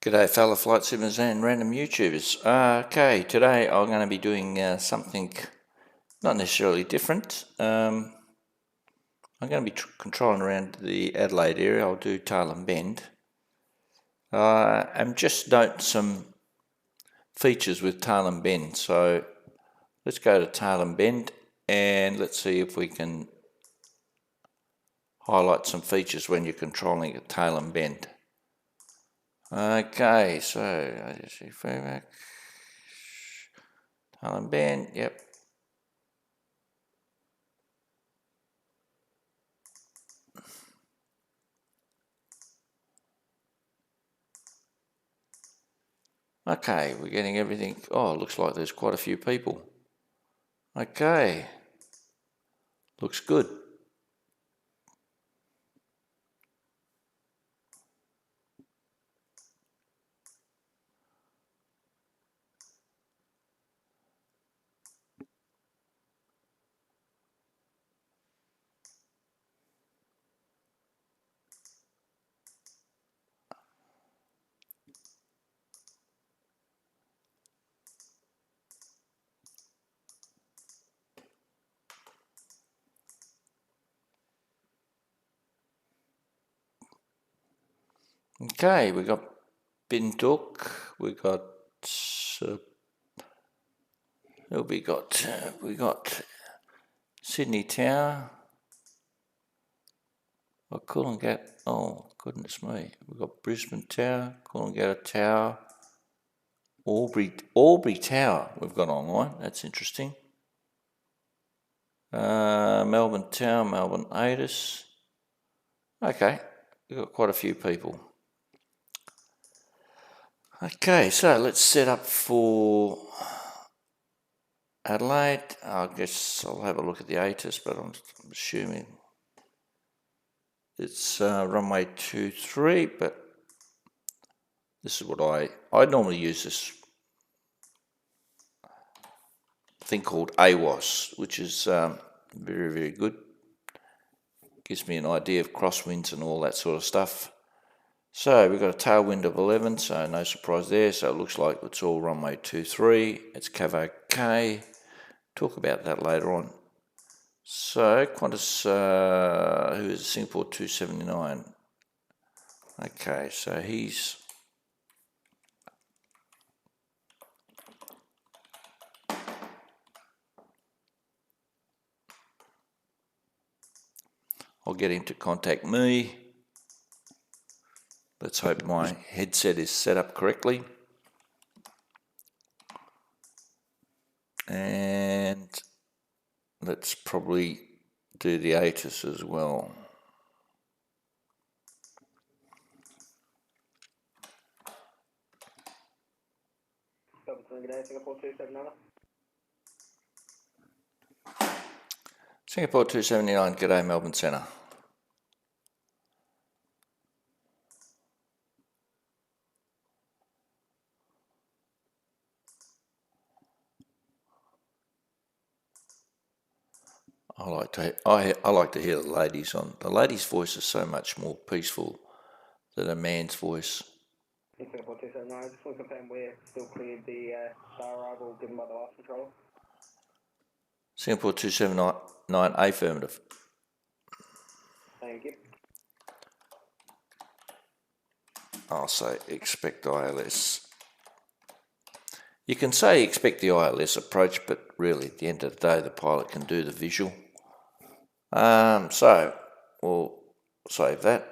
G'day fellow flight simmers and random YouTubers. Okay, today I'm going to be doing something not necessarily different. I'm going to be controlling around the Adelaide area. I'll do tail and bend. And just note some features with tail and bend. So let's go to tail and bend and let's see if we can highlight some features when you're controlling a tail and bend. Okay, so I just see feedback, tail and bend, yep. Okay, we're getting everything. Oh, looks like there's quite a few people. Okay, looks good. Okay, we got Binduk, we got who we got Sydney Tower. I couldn't get. Oh goodness me, we got Brisbane Tower, Coolangatta Tower, Albury Tower. We've got online. That's interesting. Melbourne Tower, Melbourne Atis. Okay, we've got quite a few people. Okay, so let's set up for Adelaide. I guess I'll have a look at the ATIS, but I'm assuming it's runway 23, but this is what I normally use this thing called AWOS, which is very, very good. Gives me an idea of crosswinds and all that sort of stuff. So we've got a tailwind of 11, so no surprise there. So it looks like it's all runway 23. It's Cavo K. Talk about that later on. So Qantas, who is Singapore 279. Okay, so he's I'll get him to contact me. Let's hope my headset is set up correctly. And let's probably do the ATIS as well. Singapore 279, g'day Melbourne Centre. I like to hear the ladies on. The lady's voice is so much more peaceful than a man's voice. Singapore 279, I just want to confirm we're still cleared the star arrival given by the last controller. Singapore 279, affirmative. Thank you. I'll say expect ILS. You can say expect the ILS approach, but really at the end of the day the pilot can do the visual. So we'll save that.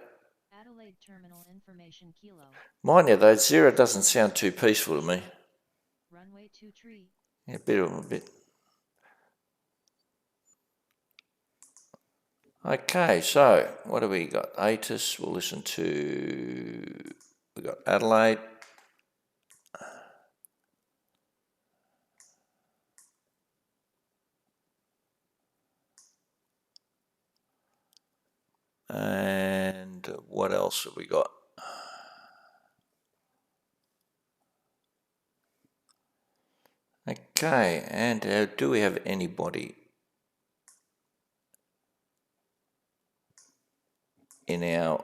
Adelaide Terminal Information Kilo. Mind you though, 0 doesn't sound too peaceful to me. Runway 23. Yeah, a bit. Okay, so what do we got? ATIS, we'll listen to, we got Adelaide. And what else have we got? Okay, and do we have anybody in our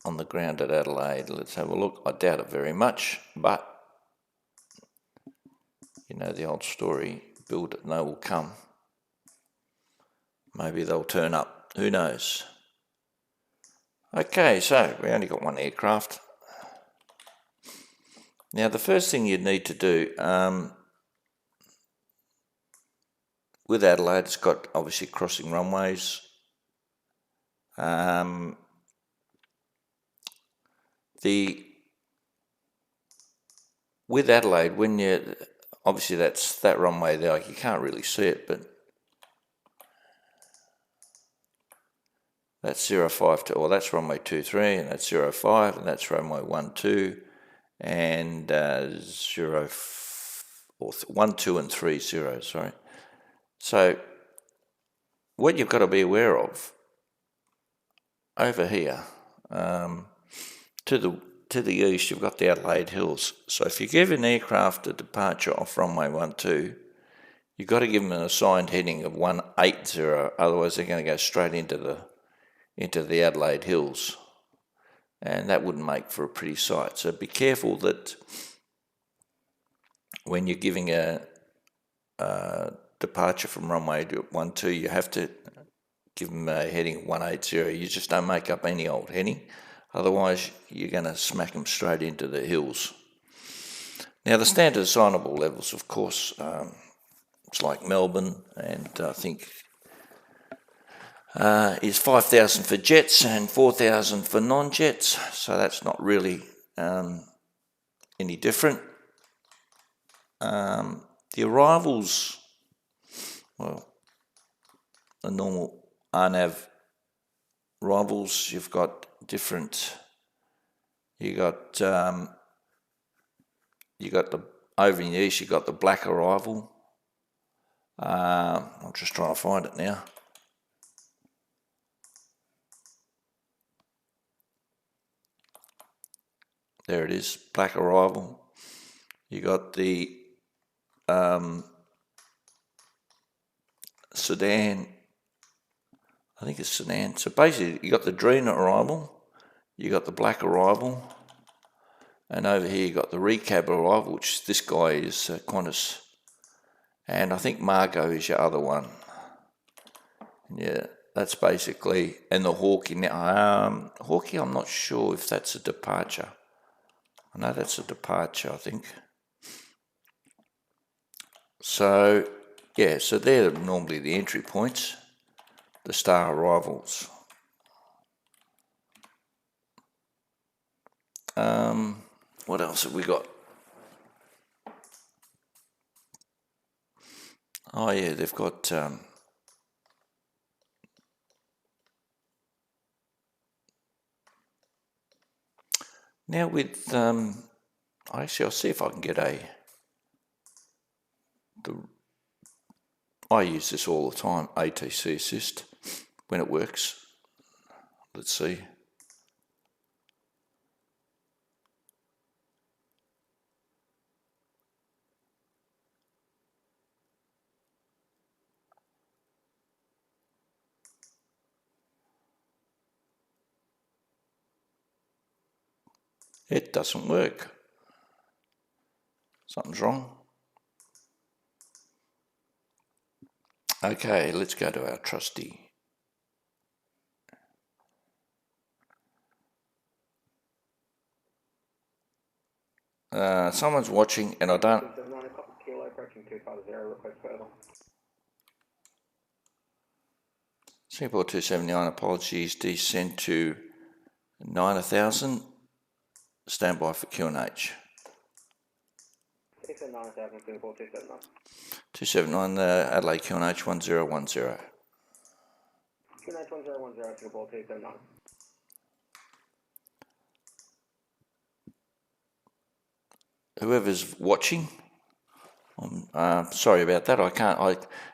on the ground at Adelaide. Let's have a look. I doubt it very much, but you know the old story, build it and they will come. Maybe they'll turn up, who knows. Okay, so we only got one aircraft. Now the first thing you'd need to do, with Adelaide, it's got obviously crossing runways. With Adelaide, when you obviously that's that runway there, like you can't really see it, but that's 052, or that's runway 23, and that's 05, and that's runway 12, and 1, 2, and 3 zeros. Sorry. So what you've got to be aware of over here, to the east, you've got the Adelaide Hills. So if you give an aircraft a departure off runway 12, you've got to give them an assigned heading of 180. Otherwise, they're going to go straight into the Adelaide Hills, and that wouldn't make for a pretty sight. So be careful that when you're giving a departure from runway 12, you have to give them a heading 180. You just don't make up any old heading, otherwise you're going to smack them straight into the hills. Now the standard assignable levels, of course, it's like Melbourne, and I think is 5,000 for jets and 4,000 for non-jets, so that's not really any different. The arrivals, well, the normal RNAV arrivals, you've got different. You got the over in the east. You got the black arrival. I'm just trying to find it now. There it is, black arrival. You got the sedan, I think it's sedan. So basically you got the Drina arrival, you got the black arrival, and over here you got the recab arrival, which this guy is Qantas, and I think Margot is your other one. Yeah, that's basically, and the Hawkeye. Now, Hawkeye, I'm not sure if that's a departure. I know that's a departure, I think. So, yeah, so they're normally the entry points, the star arrivals. What else have we got? Oh yeah, they've got now with actually I'll see if I can get I use this all the time, ATC assist, when it works. Let's see. It doesn't work. Something's wrong. Okay, let's go to our trusty. Someone's watching, and I don't. Singapore 279, apologies, descend to 9,000. Stand by for QNH. 279, Adelaide QNH 1010. QNH 1010, Singapore 279. Whoever's watching, I'm sorry about that. I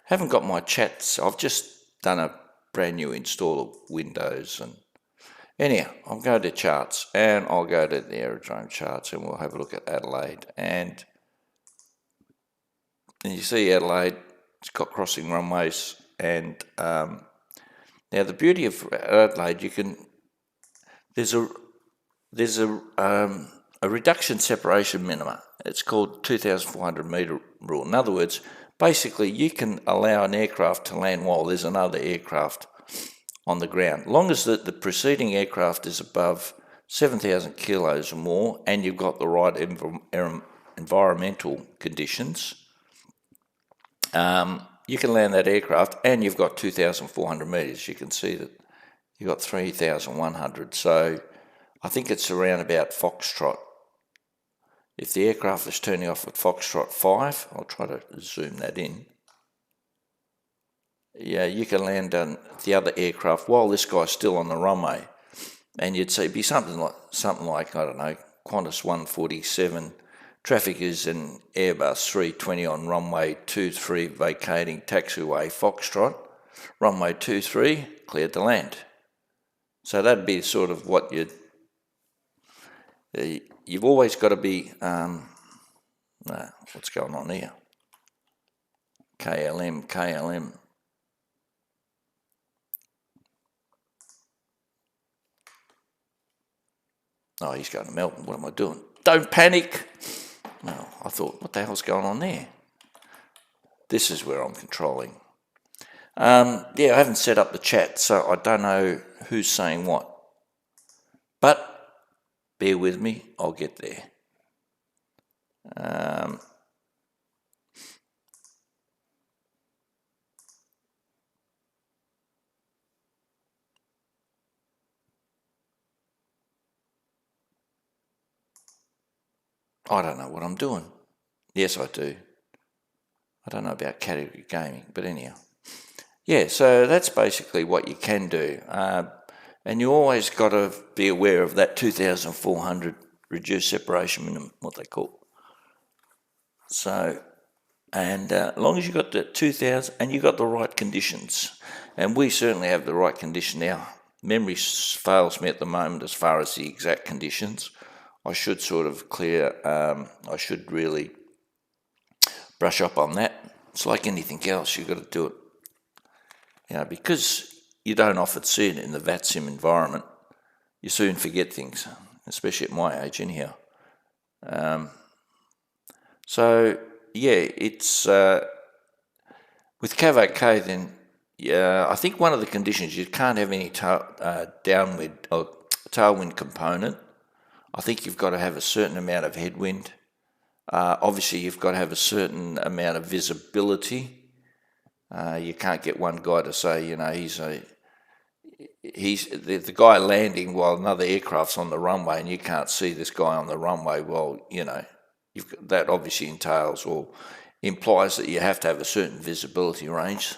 haven't got my chats. I've just done a brand new install of Windows, and anyhow, I'll go to charts, and I'll go to the Aerodrome Charts, and we'll have a look at Adelaide. And you see Adelaide, it's got crossing runways, and now the beauty of Adelaide, there's there's a reduction separation minima. It's called 2,400 metre rule. In other words, basically you can allow an aircraft to land while there's another aircraft on the ground. Long as the preceding aircraft is above 7,000 kilos or more and you've got the right environmental conditions, you can land that aircraft and you've got 2,400 metres. You can see that you've got 3,100. So I think it's around about Foxtrot. If the aircraft is turning off at Foxtrot 5, I'll try to zoom that in. Yeah, you can land on the other aircraft while this guy's still on the runway. And you'd see, be something like, I don't know, Qantas 147, traffic is an Airbus 320 on runway 23 vacating taxiway Foxtrot, runway 23 cleared to land. So that'd be sort of what you've always got to be, what's going on here? KLM. Oh, he's going to Melbourne. What am I doing? Don't panic. No, I thought, what the hell's going on there? This is where I'm controlling. Yeah, I haven't set up the chat, so I don't know who's saying what. But bear with me, I'll get there. I don't know what I'm doing. Yes, I do. I don't know about category gaming, but anyhow. Yeah, so that's basically what you can do. And you always got to be aware of that 2,400 reduced separation minimum, what they call. So, and as long as you got the 2,000 and you got the right conditions, and we certainly have the right condition now. Memory fails me at the moment as far as the exact conditions. I should sort of I should really brush up on that. It's like anything else, you've got to do it. You know, because you don't often see it in the VATSIM environment, you soon forget things, especially at my age anyhow. So, yeah, it's with CAV-OK then, yeah, I think one of the conditions, you can't have any downwind or tailwind component. I think you've got to have a certain amount of headwind. Obviously, you've got to have a certain amount of visibility. You can't get one guy to say, you know, he's the guy landing while another aircraft's on the runway and you can't see this guy on the runway. Well, you know, that obviously entails or implies that you have to have a certain visibility range.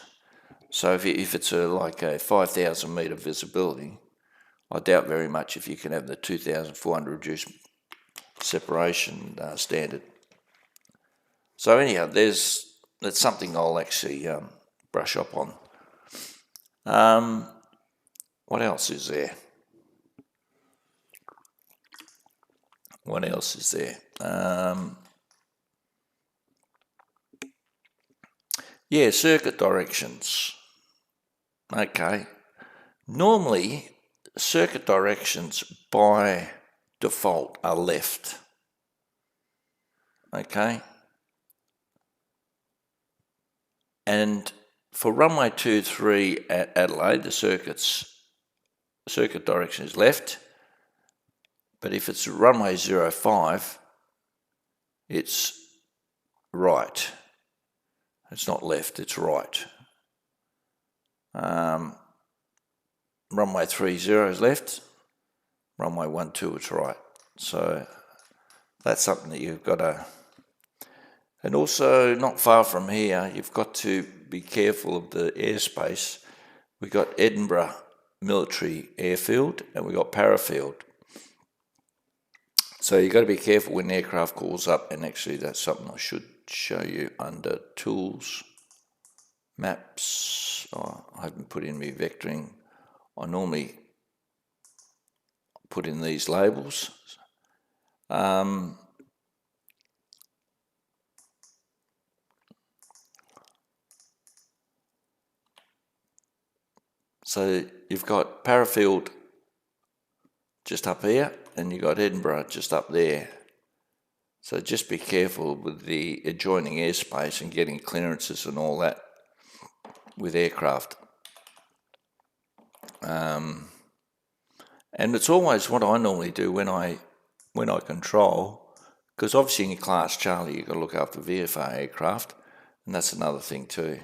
So if it's like a 5,000 metre visibility, I doubt very much if you can have the 2,400 reduced separation standard. So anyhow, that's something I'll actually brush up on. What else is there? Yeah, circuit directions. Okay. Normally, circuit directions by default are left. Okay. And for runway 23 at Adelaide, the circuit direction is left. But if it's runway 05, it's right. It's not left, it's right. Runway 30 is left. Runway 12 is right. So that's something that you've got to... And also, not far from here, you've got to be careful of the airspace. We've got Edinburgh Military Airfield and we've got Parafield. So you've got to be careful when the aircraft calls up, and actually that's something I should show you under Tools, Maps. Oh, I haven't put in my vectoring. I normally put in these labels. So you've got Parafield just up here, and you got Edinburgh just up there. So just be careful with the adjoining airspace and getting clearances and all that with aircraft. And it's always what I normally do when I control, because obviously in your Class Charlie you've got to look after VFR aircraft, and that's another thing too.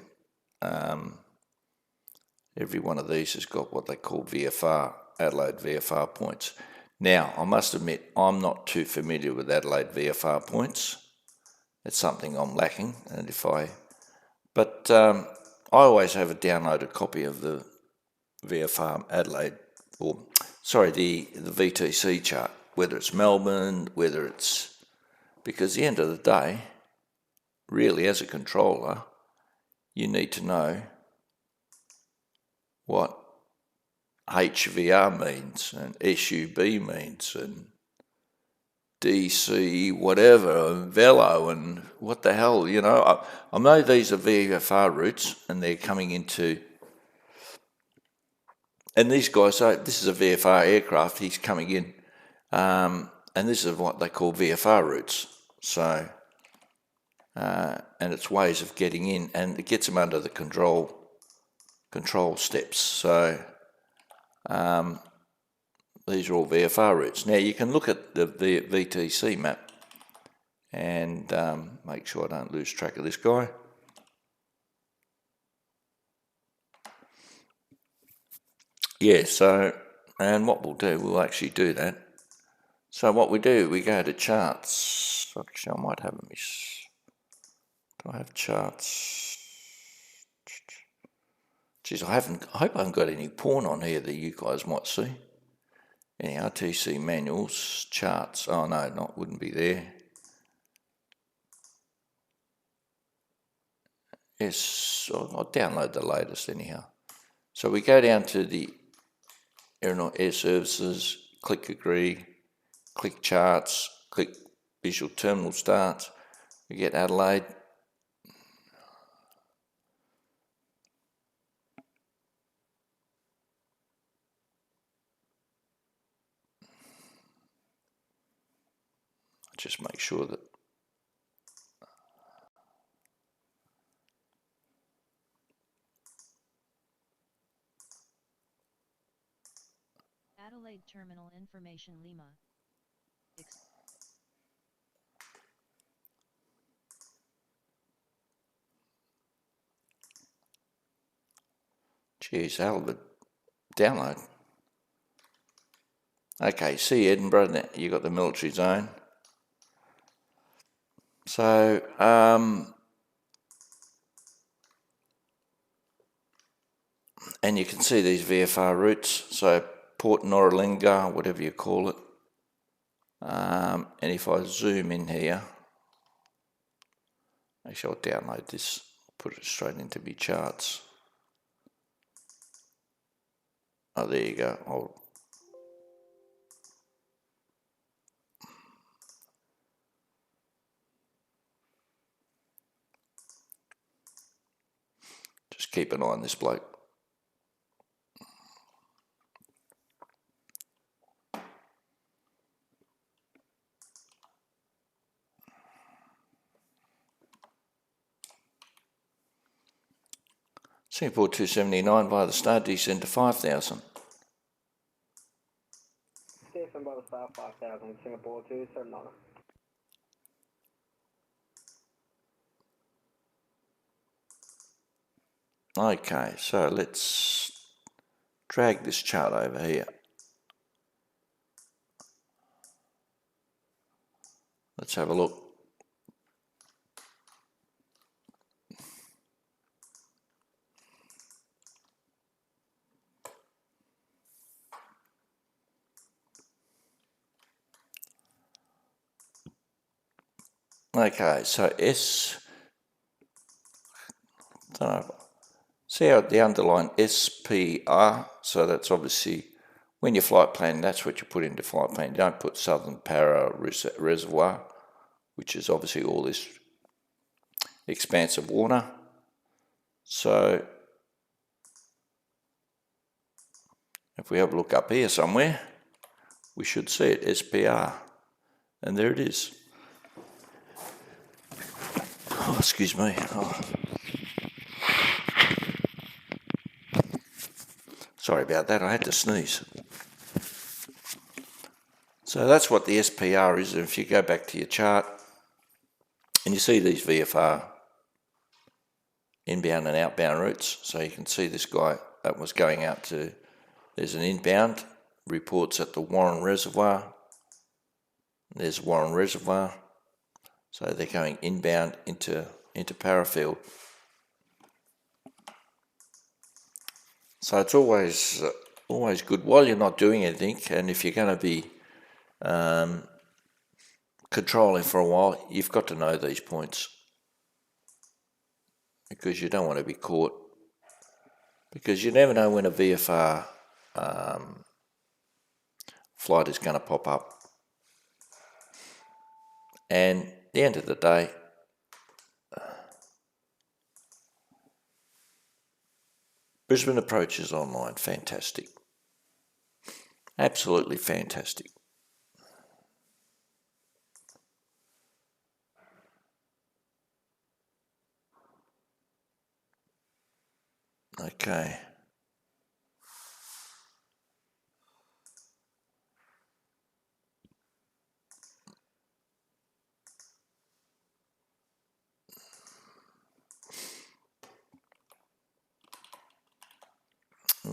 Every one of these has got what they call VFR, Adelaide VFR points. Now, I must admit, I'm not too familiar with Adelaide VFR points. It's something I'm lacking, and but I always have a downloaded copy of the VFR Adelaide, the VTC chart, whether it's Melbourne, whether it's, because at the end of the day, really as a controller, you need to know what HVR means and SUB means and DC whatever and Velo and what the hell, you know. I know these are VFR routes and they're coming into, and these guys say this is a VFR aircraft, he's coming in, and this is what they call VFR routes. So, and it's ways of getting in, and it gets them under the control steps. So these are all VFR routes. Now you can look at the VTC map and make sure I don't lose track of this guy. Yeah, so, and what we'll do, we'll actually do that. So what we do, we go to charts. Actually, I might have a miss. Do I have charts? Geez, I hope I haven't got any porn on here that you guys might see. Any RTC manuals, charts. Oh no, wouldn't be there. Yes, I'll download the latest anyhow. So we go down to the Aeronaut Air Services, click agree, click charts, click visual terminal starts. We get Adelaide. Just make sure that Adelaide Terminal Information Lima. geez, hell of a download. Okay, see Edinburgh, you got the military zone. So, and you can see these VFR routes, so Port Noralinga, whatever you call it. And if I zoom in here, actually I'll download this, put it straight into my charts. Oh, there you go. I'll just keep an eye on this bloke. Singapore 279 via the Star, descend to 5,000. Descend by the Star 5,000, Singapore 279. Okay, so let's drag this chart over here. Let's have a look. Okay, so see how the underline SPR, so that's obviously, when you're flight planning, that's what you put into flight planning. You don't put Southern Para Reservoir, which is obviously all this expansive water. So, if we have a look up here somewhere, we should see it, SPR. And there it is. Oh, excuse me. Oh. Sorry about that, I had to sneeze. So that's what the SPR is. And if you go back to your chart and you see these VFR inbound and outbound routes, so you can see this guy that was going out to, there's an inbound, reports at the Warren Reservoir. There's Warren Reservoir. So they're going inbound into Parafield. So it's always good while you're not doing anything, and if you're going to be controlling for a while, you've got to know these points, because you don't want to be caught, because you never know when a VFR flight is going to pop up. And at the end of the day, Brisbane approaches online, fantastic. Absolutely fantastic. Okay.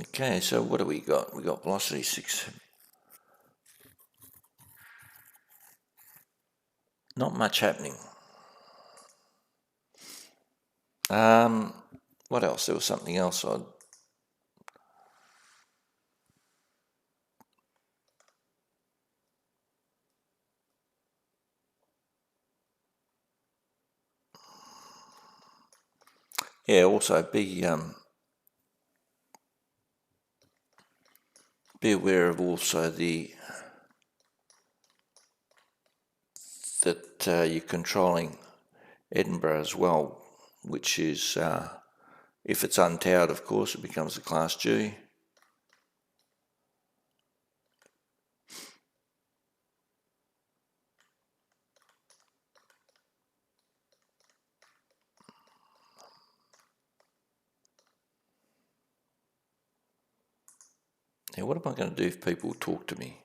Okay, so what do we got? We got velocity 6. Not much happening. What else? There was something else also be aware of also that you're controlling Edinburgh as well, which is, if it's untowered, of course, it becomes a Class G. Now, what am I going to do if people talk to me?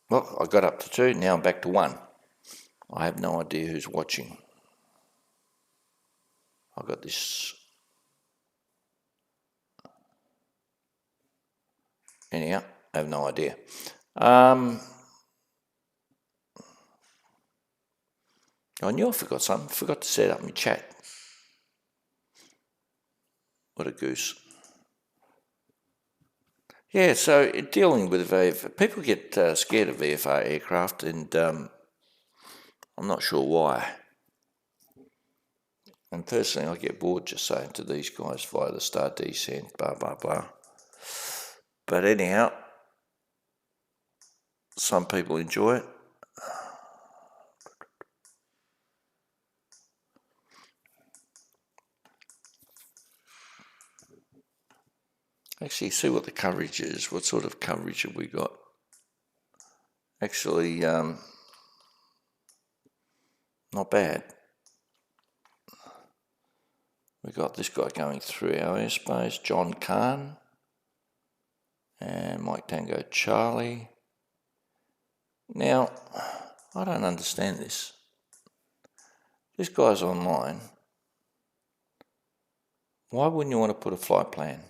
Well, I got up to 2, now I'm back to 1. I have no idea who's watching. I've got this. Anyhow, I have no idea. I knew I forgot something. Forgot to set up my chat. What a goose. Yeah, so dealing with VFR, people get scared of VFR aircraft, and I'm not sure why. And personally, I get bored just saying to these guys via the start descent, blah, blah, blah. But anyhow, some people enjoy it. Actually, see what the coverage is. What sort of coverage have we got? Actually, not bad. We got this guy going through our airspace, John Kahn, and Mike Tango Charlie. Now, I don't understand this. This guy's online. Why wouldn't you want to put a flight plan?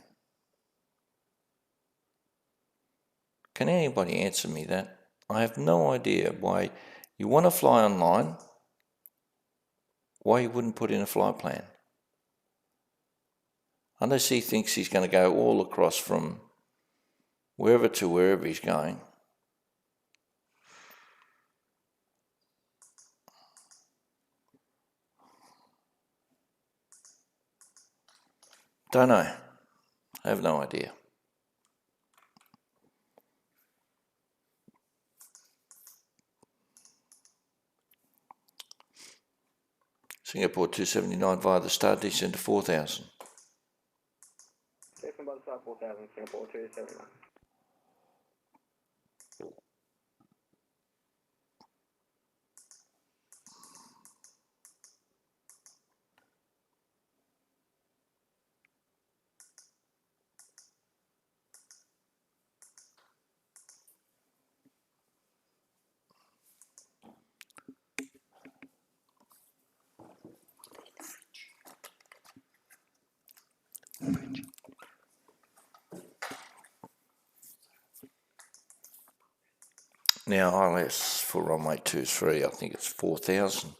Can anybody answer me that? I have no idea why you want to fly online, why you wouldn't put in a flight plan. Unless he thinks he's going to go all across from wherever to wherever he's going. Don't know. I have no idea. Singapore 279 via the start, descend to 4,000. Descend by the start 4,000, Singapore 279. Now ILS for runway 23, I think it's 4,000.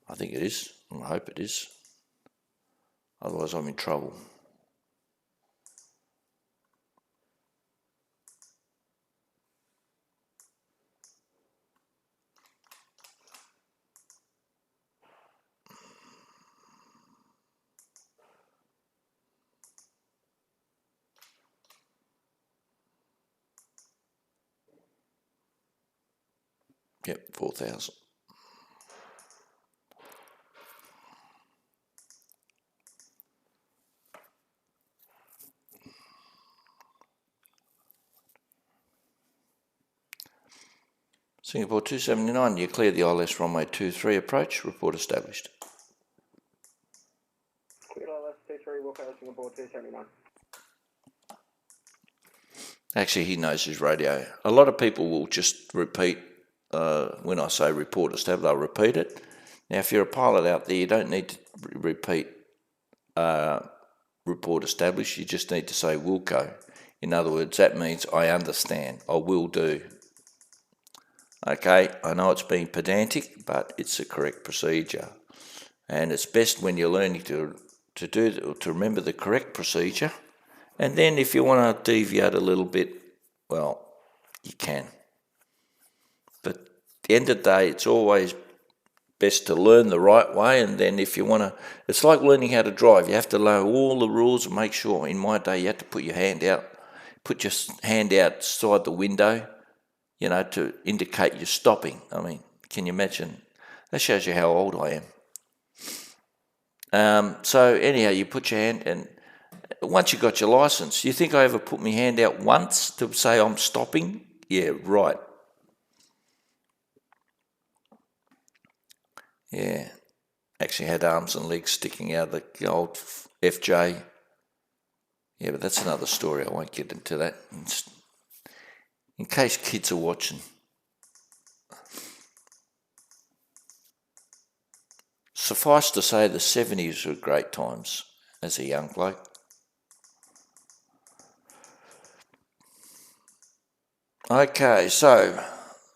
I think it is. I hope it is. Otherwise I'm in trouble. Yep, 4,000. Singapore 279, you clear the ILS runway 23 approach, report established. Cleared ILS 23, walk out Singapore 279. Actually, he knows his radio. A lot of people will just repeat, when I say report established, they'll repeat it. Now, if you're a pilot out there, you don't need to repeat report established, you just need to say will go. In other words, that means I understand, I will do. Okay, I know it's being pedantic, but it's the correct procedure. And it's best when you're learning to remember the correct procedure. And then if you want to deviate a little bit, well, you can. But at the end of the day, it's always best to learn the right way. And then if you want to, it's like learning how to drive. You have to know all the rules and make sure. In my day, you had to put your hand out outside the window, you know, to indicate you're stopping. I mean, can you imagine? That shows you how old I am. So anyhow, you put your hand, and once you got your license, you think I ever put my hand out once to say I'm stopping? Yeah, right. Yeah, actually had arms and legs sticking out of the old FJ. Yeah, but that's another story. I won't get into that. In case kids are watching. Suffice to say, the 70s were great times as a young bloke. Okay, so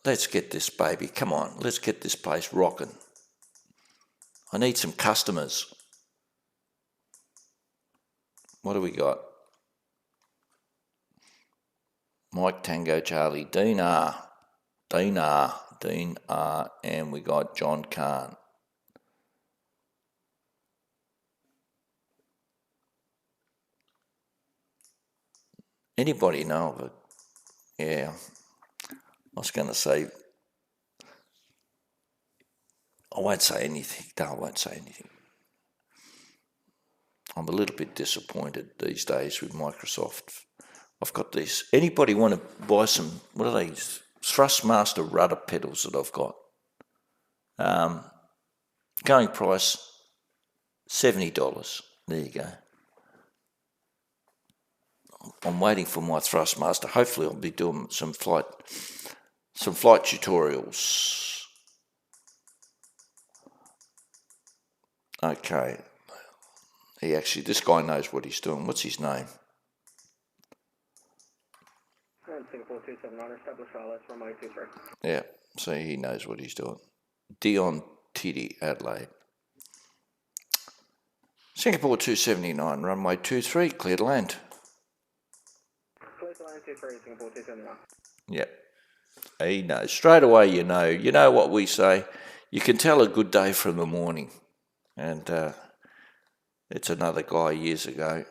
let's get this baby. Come on, let's get this place rocking. I need some customers. What do we got? Mike Tango Charlie, Dean R, and we got John Kahn. Anybody know of it? Yeah, I was going to say, I won't say anything. No, I won't say anything. I'm a little bit disappointed these days with Microsoft. I've got these. Anybody want to buy some, what are these? Thrustmaster rudder pedals that I've got. Going price, $70. There you go. I'm waiting for my Thrustmaster. Hopefully I'll be doing some flight tutorials. Okay. This guy knows what he's doing. What's his name? Singapore 279, established ILS runway 23. Yeah, so he knows what he's doing. Dion Tiddy, Adelaide. Singapore 279, runway 23, clear to land. Clear to land 23, Singapore 279. Yep. He knows. Straight away you know. You know what we say. You can tell a good day from the morning. And it's another guy years ago.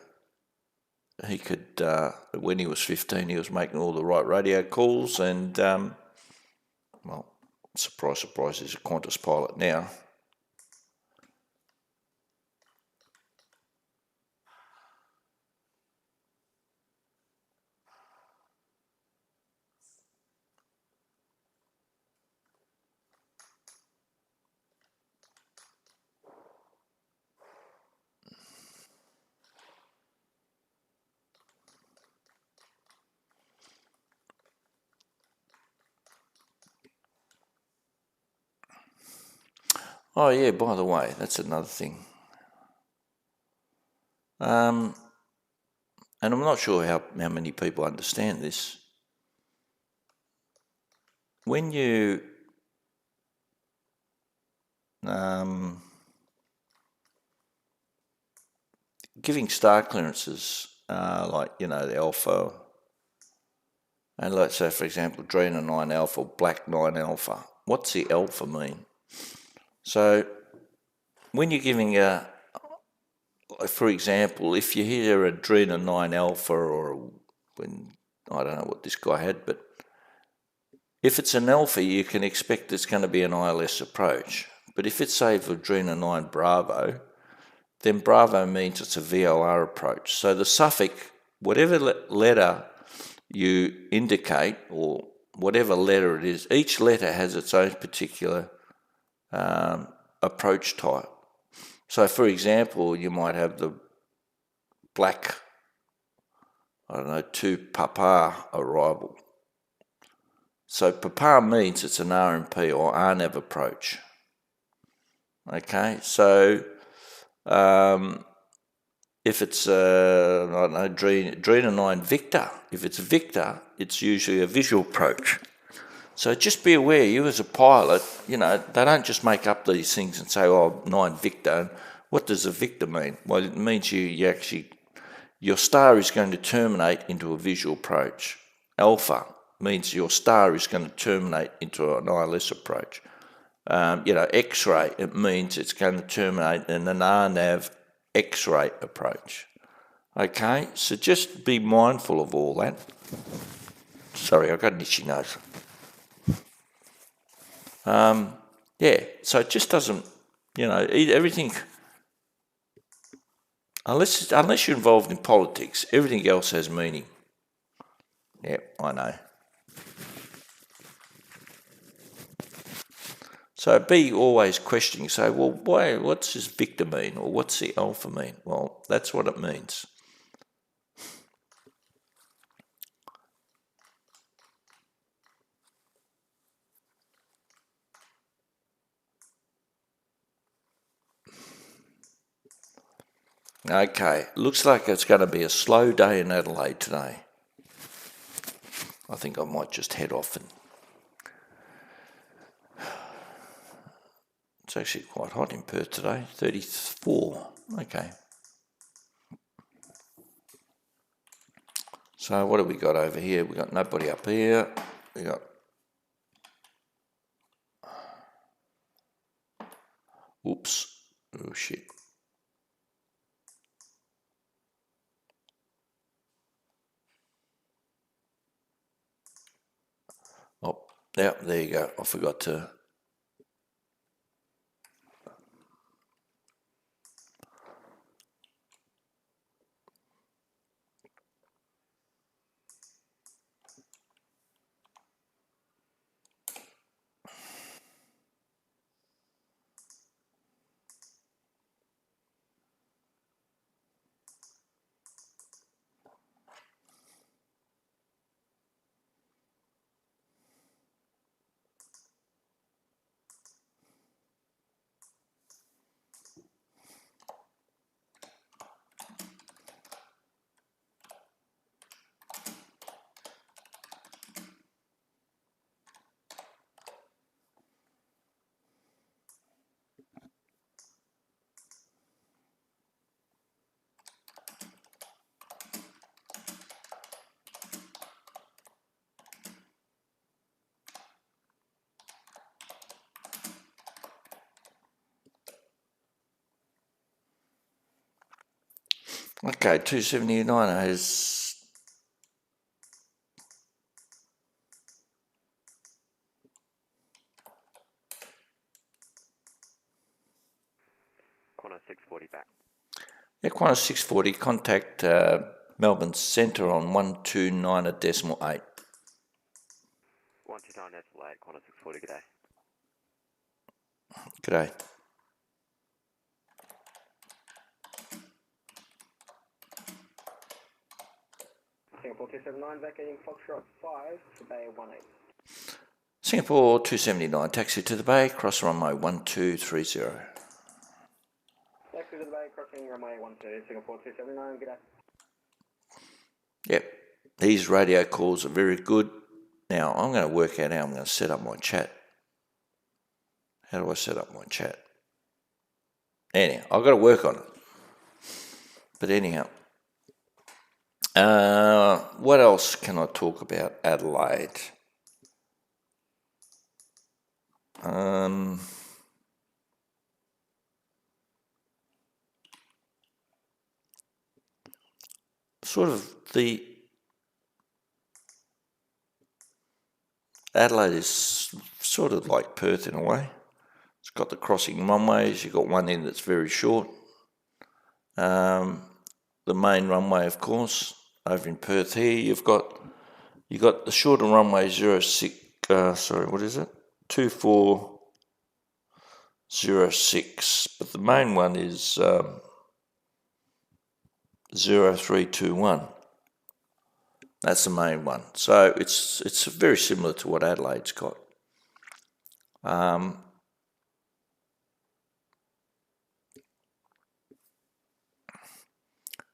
He could, when he was 15, he was making all the right radio calls, and, well, surprise, surprise, he's a Qantas pilot now. Oh yeah, by the way, that's another thing. And I'm not sure how many people understand this. When you giving star clearances, like, you know, the alpha, and let's say, for example, Drena 9 alpha, black 9 alpha. What's the alpha mean? So when you're giving for example, if you hear a Drena 9 alpha, or when, I don't know what this guy had, but if it's an alpha, you can expect it's going to be an ILS approach. But if it's, say, for Drena 9 Bravo, then Bravo means it's a VOR approach. So the suffix, whatever letter you indicate, or whatever letter it is, each letter has its own particular approach type. So, for example, you might have the black, I don't know, 2 Papa arrival. So Papa means it's an RMP or RNAV approach. Okay, so if it's I don't know, Drena 9 Victor, if it's Victor, it's usually a visual approach. So just be aware, you as a pilot, you know, they don't just make up these things and say, oh, 9 Victor. What does a Victor mean? Well, it means your star is going to terminate into a visual approach. Alpha means your star is going to terminate into an ILS approach. You know, X-ray, it means it's going to terminate in an RNAV X-ray approach. Okay, so just be mindful of all that. Sorry, I've got an itchy nose. Yeah, so it just doesn't, you know, everything, unless you're involved in politics, everything else has meaning. Yeah, I know. So be always questioning, say, well, what's this Victor mean, or what's the alpha mean? Well, that's what it means. Okay, looks like it's going to be a slow day in Adelaide today. I think I might just head off, and it's actually quite hot in Perth today, 34. Okay. So what have we got over here? We got nobody up here. We got, oops, oh shit. Oh, yeah, there you go. I forgot to. Okay, 279 has. Qantas 640 back. Yeah, Qantas 640, contact Melbourne Centre on 129.8. 129.8, Qantas 640, g'day. G'day. Singapore 279, vacating Foxtrot 5 for Bay 18. Singapore 279, taxi to the bay, cross runway 1230. Taxi to the bay, crossing runway 12, Singapore 279, good day. Yep, these radio calls are very good. Now, I'm going to work out how I'm going to set up my chat. How do I set up my chat? Anyhow, I've got to work on it. But anyhow, what else can I talk about Adelaide? Sort of the Adelaide is sort of like Perth in a way. It's got the crossing runways. You've got one end that's very short. The main runway, of course, over in Perth here, you've got the shorter runway 2406, but the main one is 0321. That's the main one. So it's very similar to what Adelaide's got.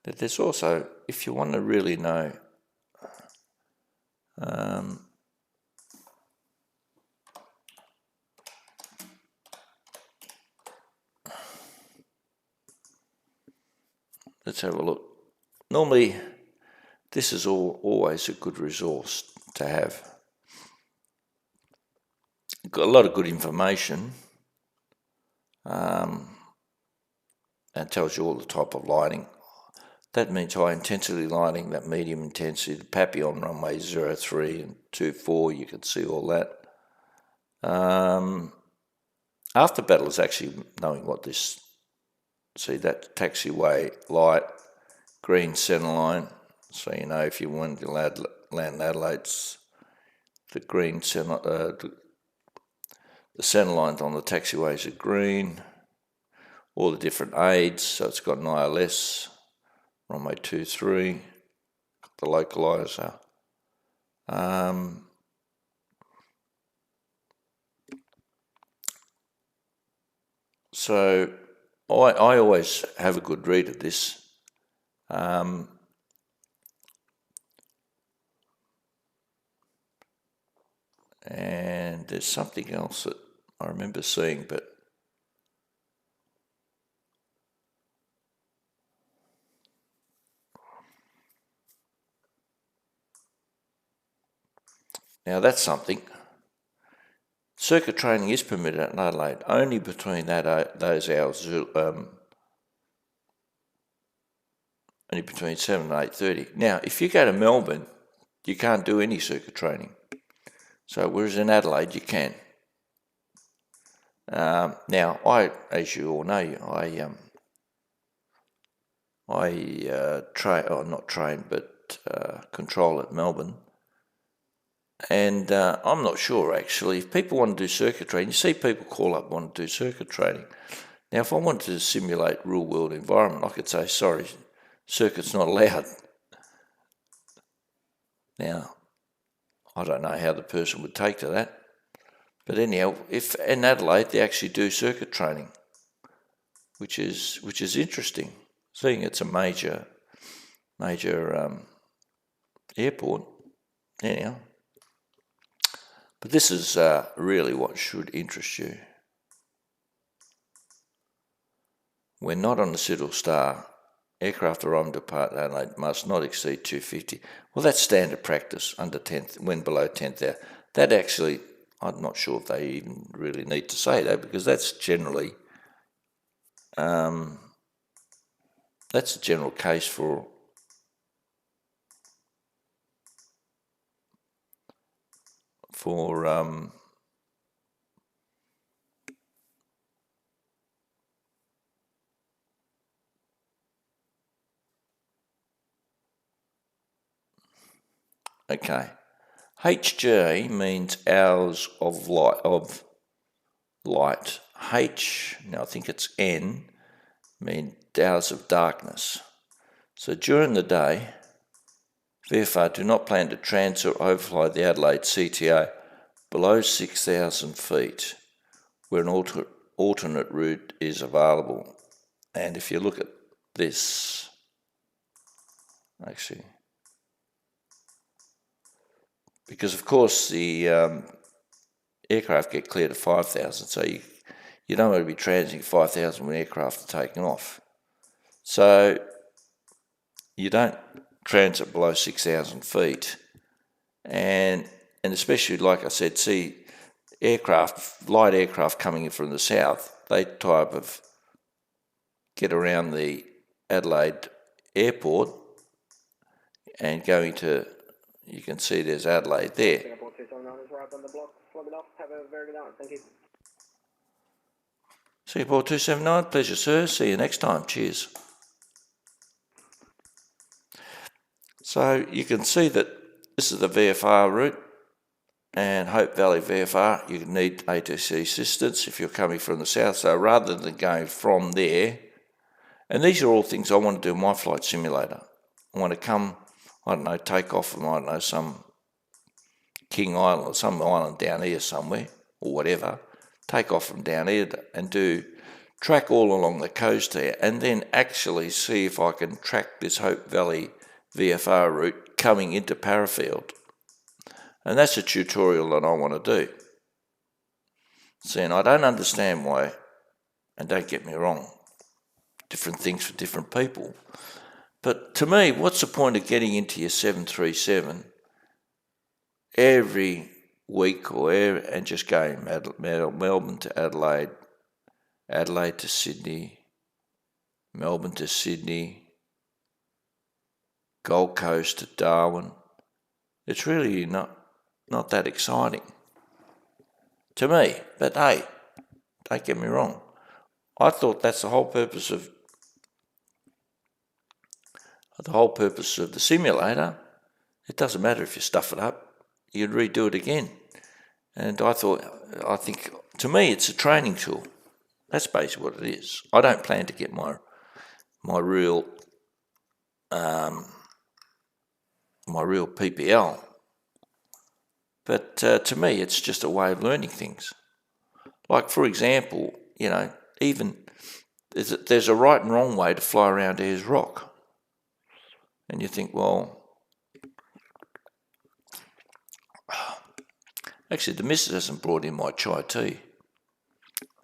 But there's also, if you want to really know, let's have a look. Normally, this is always a good resource to have. Got a lot of good information. And tells you all the type of lighting. That means high intensity lighting, that medium intensity, the Papillon runway 03 and 24, you can see all that. After battle is actually knowing what this, see that taxiway light, green centre line, so you know if you want to land in Adelaide, the green centre, the centre lines on the taxiways are green. All the different aids, so it's got an ILS, runway 23, got the localizer. So I always have a good read of this. And there's something else that I remember seeing, but now that's something. Circuit training is permitted at Adelaide only between those hours, only between 7 and 8:30. Now, if you go to Melbourne, you can't do any circuit training. So, whereas in Adelaide, you can. Now, as you all know, control at Melbourne. And I'm not sure, actually. If people want to do circuit training, you see people call up want to do circuit training. Now, if I wanted to simulate real-world environment, I could say, sorry, circuit's not allowed. Now, I don't know how the person would take to that. But anyhow, if in Adelaide they actually do circuit training, which is interesting, seeing it's a major airport. Anyhow. But this is really what should interest you. When not on the Citadel Star, aircraft arriving to depart Adelaide must not exceed 250. Well, that's standard practice under 10th, when below 10th hour. That actually, I'm not sure if they even really need to say that, because that's generally, that's a general case for okay. HG means hours of light. H, now I think it's N, means hours of darkness. So during the day, VFR do not plan to transfer or overfly the Adelaide CTA below 6,000 feet where an alternate route is available. And if you look at this, actually, because of course the aircraft get cleared at 5,000, so you don't want to be transiting 5,000 when aircraft are taking off. So you don't transit below 6,000 feet, and especially, like I said, see light aircraft coming in from the south, they type of get around the Adelaide airport and going to, you can see there's Adelaide there. Singapore 279 is arrived on the block. Flying off. Have a very good night. Thank you. Singapore 279, pleasure sir, see you next time, cheers. So you can see that this is the VFR route, and Hope Valley VFR, you need ATC assistance if you're coming from the south. So rather than going from there, and these are all things I want to do in my flight simulator. I want to come, I don't know, take off from, I don't know, some King Island or some island down here somewhere, or whatever, take off from down here and do track all along the coast here, and then actually see if I can track this Hope Valley VFR route coming into Parafield. And that's a tutorial that I want to do. See, and I don't understand why, and don't get me wrong, different things for different people. But to me, what's the point of getting into your 737 every week and just going Melbourne to Adelaide, Adelaide to Sydney, Melbourne to Sydney, Gold Coast to Darwin? It's really not that exciting to me. But hey, don't get me wrong. I thought that's the whole purpose of the simulator. It doesn't matter if you stuff it up, you'd redo it again. And I think to me it's a training tool. That's basically what it is. I don't plan to get my real PPL. But to me, it's just a way of learning things. Like, for example, even there's a right and wrong way to fly around Ayers Rock. And you think, well, actually the missus hasn't brought in my chai tea.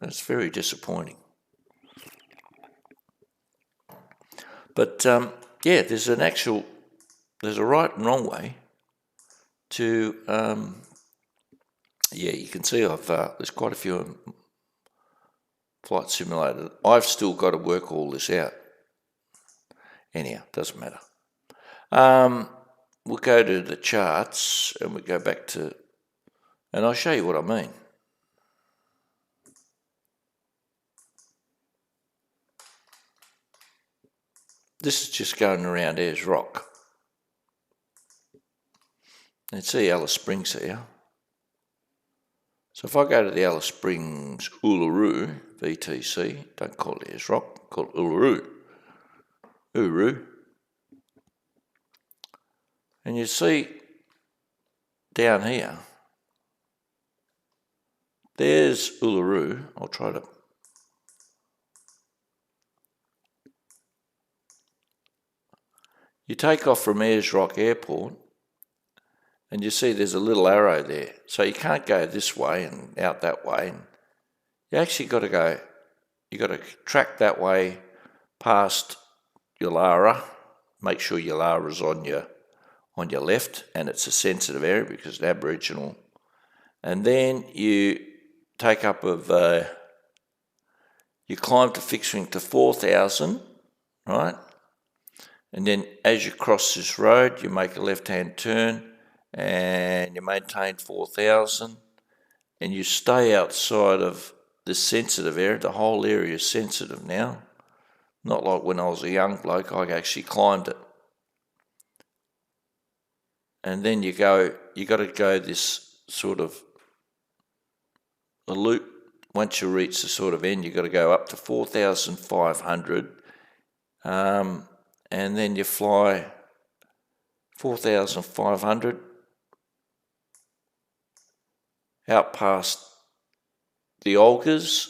That's very disappointing. But yeah, there's a right and wrong way to, yeah, you can see there's quite a few flight simulator. I've still got to work all this out. Anyhow, doesn't matter. We'll go to the charts and we go back to, and I'll show you what I mean. This is just going around Ayers Rock. You can see Alice Springs here. So if I go to the Alice Springs Uluru VTC, don't call it Ayers Rock, call it Uluru. Uru. And you see down here, there's Uluru. I'll try to. You take off from Ayers Rock Airport and you see there's a little arrow there. So you can't go this way and out that way. And you actually got to go, you got to track that way past Yulara. Make sure Yulara's on your left, and it's a sensitive area because it's Aboriginal. And then you take up you climb to fixed wing to 4,000, right? And then as you cross this road, you make a left-hand turn and you maintain 4,000 and you stay outside of the sensitive area. The whole area is sensitive now. Not like when I was a young bloke, I actually climbed it. And then you got to go this sort of a loop. Once you reach the sort of end, you got to go up to 4,500. And then you fly 4,500 out past the Olgas,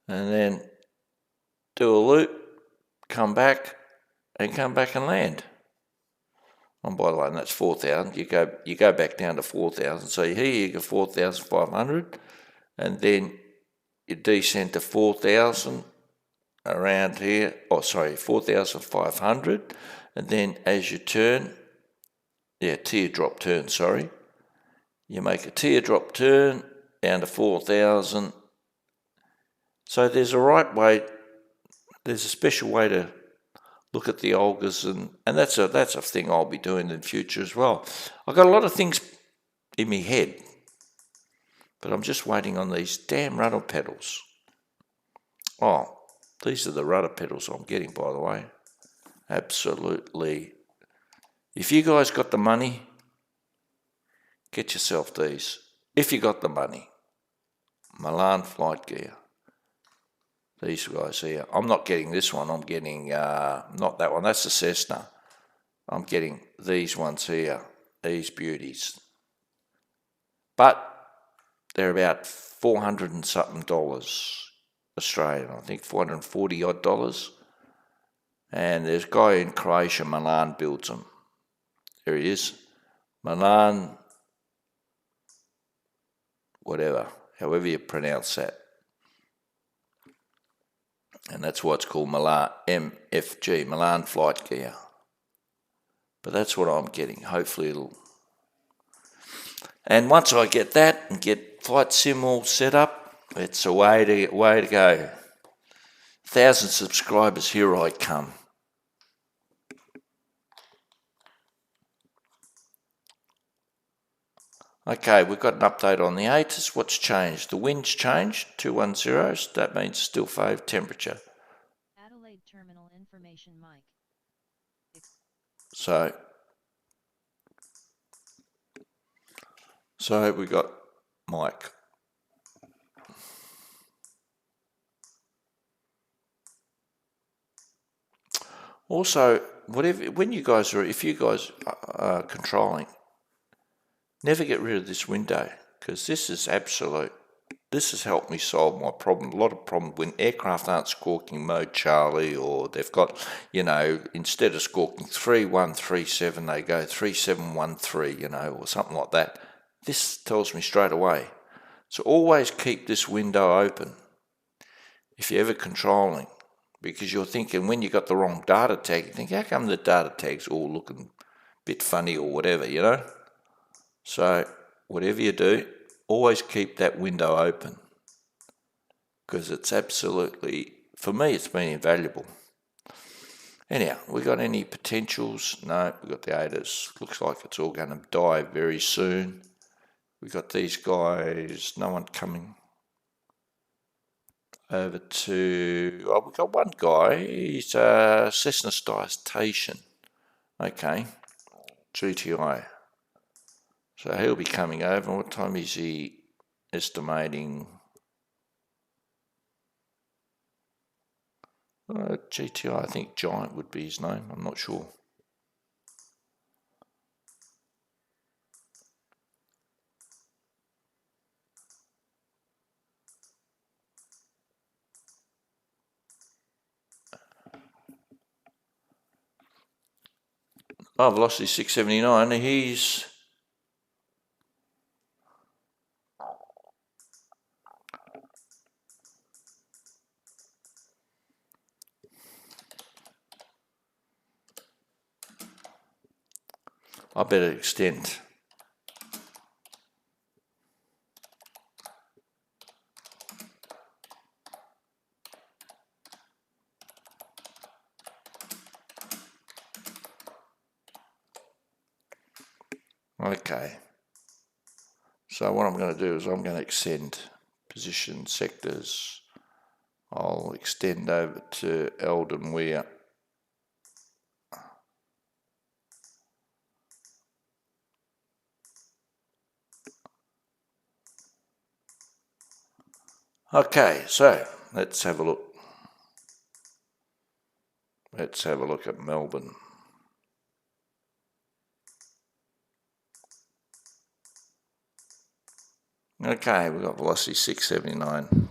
and then do a loop, come back and land. And by the way, that's 4,000. You go back down to 4,000. So here you go 4,500, and then you descend to 4,000 around here. 4,500, and then as you turn, teardrop turn. Sorry, you make a teardrop turn down to 4,000. So there's a special way to look at the Olgas, and that's a thing I'll be doing in the future as well. I've got a lot of things in my head, but I'm just waiting on these damn rudder pedals. Oh, these are the rudder pedals I'm getting, by the way. Absolutely. If you guys got the money, get yourself these. If you got the money. Milan flight gear. These guys here. I'm not getting this one. I'm getting, not that one. That's the Cessna. I'm getting these ones here. These beauties. But they're about 400 and something dollars Australian. I think 440 odd dollars. And there's a guy in Croatia, Milan, builds them. There he is. Milan, whatever, however you pronounce that. And that's why it's called Milan, MFG, Milan Flight Gear. But that's what I'm getting. Hopefully it'll... And once I get that and get Flight Sim all set up, it's a way to go. 1,000 subscribers, here I come. Okay, we've got an update on the ATIS. What's changed? The wind's changed, 210, so that means still fave temperature. Adelaide Terminal Information Mike. So we got Mike. Also, if you guys are controlling, never get rid of this window, because this is absolute. This has helped me solve my problem. A lot of problems when aircraft aren't squawking mode Charlie, or they've got, instead of squawking 3137, they go 3713, or something like that. This tells me straight away. So always keep this window open if you're ever controlling, because you're thinking when you got the wrong data tag, you think, how come the data tag's all looking a bit funny or whatever, So whatever you do, always keep that window open, because it's absolutely, for me, it's been invaluable. Anyhow, we got any potentials? No, we got the ATIS. Looks like it's all going to die very soon. We got these guys, no one coming over to, we got one guy, he's Cessna Citation. Okay, GTI. So he'll be coming over. What time is he estimating? GTI, I think Giant would be his name. I'm not sure. Oh, velocity 679. He's... I better extend. Okay. So what I'm going to do is I'm going to extend position sectors. I'll extend over to Eldon Weir. Okay, so let's have a look. Let's have a look at Melbourne. Okay, we've got velocity 679.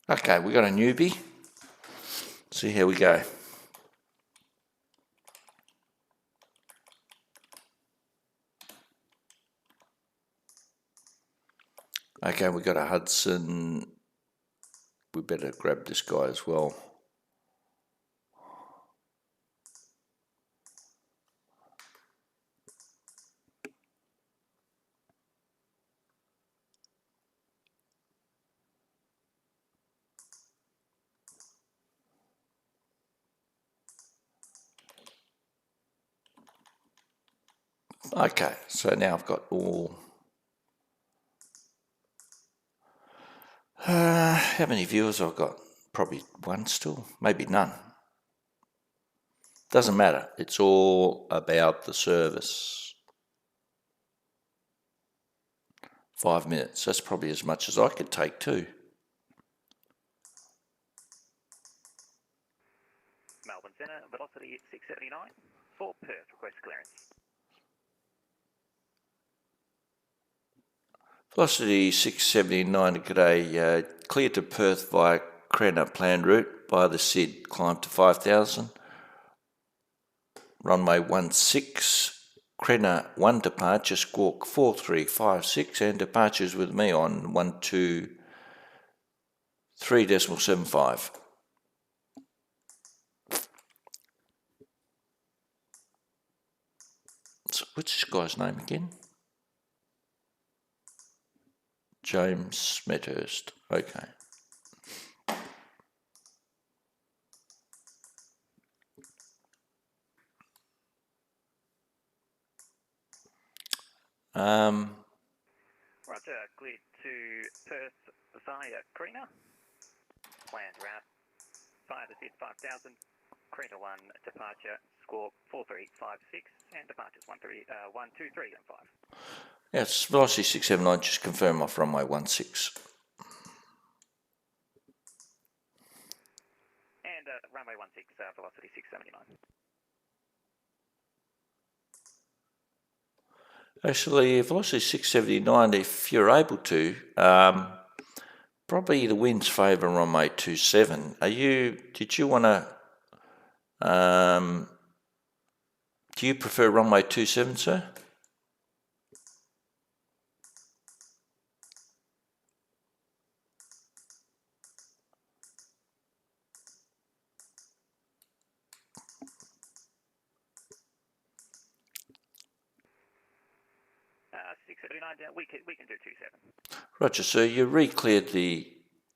Okay, we got a newbie. See how we go. Okay, we got a Hudson. We better grab this guy as well. Okay, so now I've got all. How many viewers I've got? Probably one still, maybe none. Doesn't matter. It's all about the service. 5 minutes. That's probably as much as I could take too. Melbourne Centre, velocity 679. For Perth, request clearance. Velocity 679, g'day. Clear to Perth via Crenna planned route by the SID. Climb to 5,000. Runway 16. Crenna 1 departure, squawk 4356, and departures with me on 123.75. So what's this guy's name again? James Smethurst. Okay. Roger, cleared to Perth via Carina. Planned route via the SID 5000. Carina 1 departure, squawk 4356, and departures 123 and 5. Yes, velocity 679, just confirm off runway 16. And runway 16, velocity 679. Actually, velocity 679, if you're able to, probably the wind's favour runway 27. Did you want to, do you prefer runway 27, sir? We can do 27. Roger, sir. You re-cleared the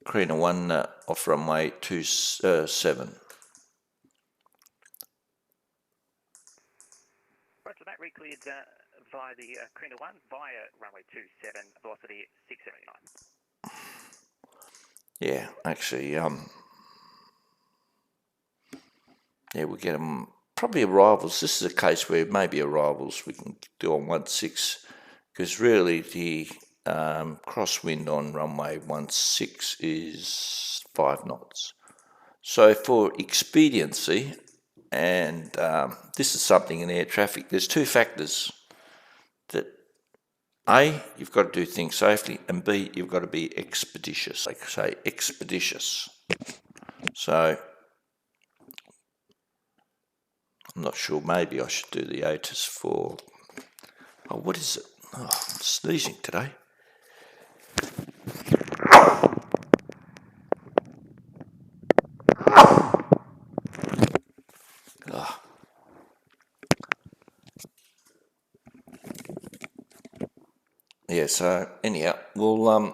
Carina 1 off runway 27. Roger that, re-cleared via the Carina 1 via runway 27, velocity 679. Yeah, actually, yeah, we'll get them. Probably arrivals. This is a case where maybe arrivals we can do on 16, because really the crosswind on runway 16 is 5 knots. So for expediency, and this is something in air traffic, there's two factors that A, you've got to do things safely, and B, you've got to be expeditious. Like say expeditious. So I'm not sure, maybe I should do the ATIS for, oh, what is it? Oh, I'm sneezing today. Oh. Yeah, so anyhow, we'll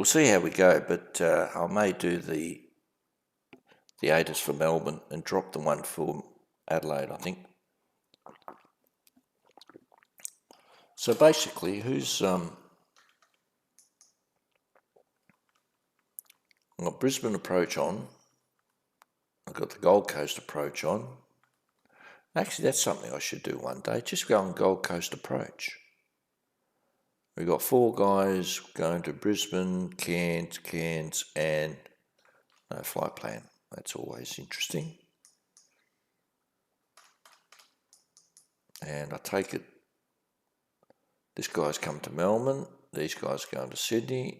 see how we go, but I may do the ATIS for Melbourne and drop the one for Adelaide, I think. So basically, I've got Brisbane approach on, I've got the Gold Coast approach on, Actually, that's something I should do one day. Just go on Gold Coast approach. We've got 4 guys going to Brisbane, Cairns, and no flight plan. That's always interesting. And I take it this guy's come to Melbourne, these guys are going to Sydney,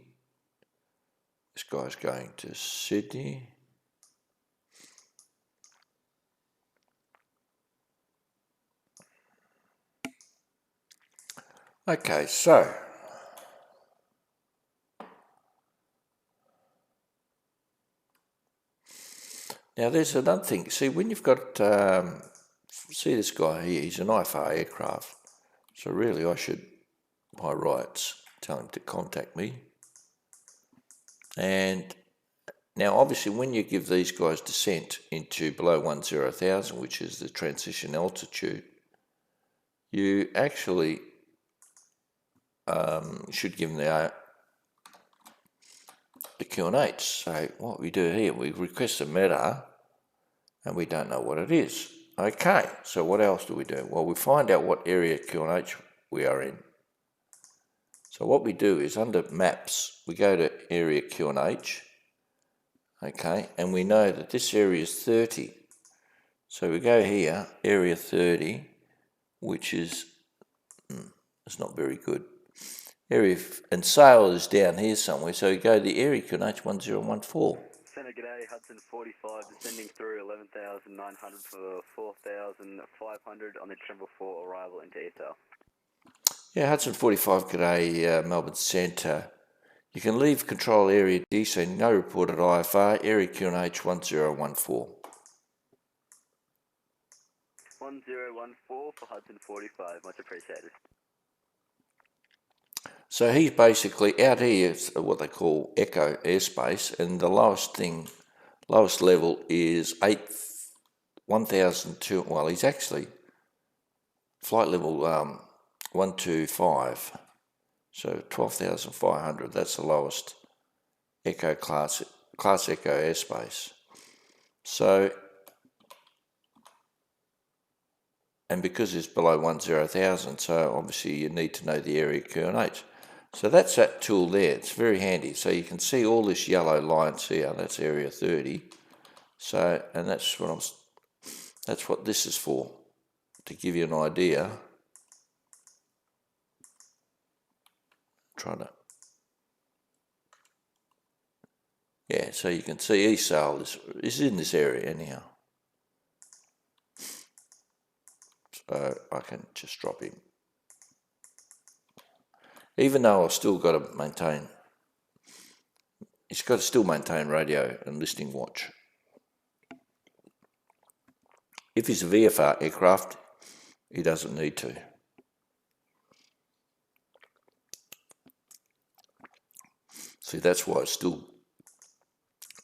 this guy's going to Sydney. Okay, so now there's another thing. See, when you've got, see this guy here, he's an IFR aircraft. So really I should, by rights, tell him to contact me. And now obviously when you give these guys descent into below 10,000, which is the transition altitude, you actually should give them the QNH. So what we do here, we request a meta and we don't know what it is. Okay, so what else do we do? Well, we find out what area QNH we are in. So what we do is under maps, we go to area QNH, okay, and we know that this area is 30. So we go here, area 30, which is, it's not very good. Area, and sail is down here somewhere, so we go to the area QNH 1014. Centre, g'day, Hudson 45, descending through 11,900 for 4,500 on the December 4 arrival into ASL. Yeah, Hudson 45, g'day, Melbourne Centre. You can leave control area D, so no reported IFR, area QNH 1014. 1014 for Hudson 45, much appreciated. So he's basically out here, it's what they call echo airspace, and the lowest level is 1,002. Well, he's actually flight level 125, so 12,500. That's the lowest echo class echo airspace. So, and because it's below 10,000, so obviously you need to know the area QNH. So that's that tool there. It's very handy. So you can see all this yellow lines here. That's area 30. So, and that's what this is for, to give you an idea. Yeah, so you can see ESAL is in this area anyhow. So I can just drop in. Even though I've still got to maintain, he's got to still maintain radio and listening watch. If he's a VFR aircraft, he doesn't need to. See, that's why it's still,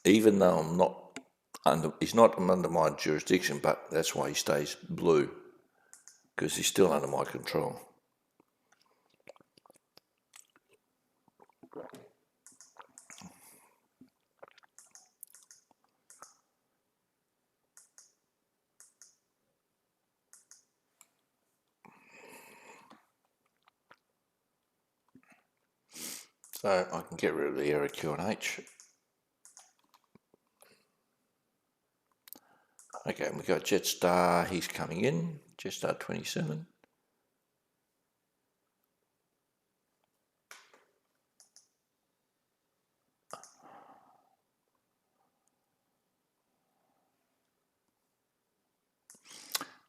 even though I'm not under, he's not under my jurisdiction, but that's why he stays blue, because he's still under my control. So I can get rid of the area QNH. Okay, and we've got Jetstar, he's coming in, Jetstar 27.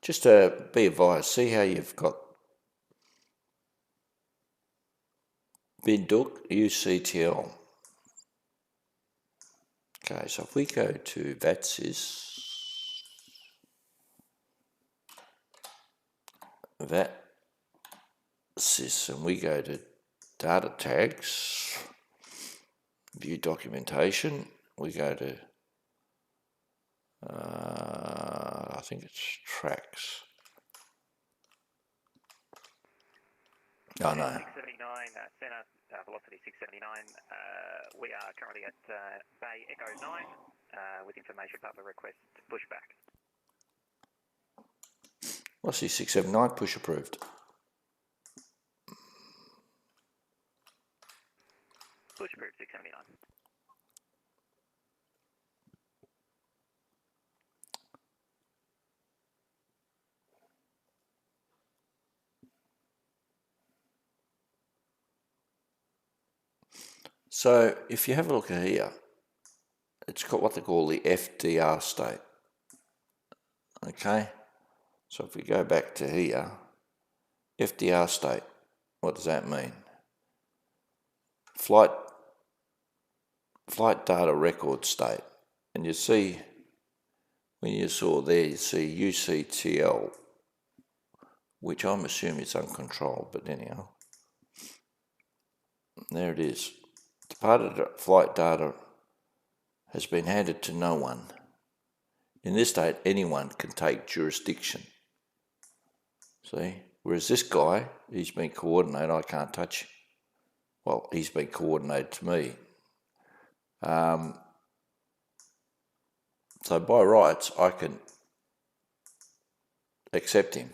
Just to be advised, see how you've got Binduk UCTL. Okay, so if we go to VATSIS, and we go to data tags, view documentation, we go to, I think it's tracks. Oh no. 679, centre, velocity 679. We are currently at Bay Echo 9 with information Papa request pushback. Rossi 679, push approved. Push approved 679. So if you have a look at here, it's got what they call the FDR state. Okay, so if we go back to here, FDR state, what does that mean? Flight data record state. And you see, when you saw there, you see UCTL, which I'm assuming is uncontrolled, but anyhow, there it is. Departed flight data has been handed to no one. In this state, anyone can take jurisdiction. See? Whereas this guy, he's been coordinated, I can't touch him. Well, he's been coordinated to me. So by rights, I can accept him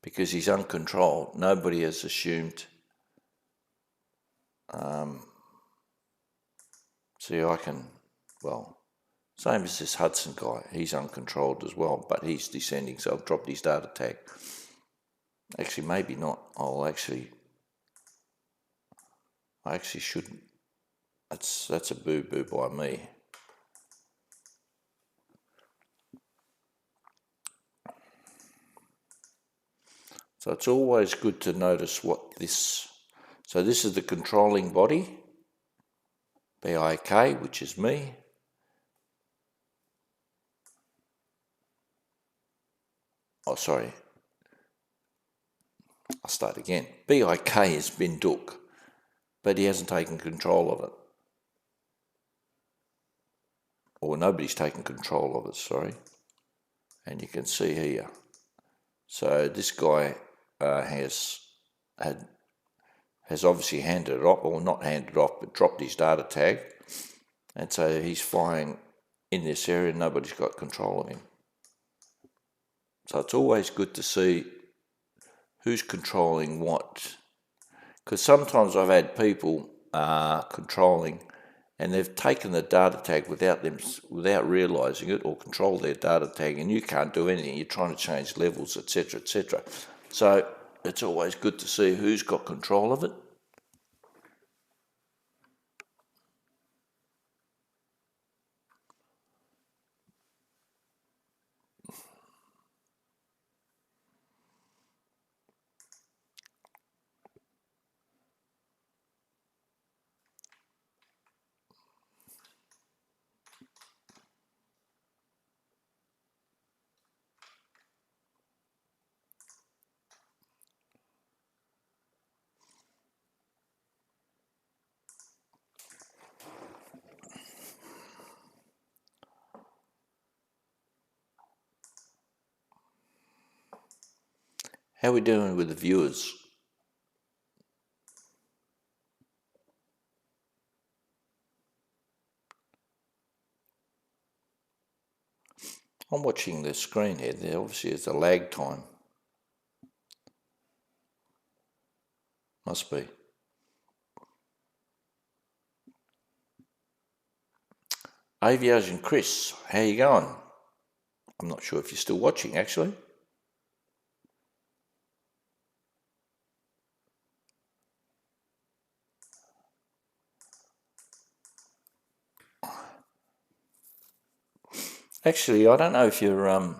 because he's uncontrolled. Nobody has assumed. See, I can, well, same as this Hudson guy. He's uncontrolled as well, but he's descending, so I've dropped his data tag. Actually, maybe not. I actually shouldn't. That's a boo-boo by me. So it's always good to notice what this... So this is the controlling body, BIK, which is me. Oh, sorry. I'll start again. BIK has been Duke, but he hasn't taken control of it. Or nobody's taken control of it, sorry. And you can see here. So this guy has obviously handed it off, or not handed it off, but dropped his data tag. And so he's flying in this area, nobody's got control of him. So it's always good to see who's controlling what. Because sometimes I've had people controlling, and they've taken the data tag without realising it, or control their data tag, and you can't do anything. You're trying to change levels, etc., etc. So it's always good to see who's got control of it. How are we doing with the viewers? I'm watching the screen here. There obviously is a lag time. Must be. Aviation Chris, how you going? I'm not sure if you're still watching, actually. Actually, I don't know if you're... I'm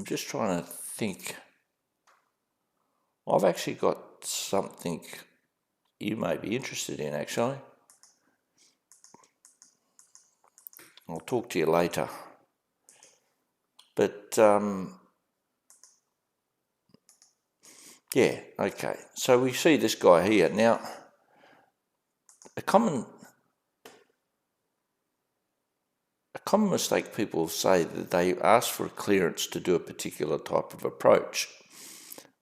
just trying to think. I've actually got something you may be interested in, actually. I'll talk to you later. But, yeah, okay. So we see this guy here. Now, a common mistake people say that they ask for a clearance to do a particular type of approach.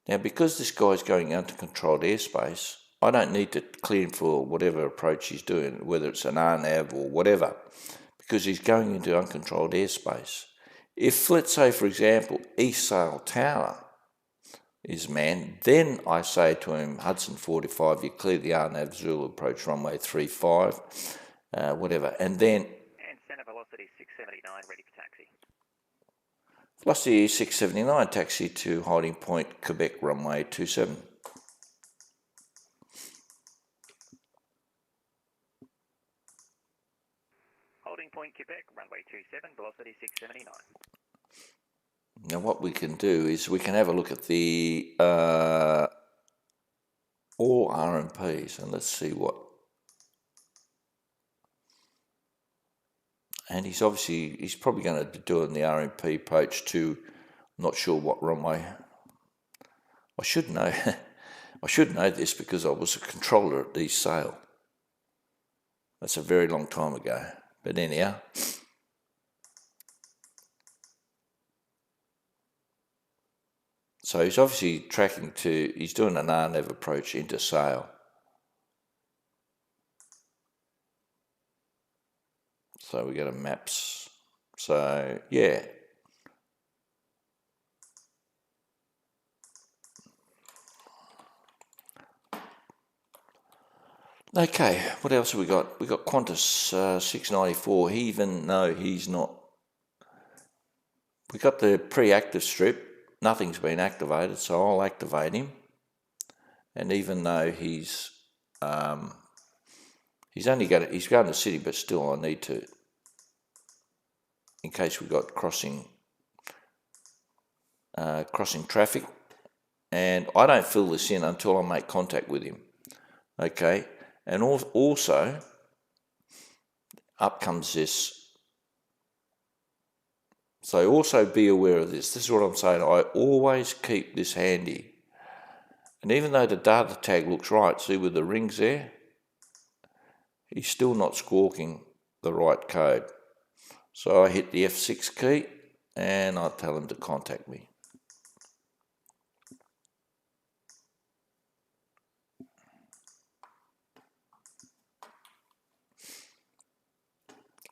Now, because this guy's going into controlled airspace, I don't need to clear him for whatever approach he's doing, whether it's an RNAV or whatever, because he's going into uncontrolled airspace. If, let's say, for example, East Sail Tower is manned, then I say to him, Hudson 45, you clear the RNAV Zulu approach runway 35, whatever, and then... And center velocity 679, ready for taxi. Velocity 679, taxi to holding point Quebec runway 27. Holding point Quebec, runway 27, velocity 679. Now what we can do is we can have a look at the all RMPs, and let's see what. And he's probably going to be doing the RMP approach to, I'm not sure what runway. I should know. I should know this because I was a controller at East Sail. That's a very long time ago. But anyhow. So he's obviously tracking to, he's doing an RNAV approach into Sail. So we go to maps. So yeah. Okay, what else have we got? We got Qantas 694. Even though he's not, we got the pre-active strip. Nothing's been activated, so I'll activate him. And even though he's going to city, but still I need to, in case we got crossing traffic. And I don't fill this in until I make contact with him. Okay, and also up comes this. So also be aware of this. This is what I'm saying. I always keep this handy. And even though the data tag looks right, see with the rings there, he's still not squawking the right code. So I hit the F6 key and I tell him to contact me.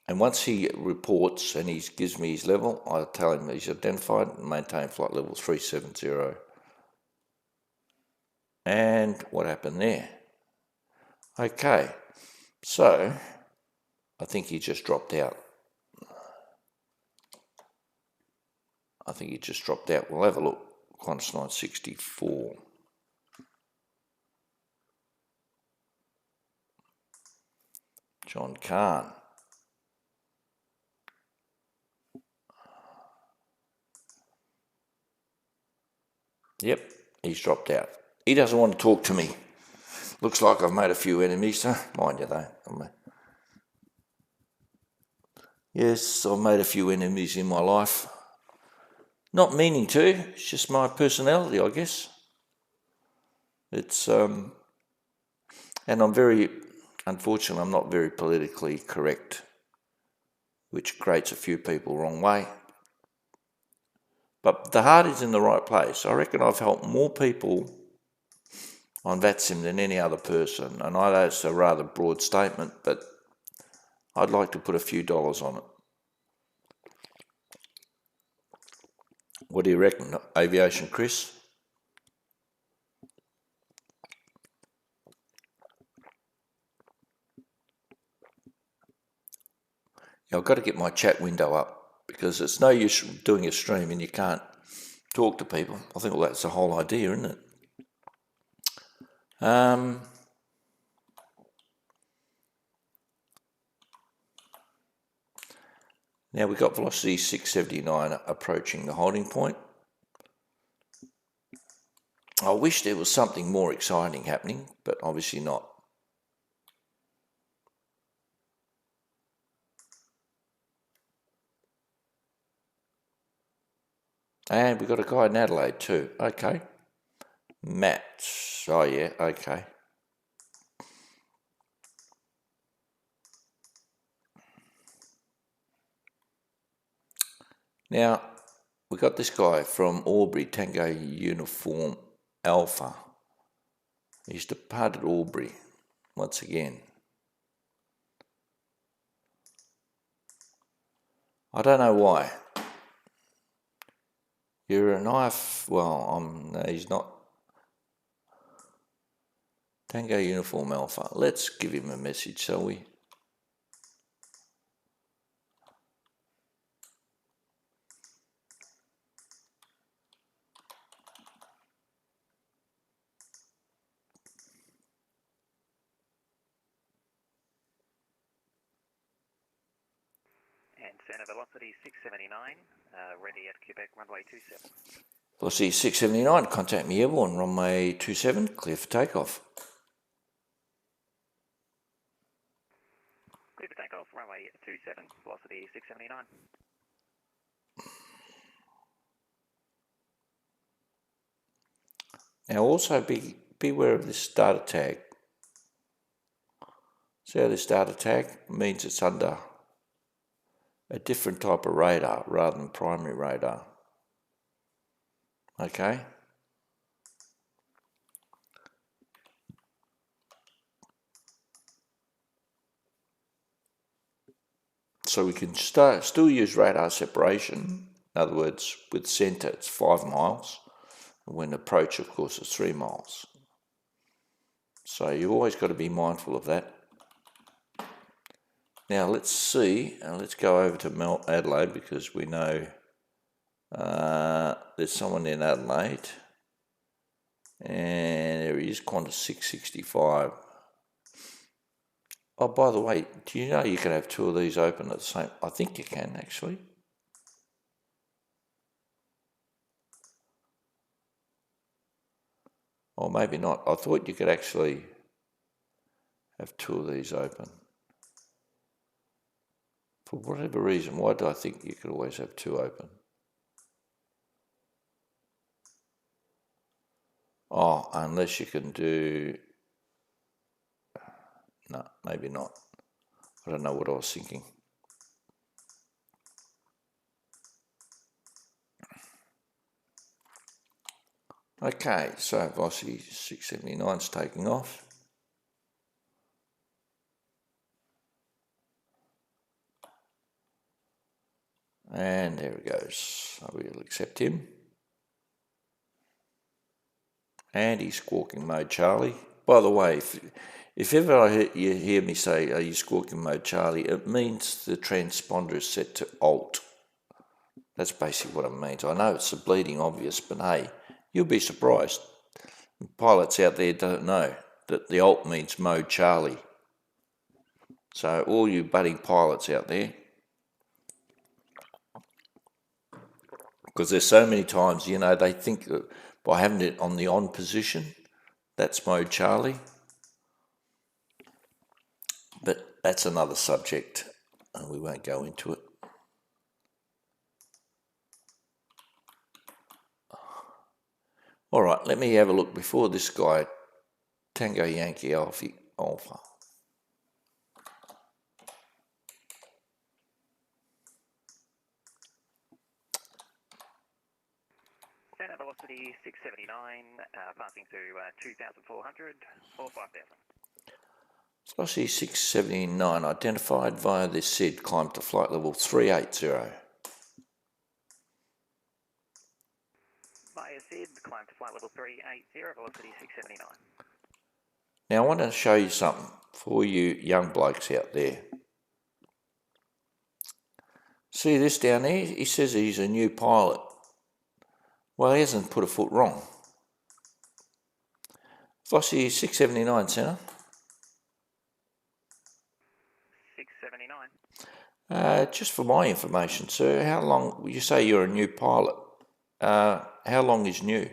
And once he reports and he gives me his level, I tell him he's identified and maintain flight level 370. And what happened there? Okay, so I think he just dropped out. We'll have a look. Qantas 964. John Kahn. Yep, he's dropped out. He doesn't want to talk to me. Looks like I've made a few enemies, huh? Mind you though. Yes, I've made a few enemies in my life. Not meaning to, it's just my personality, I guess. It's, and unfortunately, I'm not very politically correct, which grates a few people wrong way. But the heart is in the right place. I reckon I've helped more people on VATSIM than any other person. And I know it's a rather broad statement, but I'd like to put a few dollars on it. What do you reckon, Aviation Chris? Yeah, I've got to get my chat window up because it's no use doing a stream and you can't talk to people. I think that's the whole idea, isn't it? Now we've got velocity 679 approaching the holding point. I wish there was something more exciting happening, but obviously not. And we've got a guy in Adelaide too. Okay. Matt. Oh yeah, okay. Now, we got this guy from Albury, Tango Uniform Alpha. He's departed Albury once again. I don't know why. You're an IF. Well, no, he's not. Tango Uniform Alpha. Let's give him a message, shall we? And center velocity 679, ready at Quebec runway 27. Velocity 679, contact me airborne, runway 27, clear for takeoff. Clear for takeoff, runway 27, velocity 679. Now also beware of this data tag. See how this data tag means it's under a different type of radar rather than primary radar. Okay? So we can still use radar separation. In other words, with centre it's 5 miles. And when approach, of course, is 3 miles. So you've always got to be mindful of that. Now let's see, let's go over to Adelaide because we know there's someone in Adelaide. And there he is, Qantas 665. Oh, by the way, do you know you can have 2 of these open at the same? I think you can actually. Or maybe not. I thought you could actually have 2 of these open. For whatever reason, why do I think you could always have 2 open? Oh, unless you can do... No, maybe not. I don't know what I was thinking. Okay, so velocity 679 is taking off. And there he goes. So we'll accept him. And he's squawking mode Charlie. By the way, if ever you hear me say, are you squawking mode Charlie, it means the transponder is set to Alt. That's basically what it means. I know it's a bleeding obvious, but hey, you'll be surprised. Pilots out there don't know that the Alt means mode Charlie. So all you budding pilots out there, because there's so many times, you know, they think that by having it on the on position, that's mode Charlie. But that's another subject, and we won't go into it. All right, let me have a look before this guy, Tango Yankee Alpha. Center velocity 679, passing through 2,400 or 5,000. Velocity 679 identified via this SID, climb to flight level 380. Via SID, climb to flight level 380, velocity 679. Now I want to show you something for you young blokes out there. See this down there? He says he's a new pilot. Well, he hasn't put a foot wrong. Velocity 679, Centre. 679. Just for my information, sir, how long, you say you're a new pilot, how long is new?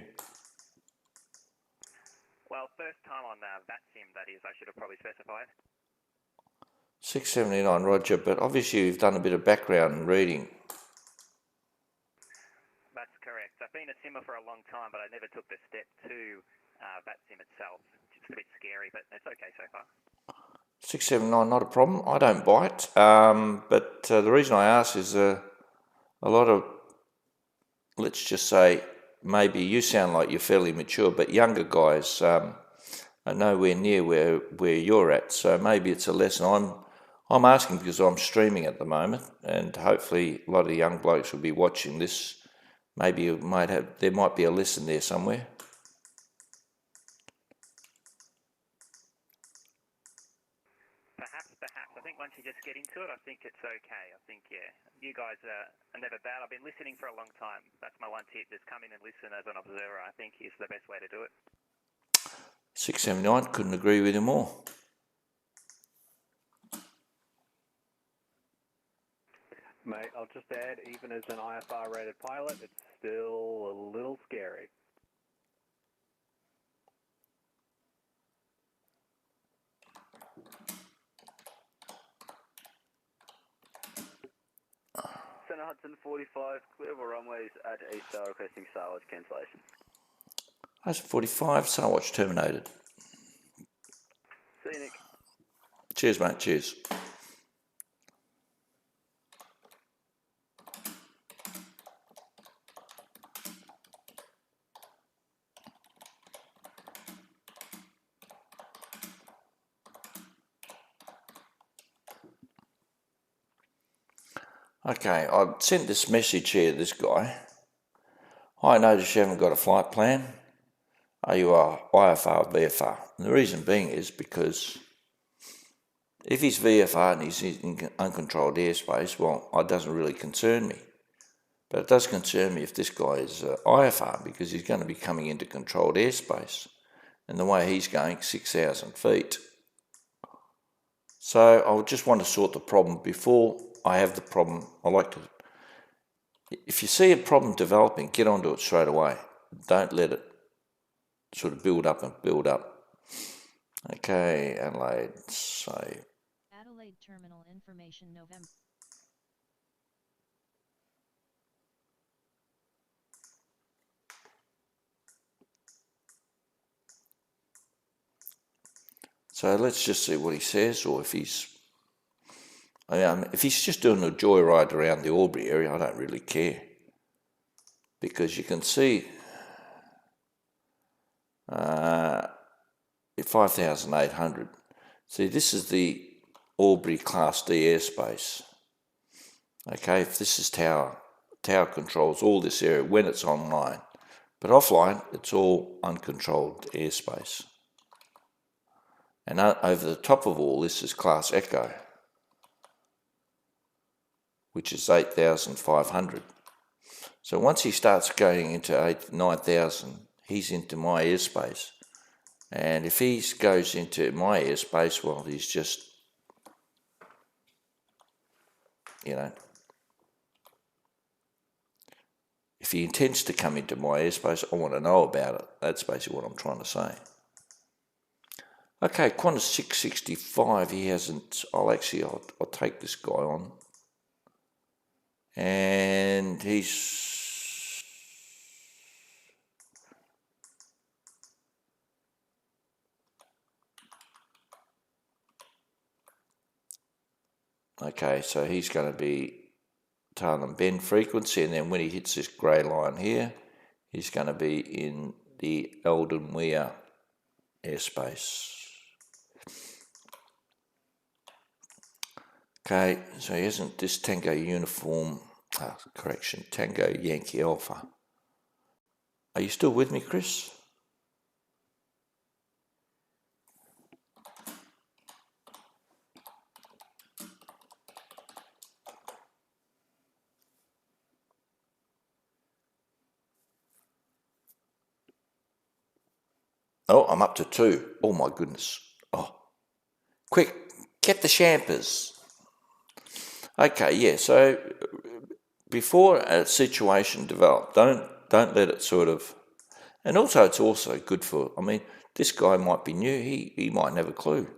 Well, first time on VATSIM, that is, I should have probably specified. 679, Roger, but obviously you've done a bit of background reading. That's correct. I've been a simmer for a long time, but I never took the step to VATSIM itself. It's a bit scary, but it's okay so far. 679, not a problem. I don't bite, but the reason I ask is a lot of, let's just say, maybe you sound like you're fairly mature, but younger guys, are nowhere near where you're at. So maybe it's a lesson. I'm asking because I'm streaming at the moment, and hopefully a lot of young blokes will be watching this. Maybe there might be a lesson there somewhere. Perhaps. I think once you just get into it, I think it's okay. I think, yeah, you guys are never bad. I've been listening for a long time. That's my one tip. Just come in and listen as an observer. I think is the best way to do it. 679, couldn't agree with you more. Mate, I'll just add, even as an IFR rated pilot, it's still a little scary. Center Hudson 45, clear for runways at a star requesting Starwatch cancellation. That's 45, Starwatch terminated. See you, Nick. Cheers, mate, cheers. Okay, I've sent this message here to this guy. I notice you haven't got a flight plan. Are you IFR or VFR? And the reason being is because if he's VFR and he's in uncontrolled airspace, well, it doesn't really concern me. But it does concern me if this guy is IFR, because he's going to be coming into controlled airspace. And the way he's going, 6,000 feet. So I just want to sort the problem before I have the problem. If you see a problem developing, get onto it straight away. Don't let it sort of build up and build up. Okay, Adelaide, say. Adelaide Terminal Information November. So let's just see what he says, or if he's just doing a joyride around the Albury area, I don't really care. Because you can see 5,800. See, this is the Albury Class D airspace. Okay, if this is tower controls all this area when it's online. But offline, it's all uncontrolled airspace. And over the top of all this is Class Echo, which is 8,500. So once he starts going into 9,000, he's into my airspace. And if he goes into my airspace, well, he's just, if he intends to come into my airspace, I want to know about it. That's basically what I'm trying to say. Okay, Qantas 665, he hasn't, I'll take this guy on. And he's, okay, so he's going to be tail and bend frequency, and then when he hits this grey line here, he's going to be in the Eldon Weir airspace. Okay, so he hasn't, this Tango Tango Yankee Alpha. Are you still with me, Chris? Oh, I'm up to 2. Oh my goodness. Oh, quick, get the champers. Okay, yeah, so before a situation develops, don't let it sort of, and also it's also good for, this guy might be new, he might have a clue.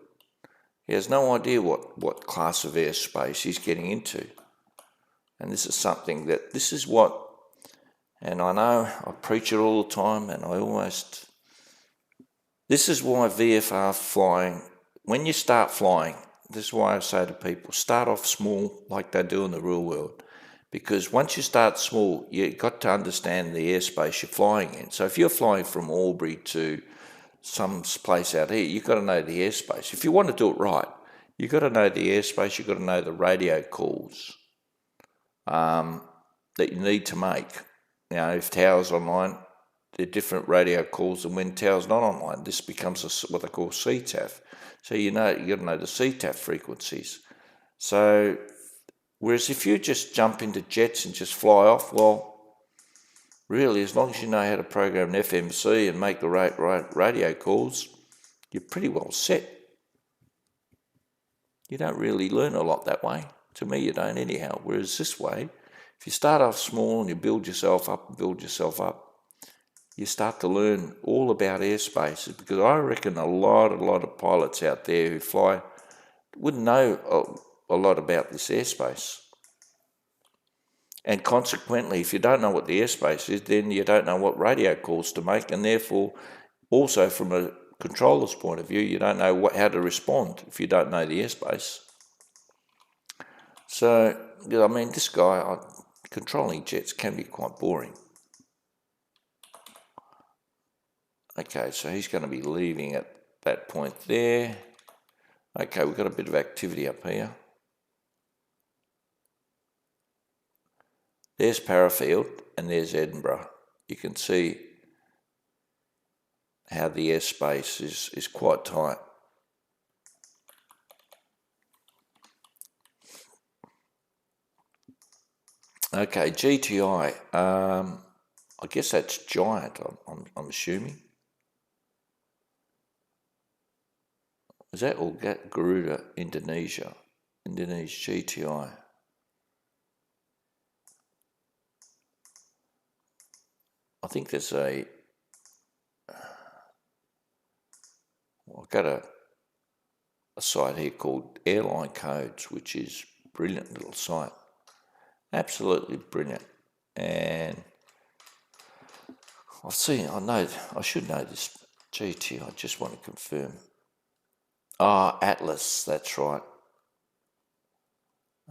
He has no idea what class of airspace he's getting into. And this is something and I know I preach it all the time, and this is why VFR flying, when you start flying, this is why I say to people, start off small like they do in the real world. Because once you start small, you've got to understand the airspace you're flying in. So if you're flying from Albury to some place out here, you've got to know the airspace. If you want to do it right, you've got to know the airspace, you've got to know the radio calls that you need to make. If tower's online, they're different radio calls than when tower's not online. This becomes what they call CTAF. So you got to know the CTAF frequencies. So, whereas if you just jump into jets and just fly off, well, really, as long as you know how to program an FMC and make the right radio calls, you're pretty well set. You don't really learn a lot that way. To me, you don't anyhow. Whereas this way, if you start off small and you build yourself up, you start to learn all about airspaces, because I reckon a lot of pilots out there who fly wouldn't know a lot about this airspace. And consequently, if you don't know what the airspace is, then you don't know what radio calls to make, and therefore, also from a controller's point of view, you don't know how to respond if you don't know the airspace. So, I mean, this guy, controlling jets can be quite boring. Okay, so he's going to be leaving at that point there. Okay, we've got a bit of activity up here. There's Parafield and there's Edinburgh. You can see how the airspace is quite tight. Okay, GTI. I guess that's Giant, I'm assuming. Is that all Garuda, Indonesia GTI? I think there's I've got a site here called Airline Codes, which is a brilliant little site. Absolutely brilliant. And I should know this GTI, I just want to confirm. Atlas, that's right.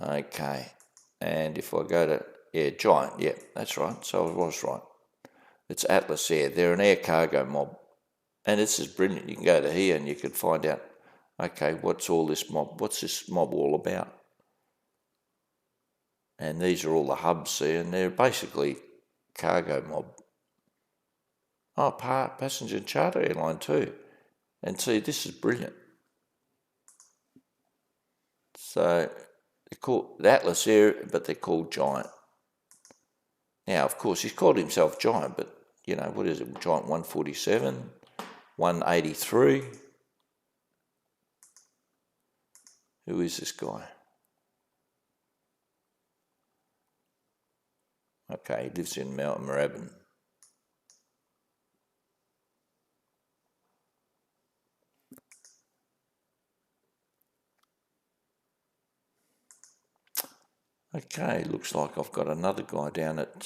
Okay. And if I go to, Giant, yeah, that's right. So I was right. It's Atlas Air. They're an air cargo mob. And this is brilliant. You can go to here and you can find out, okay, what's this mob all about? And these are all the hubs there, and they're basically cargo mob. Passenger and charter airline too. And see, this is brilliant. So they're called the Atlas Air, but they're called Giant. Now, of course, he's called himself Giant, but what is it? Giant 147, 183. Who is this guy? Okay, he lives in Moorabbin. Okay, looks like I've got another guy down at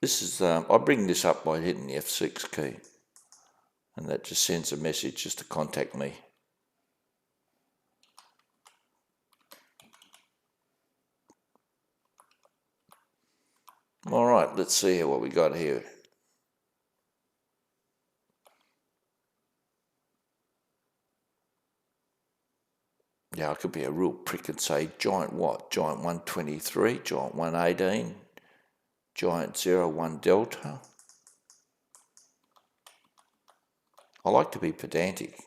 this is I bring this up by hitting the F6 key, and that just sends a message just to contact me. All right, let's see what we got here. Yeah, I could be a real prick and say Giant what? Giant 123, Giant 118, Giant 01 Delta. I like to be pedantic.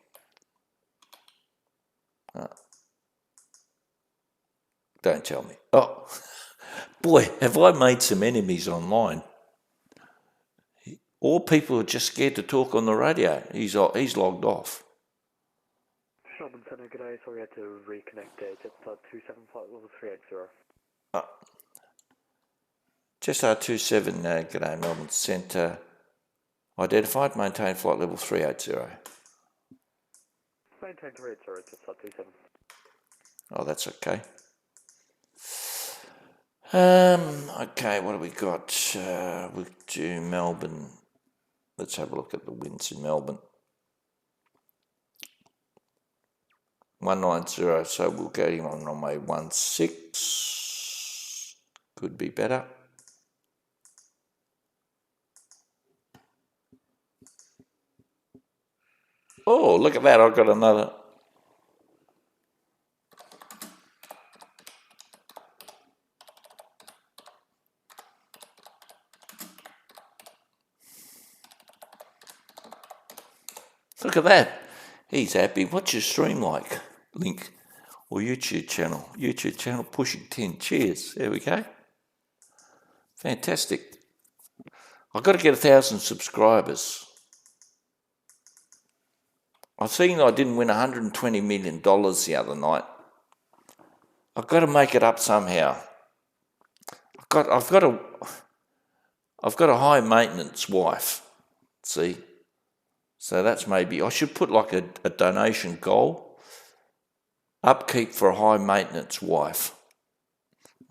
Don't tell me. Oh, boy, have I made some enemies online. All people are just scared to talk on the radio. He's logged off. Melbourne Centre, good day. Sorry, we had to reconnect there. Jetstar 27 flight level 380. Jetstar 27, g'day, Melbourne Centre. Identified, maintain flight level 380. Maintain 380, Jetstar 27. Oh, that's okay. Okay, what have we got? We'll do Melbourne. Let's have a look at the winds in Melbourne. 190, so we'll get him on runway 16. Could be better. Oh, look at that, I've got another. Look at that. He's happy. What's your stream like? Link or YouTube channel. YouTube channel pushing 10. Cheers. There we go. Fantastic. I've got to get 1,000 subscribers. I've seen I didn't win $120 million the other night. I've got to make it up somehow. I've got a high maintenance wife. See? So that's maybe, I should put like a donation goal. Upkeep for a high maintenance wife.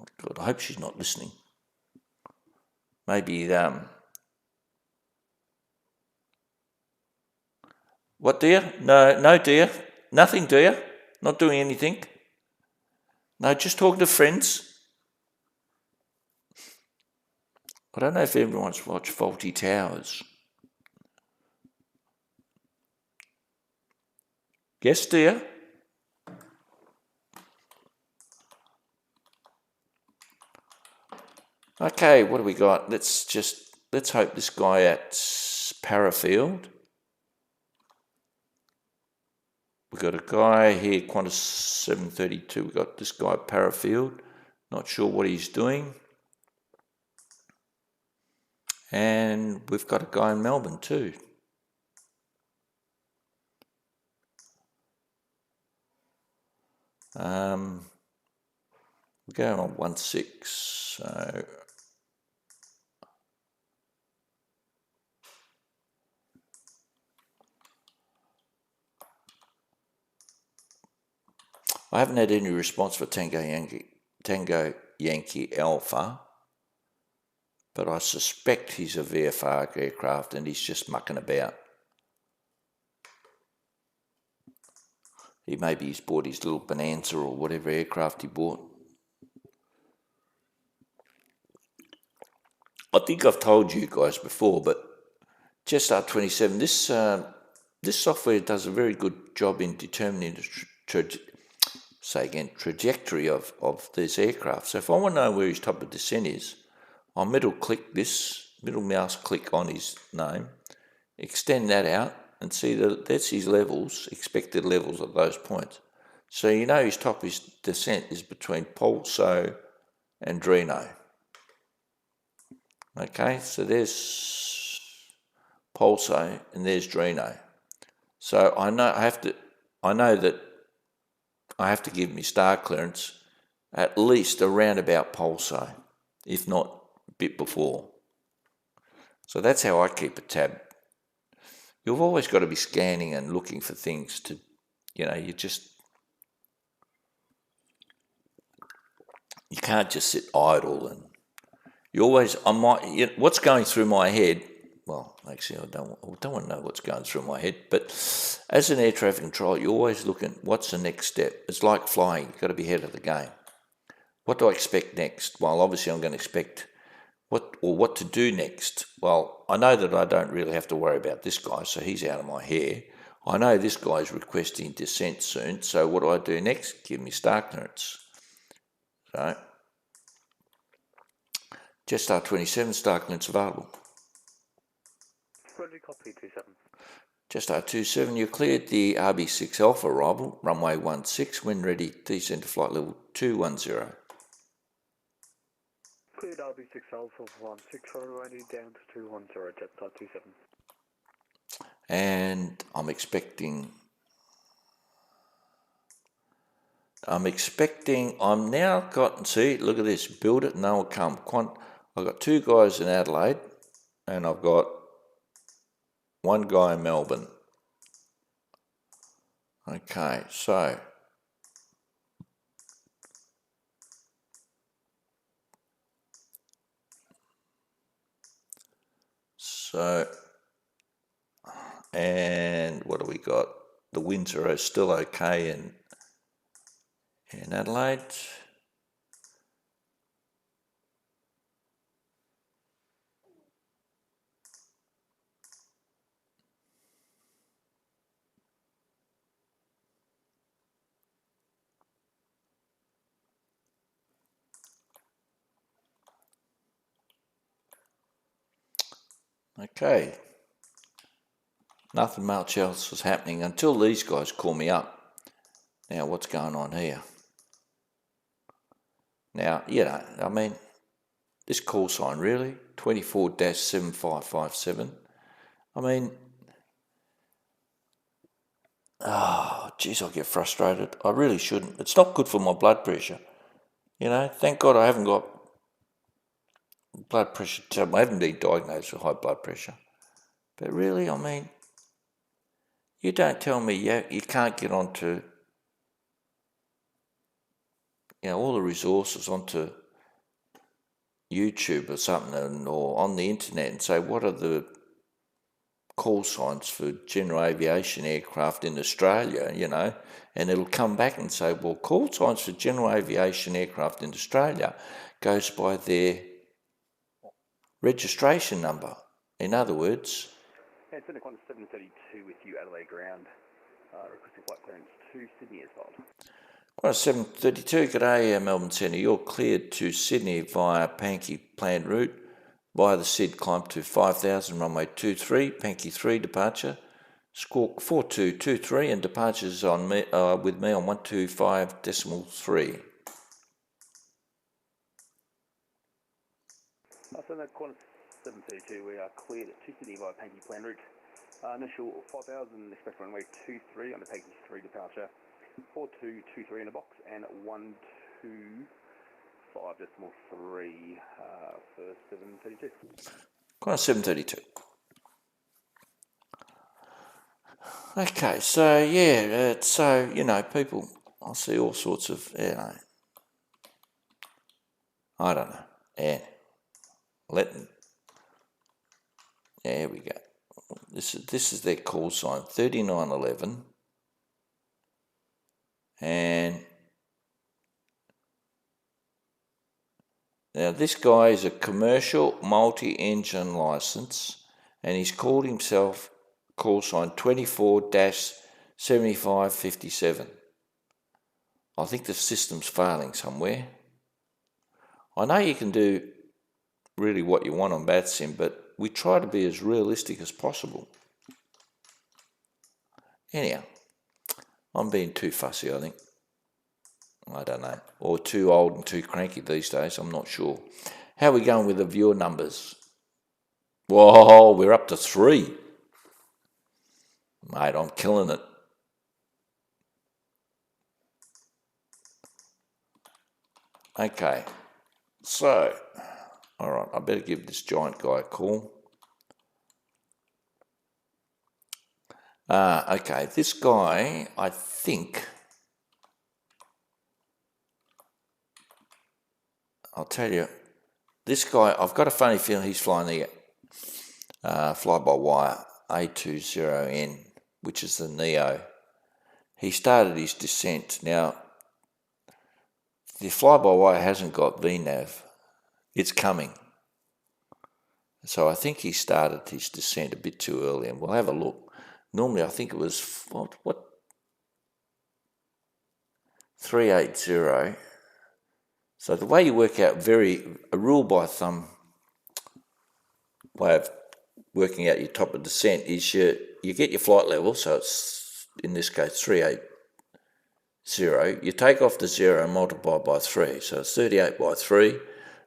Oh God, I hope she's not listening. Maybe, what dear? No dear. Nothing dear. Not doing anything. No, just talking to friends. I don't know if everyone's watched Faulty Towers. Yes, dear? Okay, what do we got? Let's hope this guy at Parafield. We've got a guy here, Qantas 732. We've got this guy at Parafield. Not sure what he's doing. And we've got a guy in Melbourne too. We're going on 16, so I haven't had any response for Tango Yankee Alpha, but I suspect he's a VFR aircraft and he's just mucking about. He's bought his little Bonanza or whatever aircraft he bought. I think I've told you guys before, but Jetstar 27, this software does a very good job in determining the trajectory of this aircraft. So if I want to know where his top of descent is, I'll middle mouse click on his name, extend that out, and see that that's his levels, expected levels at those points. So you know his top of his descent is between Polso and Drino. Okay, so there's Polso and there's Drino. So I know that I have to give me star clearance at least around about Polso, if not a bit before. So that's how I keep a tab. You've always got to be scanning and looking for things to, you can't just sit idle and what's going through my head, well, actually I don't want to know what's going through my head, but as an air traffic controller, you're always looking, what's the next step? It's like flying, you've got to be ahead of the game. What do I expect next? Well, obviously I'm going to expect what to do next. Well, I know that I don't really have to worry about this guy, so he's out of my hair. I know this guy's requesting descent soon, so what do I do next? Give me star clearance. So, Jetstar 27, star clearance available. Ready, copy 27. Jetstar 27, you cleared the RB6 Alpha arrival, runway 16, when ready, descend to flight level 210. Cleared RB6 Alpha 16, runway down to 210, Jetstar 27. And I'm now got, see, look at this, build it and they'll come. I've got two guys in Adelaide and I've got one guy in Melbourne. Okay, so and what do we got? The winds are still okay in Adelaide. Okay. Nothing much else was happening until these guys call me up. Now, what's going on here? Now, you know, I mean, this call sign, really? 24-7557. I mean, oh, geez, I get frustrated. I really shouldn't. It's not good for my blood pressure. You know, thank God I haven't got blood pressure. I haven't been diagnosed with high blood pressure. But really, I mean, you don't tell me you can't get onto, you know, all the resources onto YouTube or something or on the internet and say, what are the call signs for general aviation aircraft in Australia, you know, and it'll come back and say, well, call signs for general aviation aircraft in Australia goes by their registration number. In other words, Yeah, it's in the Qantas 732 with you, Adelaide ground. Requesting flight clearance to Sydney as well. Qantas 732, g'day Melbourne Centre. You're cleared to Sydney via Pankey planned route. Via the SID climb to 5,000, runway 23, Pankey 3 departure. Squawk 4223 and departures on me, with me on 125.3. So that Qantas 732, we are cleared to Sydney via Pankey planned route. Initial 5,000, expect runway 23 on the Pankey 3 departure. 4223 in the box and 125.3 for 732. Qantas 732. Okay, so yeah, so, you know, people, I see all sorts of, you know, I don't know, yeah, there we go. This is their call sign, 3911, and now this guy is a commercial multi-engine license, and he's called himself call sign 24-7557. I think the system's failing somewhere. I know you can do really what you want on BATSIM, but we try to be as realistic as possible. Anyhow, I'm being too fussy, I think. I don't know. Or too old and too cranky these days, I'm not sure. How are we going with the viewer numbers? Whoa, we're up to 3. Mate, I'm killing it. Okay, so, all right, I better give this giant guy a call. Okay, this guy, I think, I'll tell you, this guy, I've got a funny feeling he's flying the fly-by-wire A20N, which is the Neo. He started his descent. Now, the fly-by-wire hasn't got VNAV. It's coming. So I think he started his descent a bit too early, and we'll have a look. Normally, I think it was, what? 380. So the way you work out a rule by thumb way of working out your top of descent is you get your flight level, so it's, in this case, 380. You take off the 0 and multiply by 3, so it's 38 by 3.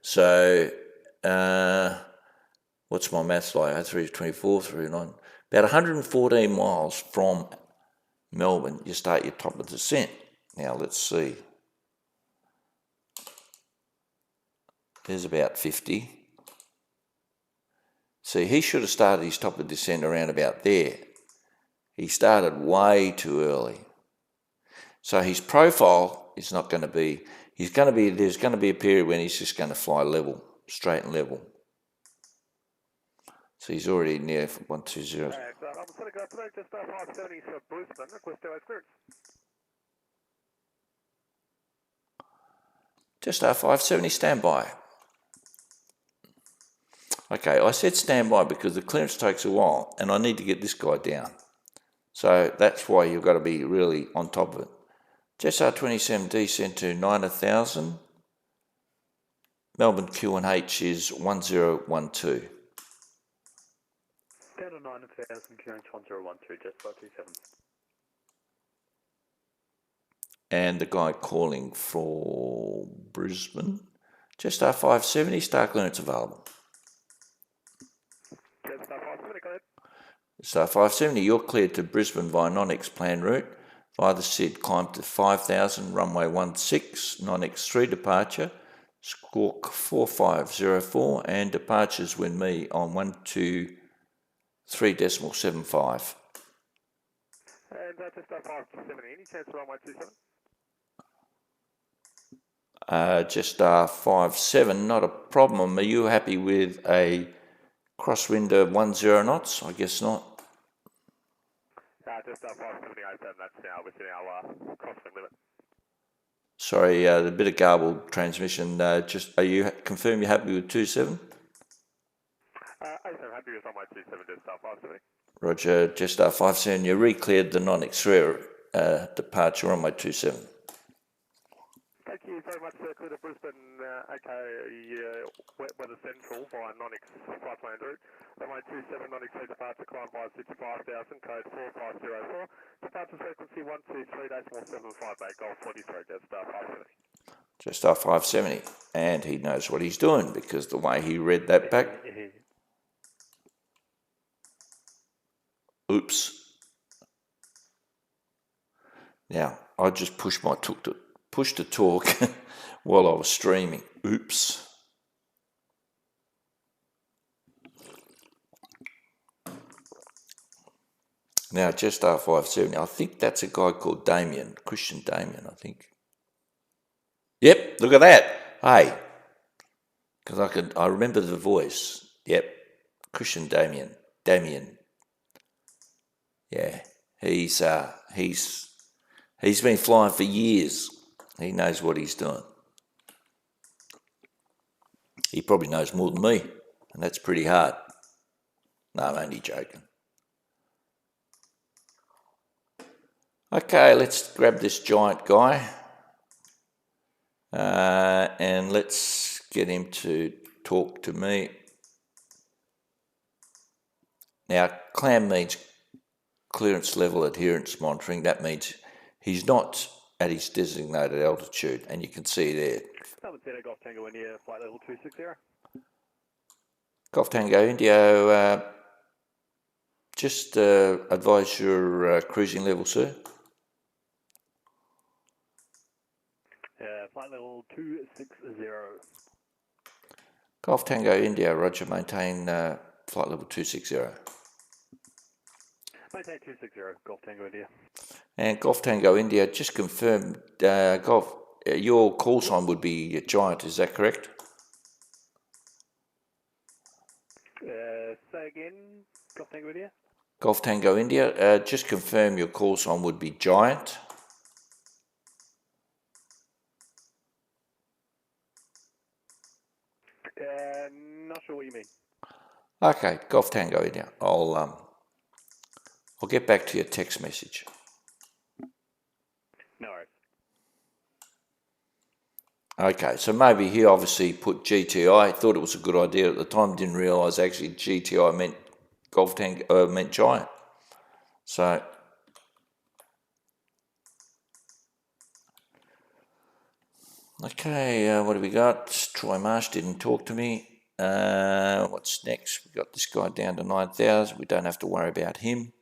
So, what's my maths like? 3 is 24, 3 9. About 114 miles from Melbourne, you start your top of descent. Now, let's see. There's about 50. See, he should have started his top of descent around about there. He started way too early. So his profile is not going to be, there's going to be a period when he's just going to fly level, straight and level. So he's already near 120. I'm going to go today, just 570 for Brisbane, request airways clearance. Just 570 standby. Okay, I said standby because the clearance takes a while and I need to get this guy down. So that's why you've got to be really on top of it. Jetstar 27 descent to 9,000. Melbourne QNH is 1012. Down to 9,000, carrying 1012, just 527. And the guy calling for Brisbane, Jetstar 570, star clearance available. Jetstar 570, go ahead. Star 570, you're cleared to Brisbane via non-X-plan route. Via the SID, climb to 5,000, runway 16, non-X3 departure, squawk 4504, and departures with me on 123.75. And Jetstar 570, any chance for runway 27? Jetstar 57, not a problem. Are you happy with a crosswind of 10 knots? I guess not. Jetstar 570, 07, that's now within our crosswind limit. Sorry, the bit of garbled transmission. Are you confirm you're happy with 27? 07, happy with runway 27, Jetstar 570. Roger, Jetstar 57, you re-cleared the non-X3 departure runway 27. Thank you very much, sir. Clear to Brisbane, Weather Central via non-X flight route. Runway 27, non-X departure, climb by 65,000, code 4504. Departure frequency 123.758, Golf 43, Jetstar 570. Jetstar 570, and he knows what he's doing because the way he read that back. Oops. Now, I just pushed push to talk while I was streaming. Oops. Now, Jetstar 570, I think that's a guy called Christian Damien, I think. Yep, look at that. Hey, because I remember the voice. Yep, Christian Damien. Yeah, he's been flying for years. He knows what he's doing. He probably knows more than me, and that's pretty hard. No, I'm only joking. Okay, let's grab this giant guy, and let's get him to talk to me. Now, CLAM means clearance level adherence monitoring. That means he's not at his designated altitude, and you can see there. Number 10, Golf Tango India, flight level 260. Golf Tango India, just advise your cruising level, sir. Flight level 260. Golf Tango India, roger, maintain flight level 260. Maintain 260, Golf Tango India. And Golf Tango India, just confirm, your call sign would be Giant, is that correct? Say again, Golf Tango India? Golf Tango India, just confirm your call sign would be Giant. Not sure what you mean. Okay, Golf Tango India. I'll get back to your text message. No worries. Okay, so maybe he obviously put GTI, thought it was a good idea at the time, didn't realise actually GTI meant meant Giant. So okay, what do we got? Troy Marsh didn't talk to me. What's next? We got this guy down to 9,000. We don't have to worry about him.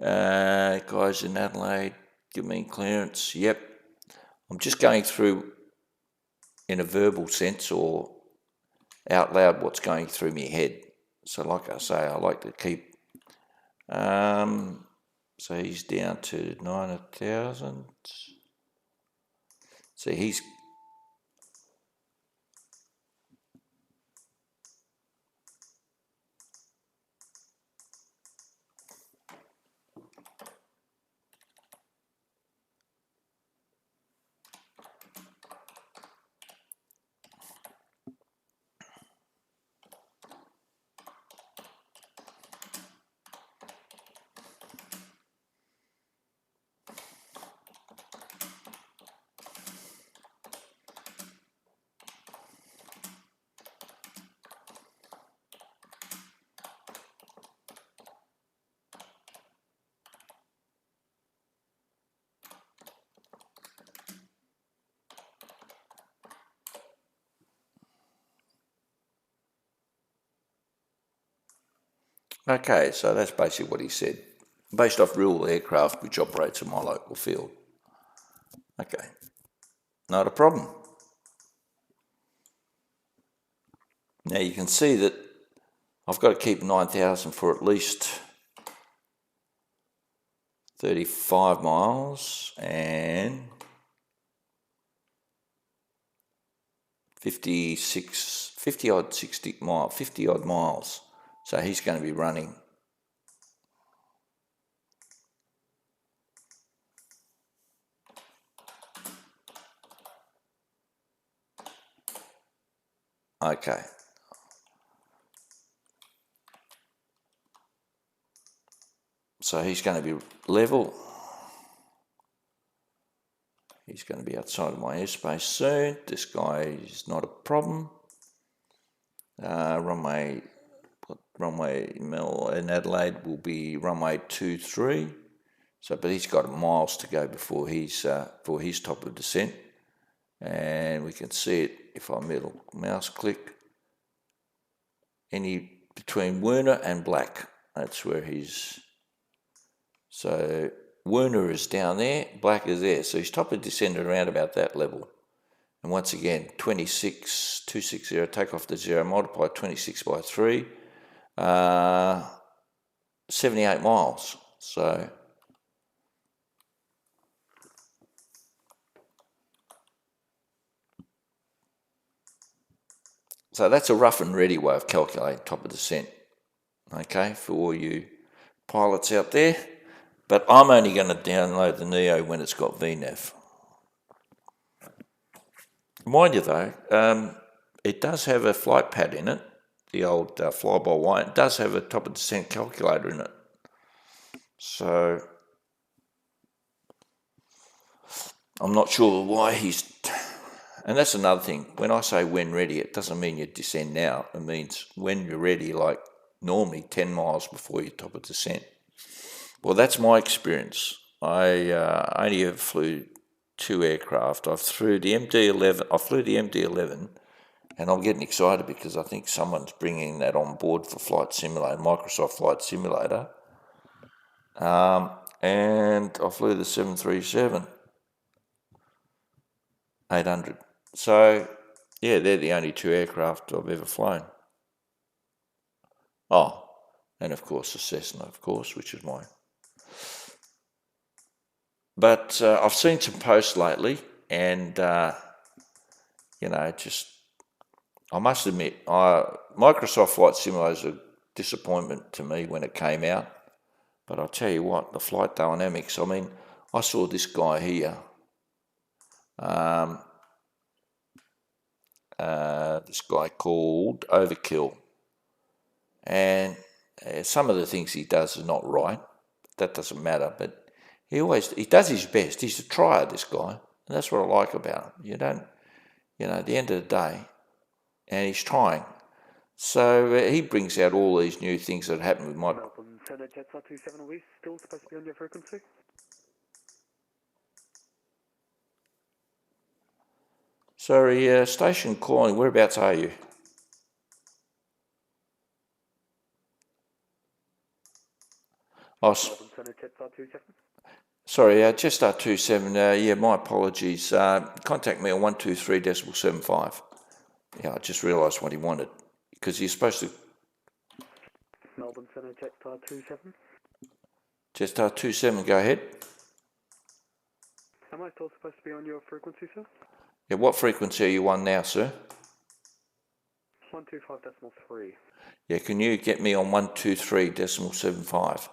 Guys in Adelaide, give me clearance. Yep. I'm just going through in a verbal sense or out loud what's going through my head. So like I say, I like to keep... so he's down to 9,000. So he's... Okay, so that's basically what he said. Based off real aircraft which operates in my local field. Okay, not a problem. Now you can see that I've got to keep 9,000 for at least 35 miles and 50 odd miles. So he's going to be running. Okay. So he's going to be level. He's going to be outside of my airspace soon. This guy is not a problem. Runway in Adelaide will be runway 23. So, but he's got miles to go before he's for his top of descent, and we can see it if I middle mouse click. Any between Werner and Black, that's where he's. So Werner is down there, Black is there. So his top of descent around about that level. And once again, 260, take off the 0, multiply 26 by 3, 78 miles. So that's a rough and ready way of calculating top of descent, okay, for all you pilots out there. But I'm only going to download the Neo when it's got VNAV. Mind you though, it does have a flight pad in it, the old fly-by-wire. It does have a top of descent calculator in it. So I'm not sure why he's... And that's another thing. When I say when ready, it doesn't mean you descend now. It means when you're ready, like normally 10 miles before your top of descent. Well, that's my experience. I only ever flew 2 aircraft. I flew the MD-11, and I'm getting excited because I think someone's bringing that on board for Flight Simulator, Microsoft Flight Simulator. And I flew the 737-800. So, yeah, they're the only 2 aircraft I've ever flown. Oh, and of course the Cessna, of course, which is mine. But I've seen some posts lately, and, you know, just, I must admit, Microsoft Flight Simulator is a disappointment to me when it came out. But I'll tell you what, the flight dynamics, I mean, I saw this guy here. This guy called Overkill. And some of the things he does are not right. That doesn't matter, but he does his best. He's a trier, this guy. And that's what I like about him. You don't, you know, at the end of the day, and he's trying. So he brings out all these new things that happen with my... Melbourne Center Jets R27, are we still supposed to be on your frequency? Sorry, station calling, whereabouts are you? Oh, Melbourne Center Jets R27? sorry, just R27, yeah, my apologies. Contact me on 123.75. Yeah, I just realised what he wanted. Because you're supposed to... Melbourne Center Jets R27? Just R27, go ahead. Am I still supposed to be on your frequency, sir? Yeah, what frequency are you on now, sir? 125.3. Yeah, can you get me on 123.75?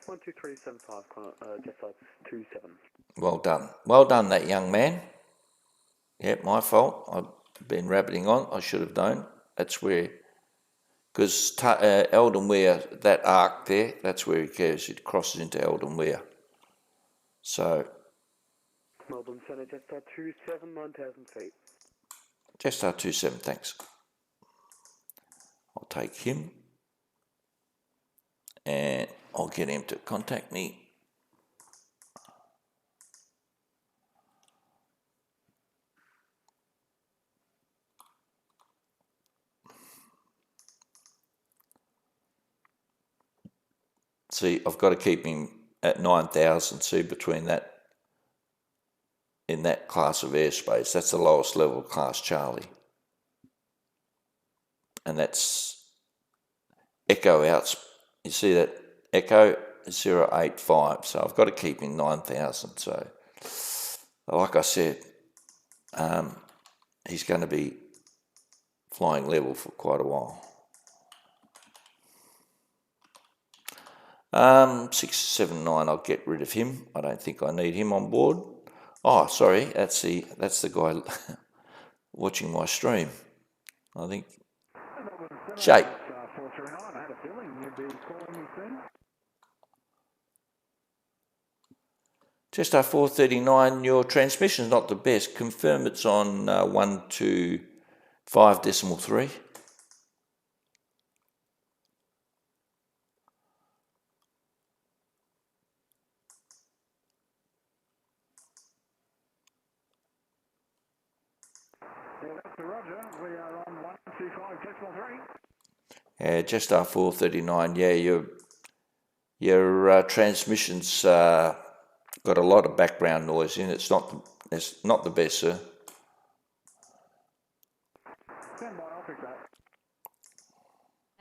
123.75, Jets R27. Well done. Well done, that young man. Yeah, my fault. I've been rabbiting on. I should have known. That's where... Because Eldon Weir, that arc there, that's where it goes. It crosses into Eldon Weir. So... Melbourne Center Jets R27, 9,000 feet. Just R27, thanks. I'll take him. And I'll get him to contact me. see, I've got to keep him at 9,000, see, between that, in that class of airspace. That's the lowest level class Charlie. And that's Echo out. You see that Echo 085. So I've got to keep him 9,000. So, like I said, he's going to be flying level for quite a while. 679, I'll get rid of him. I don't think I need him on board. Oh, sorry, that's the guy watching my stream. I think. Shape. Just our 439, your transmission's not the best. Confirm it's on 125.3. Roger, we are on 125.3. Yeah, just our 439. Yeah, your transmission's got a lot of background noise in it. It's not the best, sir. Stand by, I'll pick that.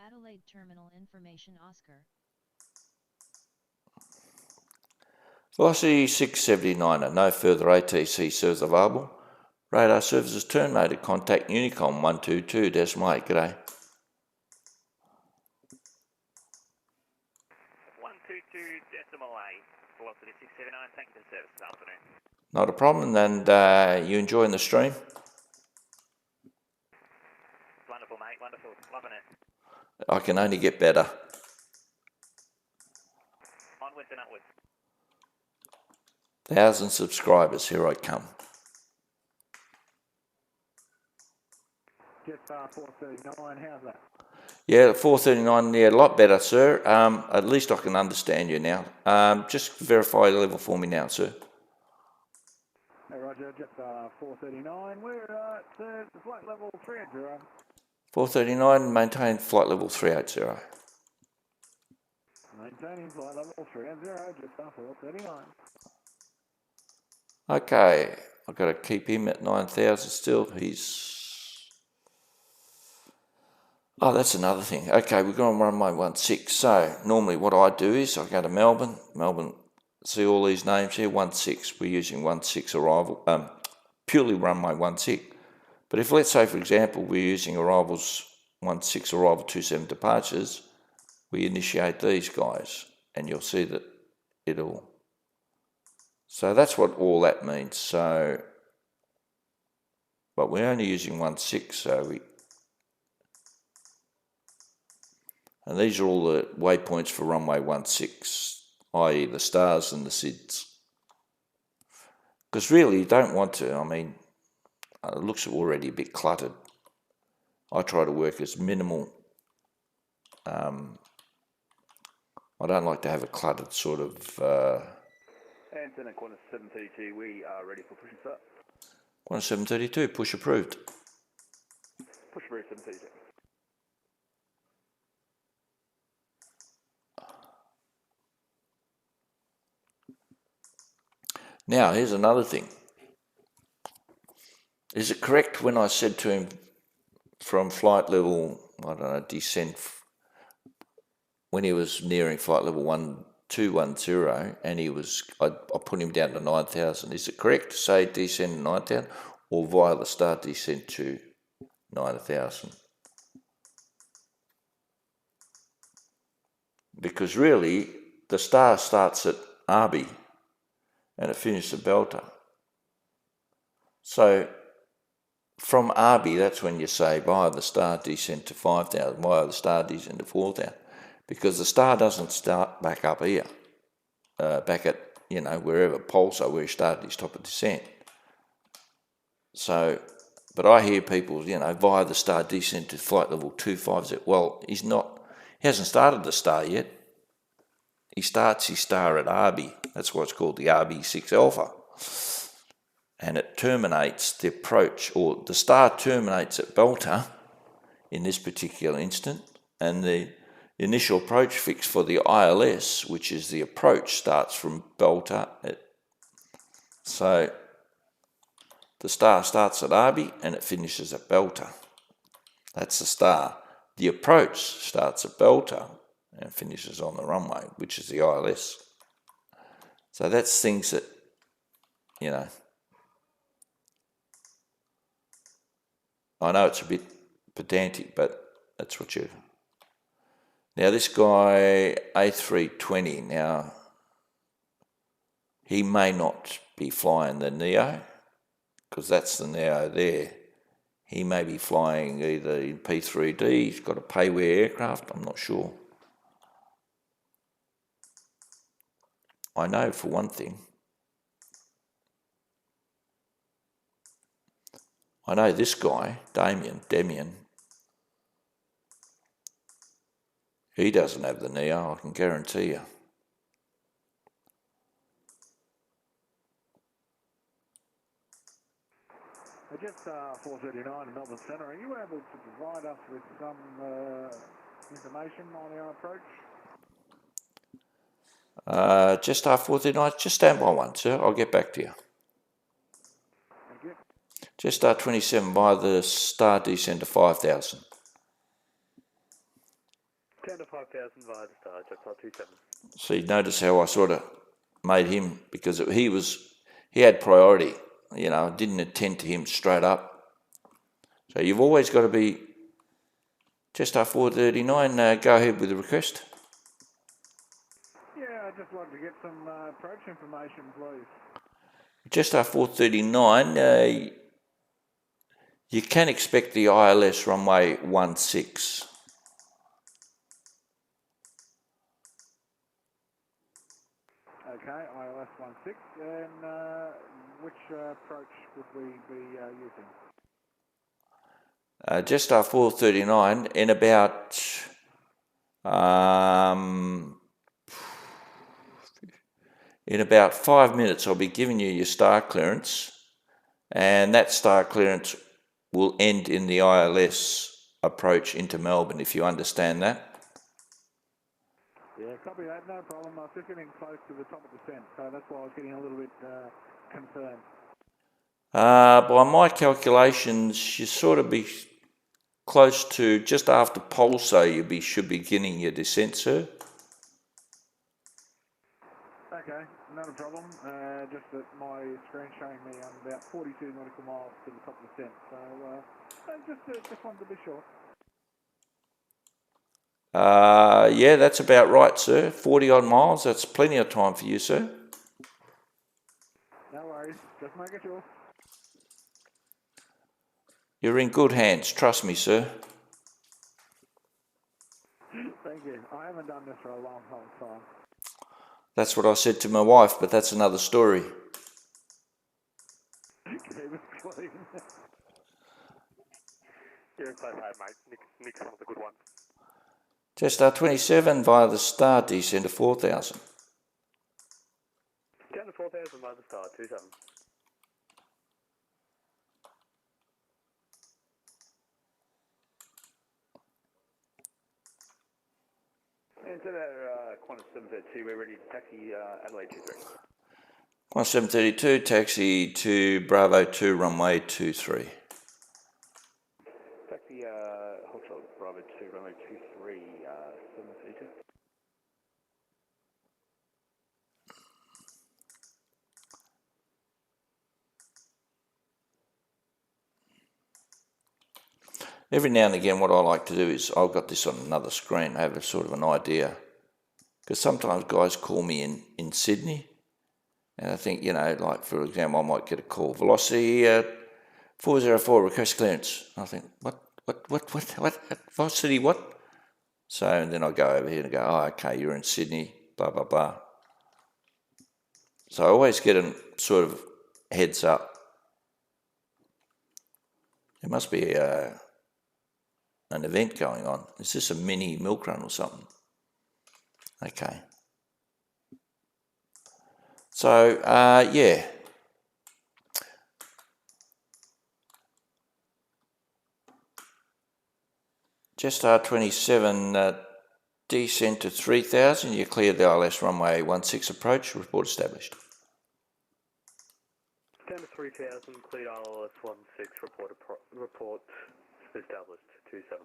Adelaide Terminal Information Oscar. Velocity 679, no further ATC service available. Radar services terminated. Contact Unicom 122.8. G'day. 122.8. Velocity 679. Thank you for service this afternoon. Not a problem. And you enjoying the stream? Wonderful, mate. Wonderful. Loving it. I can only get better. Onwards and upwards. 1,000 subscribers. Here I come. Jet 439, how's that? Yeah, 439, yeah, a lot better, sir. At least I can understand you now. Just verify the level for me now, sir. Hey, Roger, Jet 439, we're at flight level 380. 439, maintain flight level 380. Maintaining flight level 380, Jet 439. Okay, I've got to keep him at 9,000 still. Oh, that's another thing. Okay, we're going to runway 16. So normally what I do is I go to Melbourne, see all these names here, 16. We're using 16 arrival, purely runway 16. But if, let's say, for example, we're using arrivals 16 arrival 27 departures, we initiate these guys, and you'll see that it'll. So that's what all that means. So, but we're only using 16, so we. And these are all the waypoints for runway 16, i.e. the stars and the SIDS. Because really you don't want to, I mean, it looks already a bit cluttered. I try to work as minimal. I don't like to have a cluttered sort of... Antenna Qantas 732, we are ready for push and start. Qantas 732, push approved. Push approved 732. Now, here's another thing. Is it correct when I said to him from flight level, I don't know, descent, when he was nearing flight level 1210 and I put him down to 9,000, is it correct to say descend to 9,000 or via the start descent to 9,000? Because really, the star starts at Arby and it finishes at Belter. So from Arby, that's when you say via the star descent to 5,000, via the star descent to 4,000, because the star doesn't start back up here, back at, wherever Pulsar, where he started his top of descent. So, but I hear people, via the star descent to flight level 25, well, he hasn't started the star yet. He starts his star at Arby. That's why it's called the RB6 Alpha. And it terminates the approach, or the star terminates at Belter in this particular instant, and The initial approach fix for the ILS, which is the approach, starts from Belter. So the star starts at Arby and it finishes at Belter. That's the star. The approach starts at Belter and finishes on the runway, which is the ILS. So that's things that, you know, I know it's a bit pedantic, but that's what you... Now this guy, A320, now he may not be flying the Neo, because that's the Neo there. He may be flying either in P3D, he's got a payware aircraft, I'm not sure. I know for one thing, I know this guy, Damien, he doesn't have the Neo, I can guarantee you. Just 439 in Melbourne Centre, are you able to provide us with some information on our approach? Just after 439, just stand by one, sir, I'll get back to you. Thank you. Just 27 by the star descend to 5,000. 10 to 5,000 via the star, just 27. See, notice how I sort of made him, because he had priority, you know, didn't attend to him straight up. So you've always got to be just after 439, go ahead with the request. Yeah, I just wanted to get some approach information, please. Just after 439, you can expect the ILS runway 16. Okay, ILS 16, and which approach would we be using? Just after 439, in about in about 5 minutes, I'll be giving you your star clearance, and that star clearance will end in the ILS approach into Melbourne, if you understand that. Yeah, copy that, no problem. I was just getting close to the top of the descent, so that's why I was getting a little bit concerned. By my calculations, you sort of be close to just after Pulsar, you should be beginning your descent, sir. Okay, not a problem. Just that my screen showing me I'm about 42 nautical miles to the top of the descent, so just wanted to be sure. Yeah, that's about right, sir. 40 odd miles, that's plenty of time for you, sir. No worries, just making sure. You're in good hands, trust me, sir. Thank you. I haven't done this for a long time. That's what I said to my wife, but that's another story. Keep it clean. You're in close home, mate. Nick's one of the good ones. Just 27 via the star descend to 4,000. 10 to 4,000 by the star, 27. Into Qantas 732, we're ready to taxi Adelaide 23. Qantas 732, taxi to Bravo 2, runway 23. Taxi Hotel Bravo 2, runway 23, 732. Every now and again, what I like to do is, I've got this on another screen, I have a sort of an idea. Because sometimes guys call me in Sydney, and I think, you know, like for example, I might get a call, Velocity 404, request clearance. I think, what, Velocity what? So, and then I go over here and go, oh, okay, you're in Sydney, blah, blah, blah. So I always get a sort of heads up. There must be an event going on. Is this a mini milk run or something? Okay. So, yeah. Just R27 Descend to 3000, you clear the ILS runway 16 approach, report established. Down to 3000, cleared ILS 16, report established 27.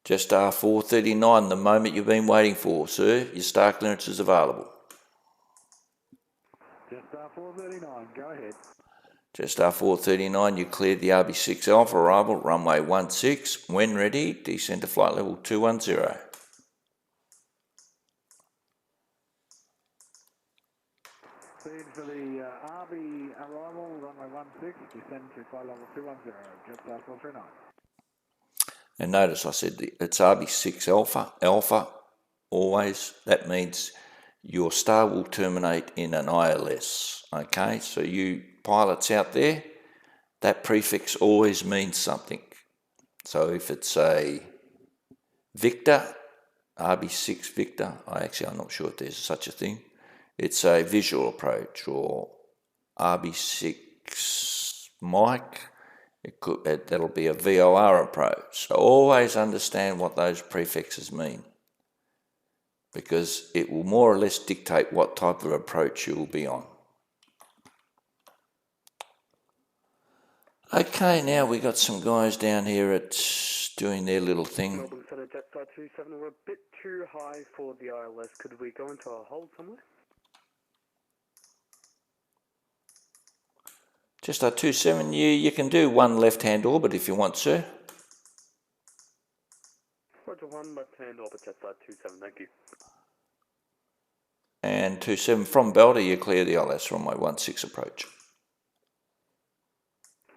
Just R439, the moment you've been waiting for, sir. Your star clearance is available. Just 439, go ahead. Just R439, you cleared the RB6 Alpha, arrival runway 16. When ready, descend to flight level 210. Cleared for the RB arrival, runway 16, descend to flight level 210, just 439. And notice I said it's RB6 Alpha, always. That means your star will terminate in an ILS. Okay, so you pilots out there, that prefix always means something. So if it's a Victor, RB6 Victor, I'm not sure if there's such a thing. It's a visual approach, or RB6 Mike, that'll be a VOR approach. So always understand what those prefixes mean, because it will more or less dictate what type of approach you will be on. Okay, now we got some guys down here at doing their little thing. Melbourne Centre, Jetstar 27, we're a bit too high for the ILS. Could we go into a hold somewhere? Just a 27, you can do one left-hand orbit if you want, sir. Roger, one left-hand orbit, Jetstar 27, thank you. And 27 from Belter, you clear the ILS runway 16 approach.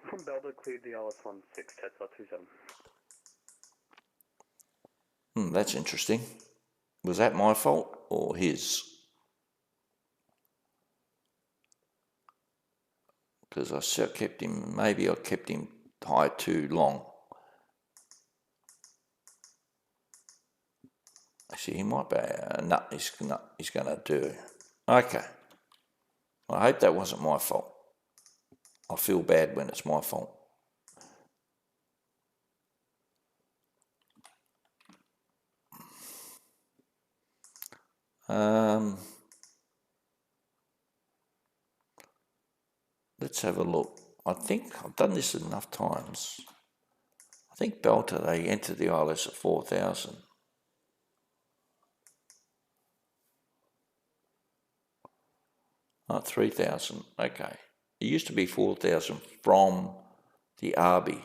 From Belter, cleared the ILS 16, Jetstar 27. That's interesting. Was that my fault or his? Because I kept him, maybe I kept him high too long. Actually, he might be, no, he's going to do. Okay. I hope that wasn't my fault. I feel bad when it's my fault. Let's have a look. I think I've done this enough times. I think Belter, they entered the ILS at 4,000. Not 3,000, okay. It used to be 4,000 from the RB.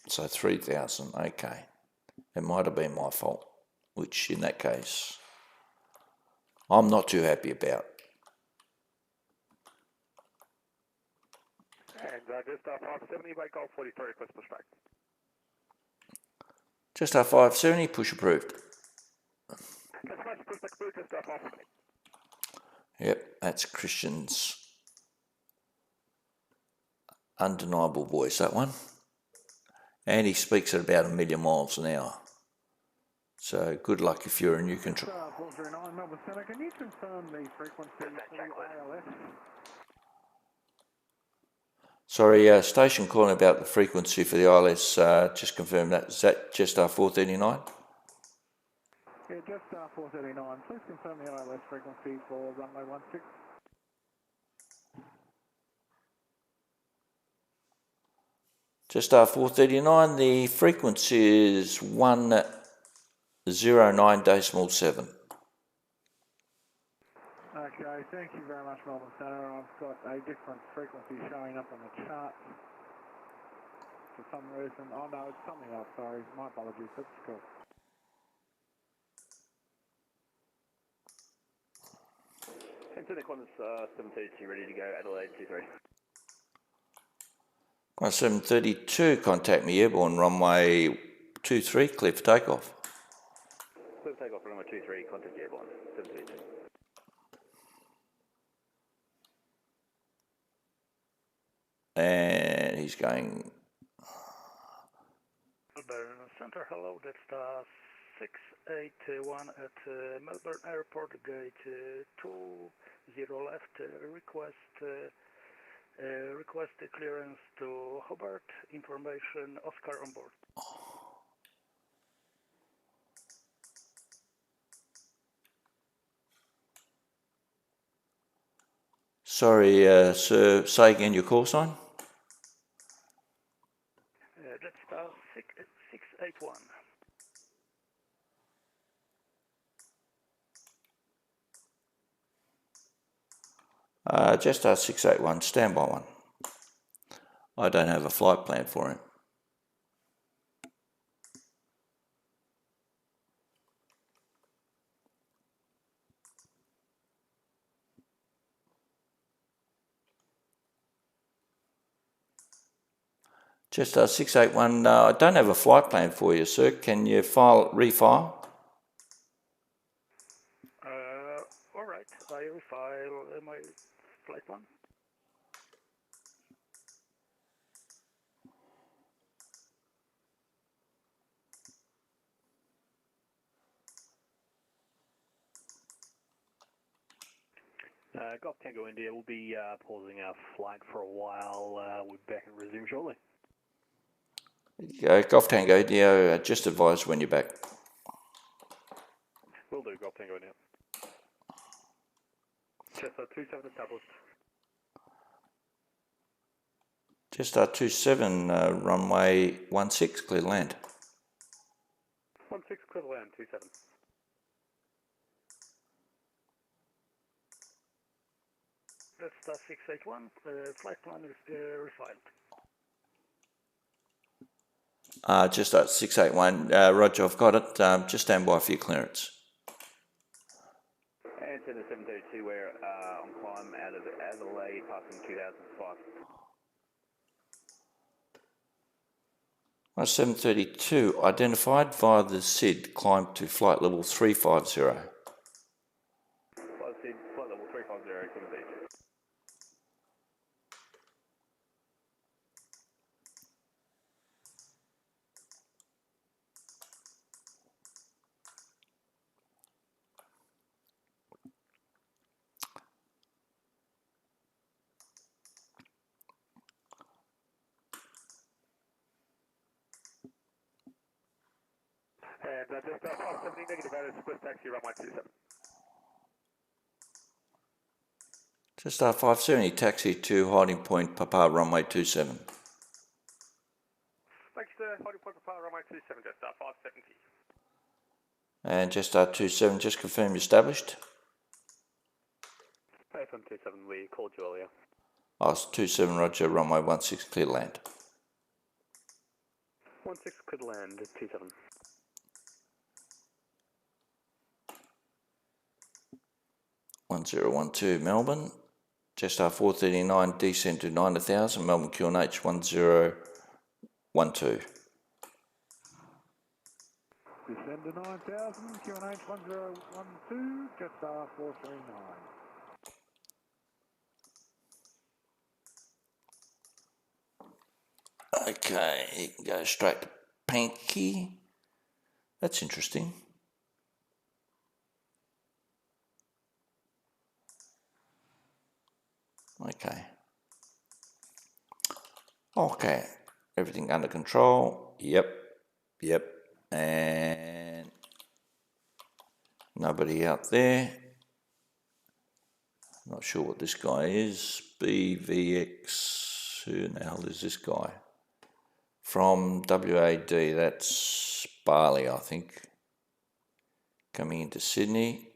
So 3,000, okay. It might have been my fault, which in that case, I'm not too happy about. And just 570 by Golf 43, request pushback. Just our 570, push approved. That's much pushback approved, just 570. Yep, that's Christian's undeniable voice, that one. And he speaks at about 1,000,000 miles an hour. So good luck if you're a new control. 439, Melbourne Centre, can you confirm the frequency for the ILS? Sorry, station calling about the frequency for the ILS, just confirm that. Is that just our 439? Yeah, just 439. Please confirm the ILS frequency for runway 16. Just our 439, the frequency is 109.7. Okay, thank you very much, Melbourne Centre. I've got a different frequency showing up on the chart for some reason. Oh no, it's something else, sorry. My apologies, that's cool. Anthony Qantas 732, ready to go, Adelaide 23. Qantas 732, contact me airborne runway 23, clear for takeoff. Clear for takeoff, runway 23, contact airborne 732. And he's going. Melbourne Centre, hello, that's 681 at Melbourne Airport, gate 20 left, request Request a clearance to Hobart. Information Oscar on board. Sorry, sir, say again your call sign. Jetstar 681. Jetstar 681, standby one. I don't have a flight plan for him. Jetstar 681, I don't have a flight plan for you, sir. Can you refile? Alright, I refile my flight plan. Golf Tango India will be pausing our flight for a while. We'll be back and resume shortly. Golf Tango, just advise when you're back. Will do, Golf Tango India. Jetstar 27 established. Jetstar 27, runway 16, clear land. 16 clear land, 27. Jetstar 681, flight plan is refiled. Jetstar 681, Roger, I've got it. Just stand by for your clearance. And to the 732, we're on climb out of Adelaide, passing 2005. 732, identified via the SID, climb to flight level 350. Flight level 350, 732. And just 570 negative out split taxi runway 27. Jetstar 570, taxi to hiding point, Papa, runway 27. Thanks to hiding point Papa, runway 27, Jetstar 570. And Jetstar 27, just confirm you're established. AFM 27, we called you earlier. 27, Roger, runway 16, clear land. 16 clear land, 27. One 1012 Melbourne. Jetstar 439, descent to 9000, Melbourne QNH 1012. Descend to 9,000, QNH 1012, Jetstar 439. Okay, you can go straight to Panky. That's interesting. Okay, everything under control. Yep. And nobody out there. Not sure what this guy is. BVX. Who the hell is this guy? From WAD, that's Bali, I think. Coming into Sydney.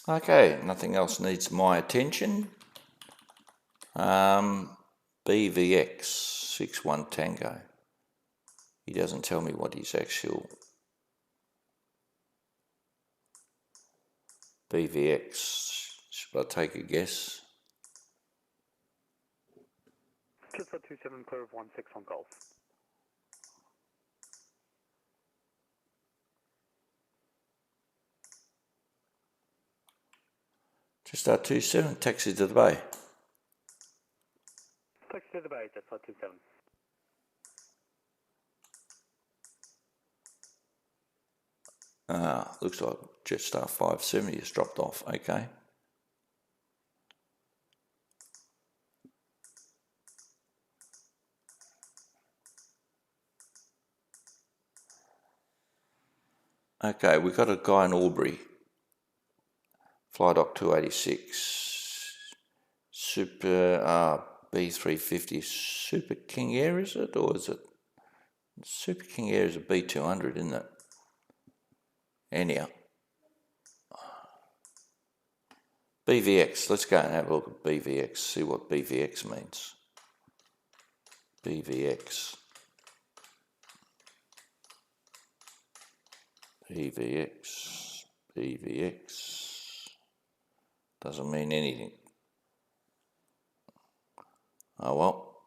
Okay, nothing else needs my attention. BVX 61 Tango. He doesn't tell me what his actual BVX. Should I take a guess? Jetstar 27, clear of 16 on Golf. Jetstar 27, taxi to the bay. Taxi to the bay, Jetstar 27. Looks like Jetstar 570 has dropped off. Okay. Okay, we've got a guy in Albury. Flydock 286. Super B350. Super King Air, is it? Or is it? Super King Air is a B200, isn't it? Anyhow. BVX. Let's go and have a look at BVX. See what BVX means. BVX. BVX. BVX. Doesn't mean anything. Oh well.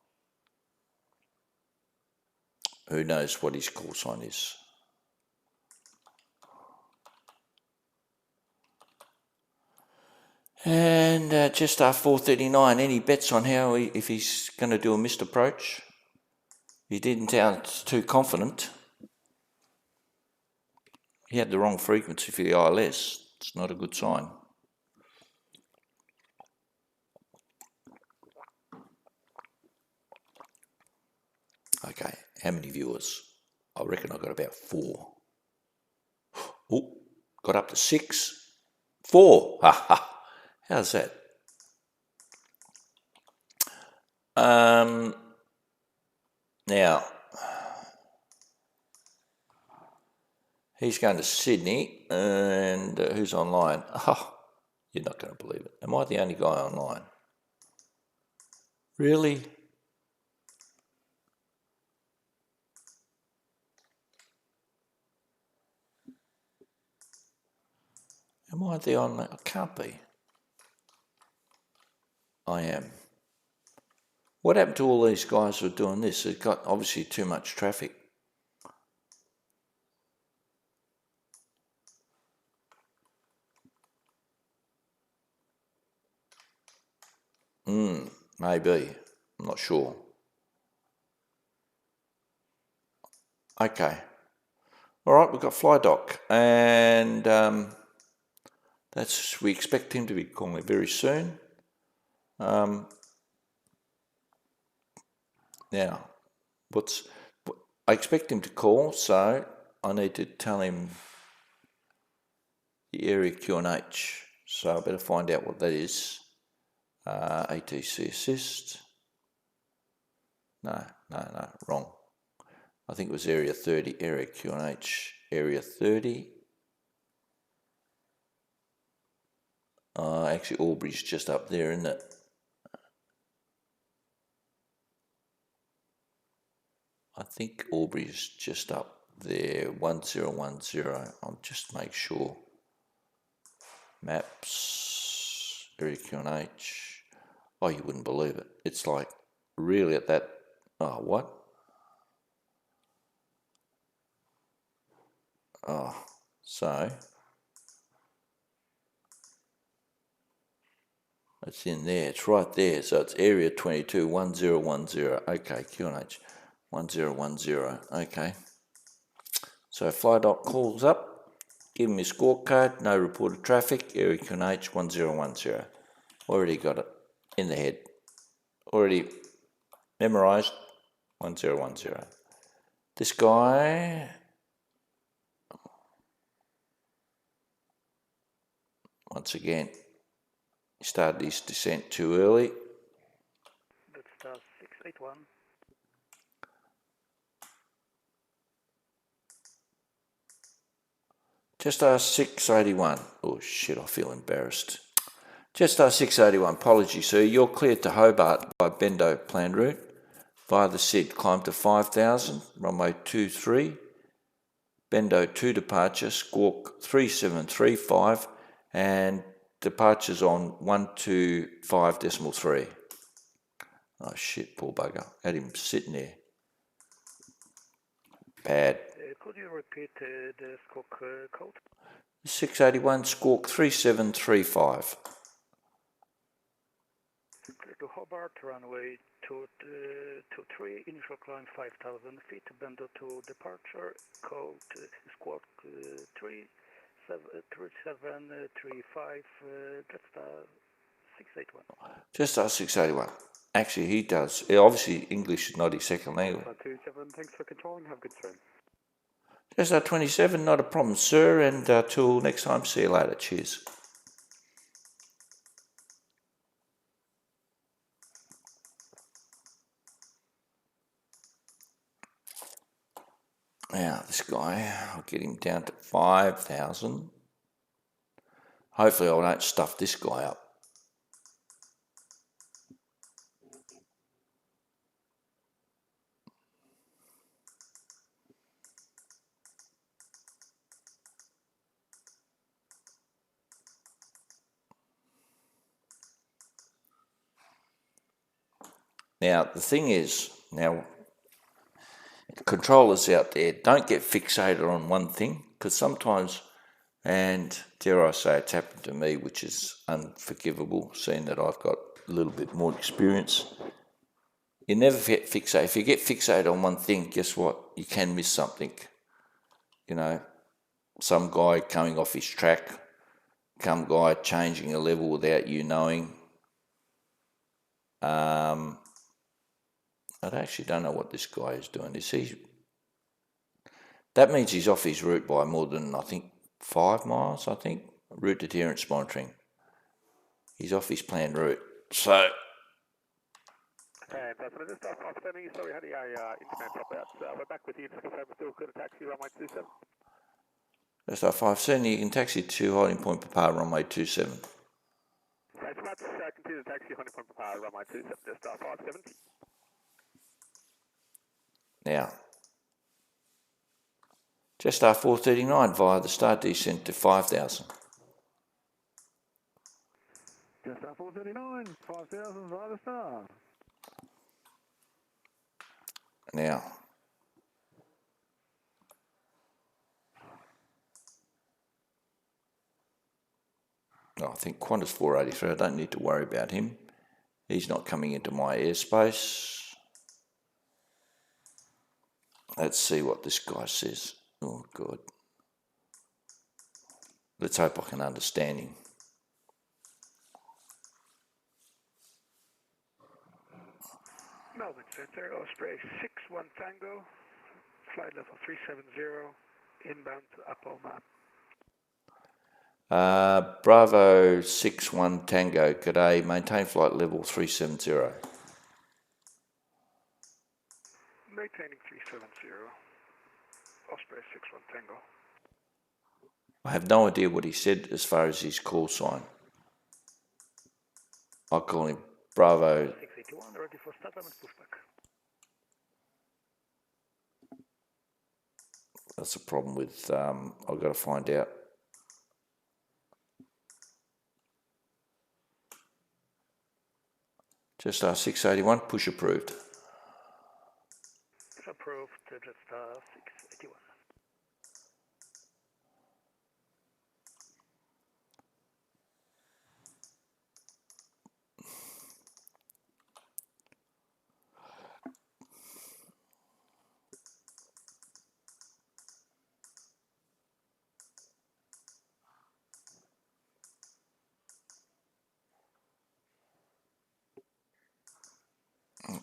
Who knows what his call sign is? And just after 439, any bets on how if he's going to do a missed approach? He didn't sound too confident. He had the wrong frequency for the ILS. It's not a good sign. Okay, how many viewers? I reckon I got about 4. Oh, got up to 6. 4. Ha ha. How's that? Now, he's going to Sydney, and who's online? Oh, you're not going to believe it. Am I the only guy online? Really? Am I the online? I can't be. I am. What happened to all these guys who are doing this? They've got obviously too much traffic. Maybe. I'm not sure. Okay. All right, we've got Flydock, and we expect him to be calling very soon. Now, I expect him to call, so I need to tell him the area Q&H. So I better find out what that is. ATC assist. No, wrong. I think it was area 30, area Q&H, area 30. Actually, Albury's just up there, isn't it? I think Albury's just up there, 1010. I'll just make sure. Maps, area Q&H. Oh, you wouldn't believe it. It's like really at that. Oh, what? Oh, so it's in there. It's right there. So it's area 22 1010. Okay, Q&H 1010. Okay. So Flydock calls up, give him his scorecard, no reported traffic, area Q&H 1010. Already got it in the head. Already memorised 1010. This guy, once again, he started his descent too early. That's star 681. Jetstar 681. Oh shit, I feel embarrassed. Jetstar 681, apologies sir, you're cleared to Hobart by Bendo planned route. Via the SID, climb to 5,000, runway 23, Bendo 2 departure, squawk 3735, and departures on 125.3. Oh shit, poor bugger. Had him sitting there. Bad. Could you repeat the squawk code? 681, squawk 3735. Clear to Hobart, runway 23, initial climb 5,000 feet, bender to departure, code squawk 3735, Jetstar 681. Jetstar 681. Actually, he does. Obviously, English is not his second language. 27, thanks for controlling, have a good swim. Jetstar 27, not a problem, sir. And till next time, see you later. Cheers. Now, this guy, I'll get him down to 5,000. Hopefully, I don't stuff this guy up. Now, the thing is, now, controllers out there, don't get fixated on one thing, because sometimes, and dare I say, it's happened to me, which is unforgivable, seeing that I've got a little bit more experience. You never get fixated. If you get fixated on one thing, guess what? You can miss something. You know, some guy coming off his track, some guy changing a level without you knowing. I actually don't know what this guy is doing. That means he's off his route by more than, I think, 5 miles, I think. Route adherence monitoring. He's off his planned route. So... And that's when this stuff outstanding. Sorry, had the internet dropout. We're back with you to confirm still clear to taxi runway 27. That's our 570. You can taxi to holding point Papa, runway 27. Thanks much. Continue to taxi holding point Papa, runway 27, just 570. Now, Jetstar 439 via the start descent to 5,000. Jetstar 439, 5,000 via the star. Now, I think Qantas 483, I don't need to worry about him. He's not coming into my airspace. Let's see what this guy says. Oh, God. Let's hope I can understand him. Melbourne Center, Osprey 61 Tango, flight level 370, inbound to Upper Bravo 61 Tango, g'day, maintain flight level 370. Maintaining 370, Osprey 61 Tango. I have no idea what he said as far as his call sign. I'll call him Bravo. 681, ready for startup and pushback. That's a problem with, I've got to find out. Jetstar 681, push approved. Approved, Jetstar 681.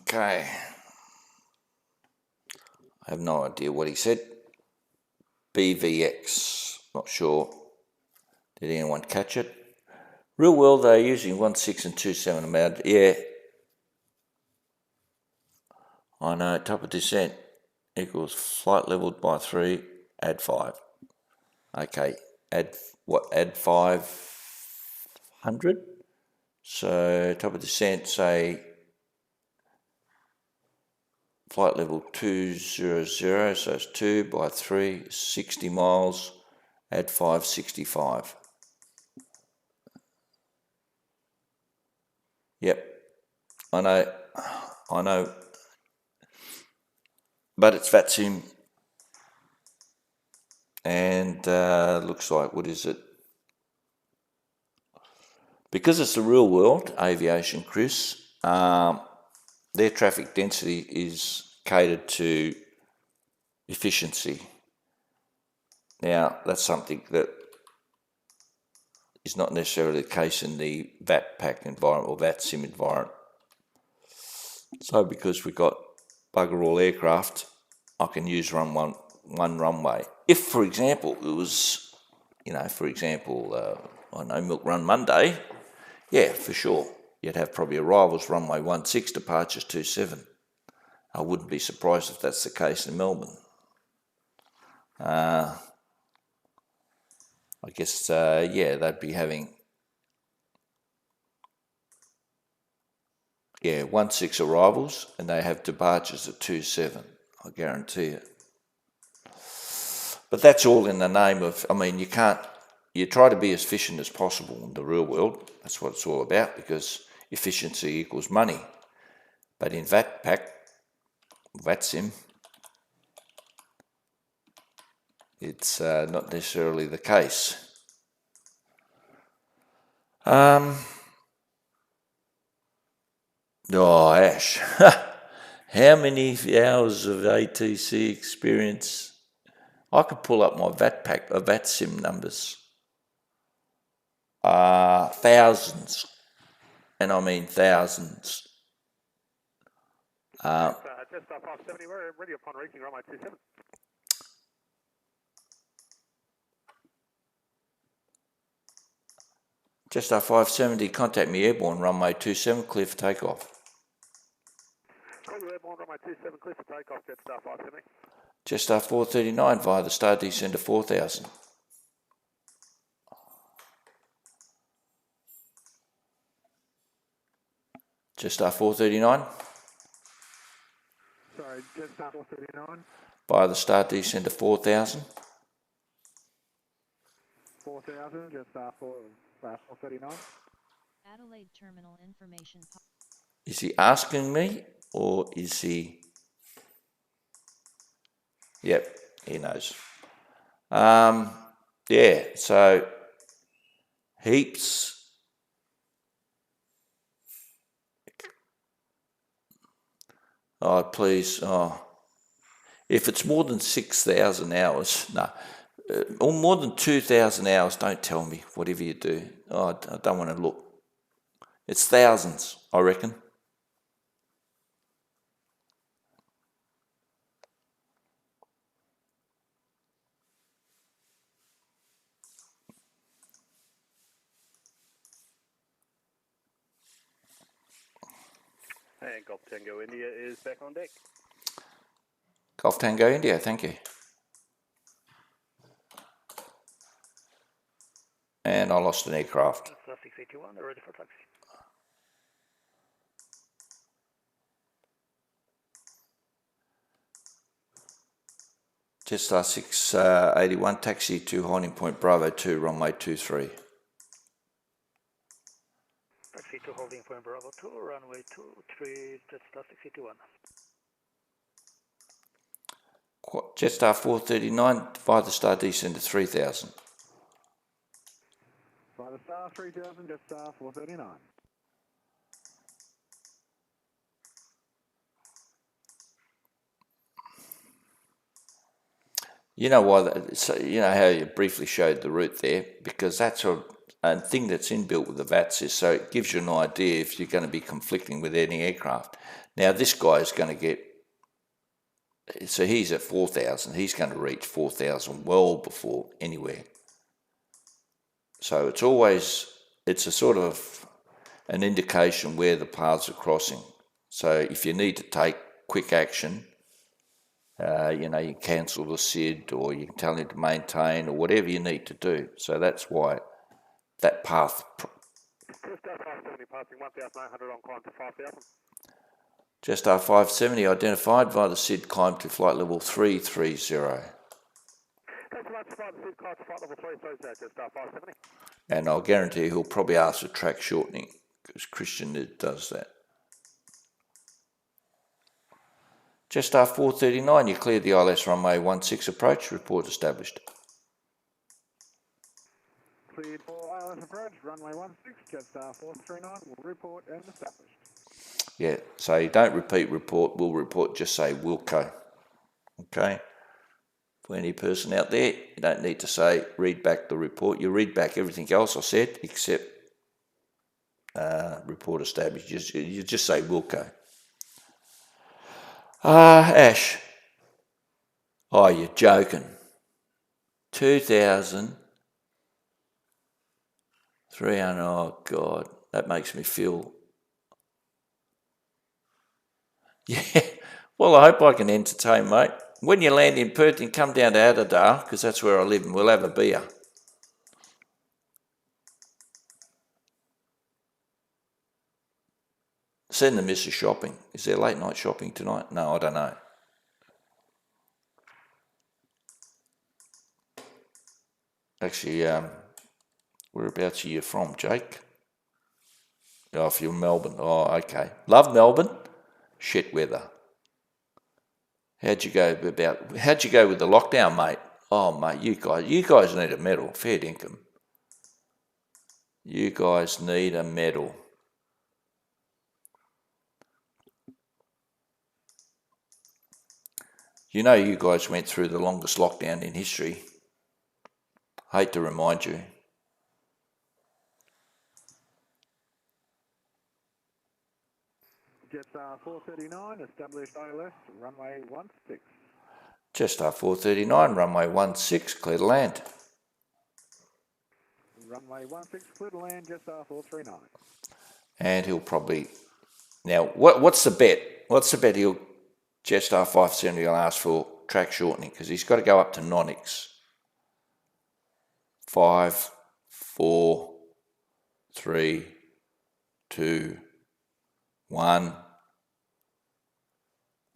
Okay. I have no idea what he said. BVX, not sure. Did anyone catch it? Real well, they're using 1.6 and 2.7 amount. Yeah. I know, top of descent equals flight leveled by 3, add 5. Okay, add 500? So top of descent, say flight level 200, so it's 2 by 3, 60 miles, add 5, 65. Yep, I know, but it's VATSIM, and looks like, what is it? Because it's the real world aviation, Chris, their traffic density is catered to efficiency. Now, that's something that is not necessarily the case in the VAT-pack environment or VAT-sim environment. So because we've got bugger all aircraft, I can use one runway. If, for example, it was, I don't know, Milk Run Monday, yeah, for sure. You'd have probably arrivals runway 16, departures 27. I wouldn't be surprised if that's the case in Melbourne. I guess, they'd be having, 16 arrivals, and they have departures at 27, I guarantee it. But that's all in the name of, you try to be as efficient as possible in the real world. That's what it's all about, because efficiency equals money. But in VAT-sim, it's not necessarily the case. Ash, how many hours of ATC experience? I could pull up my VAT-sim numbers. Thousands, and I mean thousands. Just 570, we're ready upon reaching runway 27. Just 570, contact me airborne, runway 27, clear for takeoff. Call you airborne, runway 27, clear for takeoff, Jetstar 570. Jetstar 439 via the Star Descender 4000. Jetstar 439 Sorry, Jetstar 439. via the Star Descender 4000. 4000, Jetstar 439. Adelaide Terminal Information. Is he asking me, or is he... Yep, he knows. So heaps. Oh, please. Oh, if it's more than 6,000 hours, no. Or more than 2,000 hours, don't tell me, whatever you do. Oh, I don't want to look. It's thousands, I reckon. And Golf Tango India is back on deck. Golf Tango India, thank you. And I lost an aircraft. 681, they're ready for taxi. Jetstar 681, taxi to Holding Point Bravo 2, runway 23. Taxi to Holding Point Bravo 2, runway 23, Jetstar 681. Jetstar 439 via the Star Descender 3000. By the Star 3000, Jetstar 439. You know why? You know how you briefly showed the route there, because that's a thing that's inbuilt with the VATS is so it gives you an idea if you're going to be conflicting with any aircraft. Now this guy is going to get, so he's at 4,000. He's going to reach 4,000 well before anywhere. So it's a sort of an indication where the paths are crossing. So if you need to take quick action, you can cancel the SID, or you can tell him to maintain, or whatever you need to do. So that's why that path. Jetstar 570 passing 1,900 on climb to 5,000. Jetstar 570 identified via the SID, climb to flight level 330. Thanks so much, flight to SID, climb to flight level 330, Jetstar 570. And I'll guarantee he'll probably ask for track shortening, because Christian does that. Jetstar 439, you cleared the ILS runway 16 approach, report established. Cleared for wireless approach, runway 16, Jetstar 439 will report and establish. Yeah, so you don't repeat report, will report, just say Wilco. Okay? For any person out there, you don't need to say read back the report. You read back everything else I said except report established. You just say Wilco. Ash. Oh, you're joking. 2,300. Oh, God. That makes me feel... Yeah. Well, I hope I can entertain, mate. When you land in Perth, you come down to Adelaide, because that's where I live, and we'll have a beer. Send the missus shopping. Is there late night shopping tonight? No, I don't know. Actually, whereabouts are you from, Jake? Oh, if you're Melbourne. Oh, okay. Love Melbourne. Shit weather. How'd you go with the lockdown, mate? Oh, mate, you guys need a medal. Fair dinkum. You guys need a medal. You know you guys went through the longest lockdown in history. Hate to remind you. Jetstar 439, established ILS, runway 16. Jetstar 439, runway 16, clear to land. Runway 16, clear to land, Jetstar 439. And he'll probably... Now, what's the bet? What's the bet Jetstar 570 will ask for track shortening? Because he's got to go up to Nonix. 5, 4, 3, 2, 1.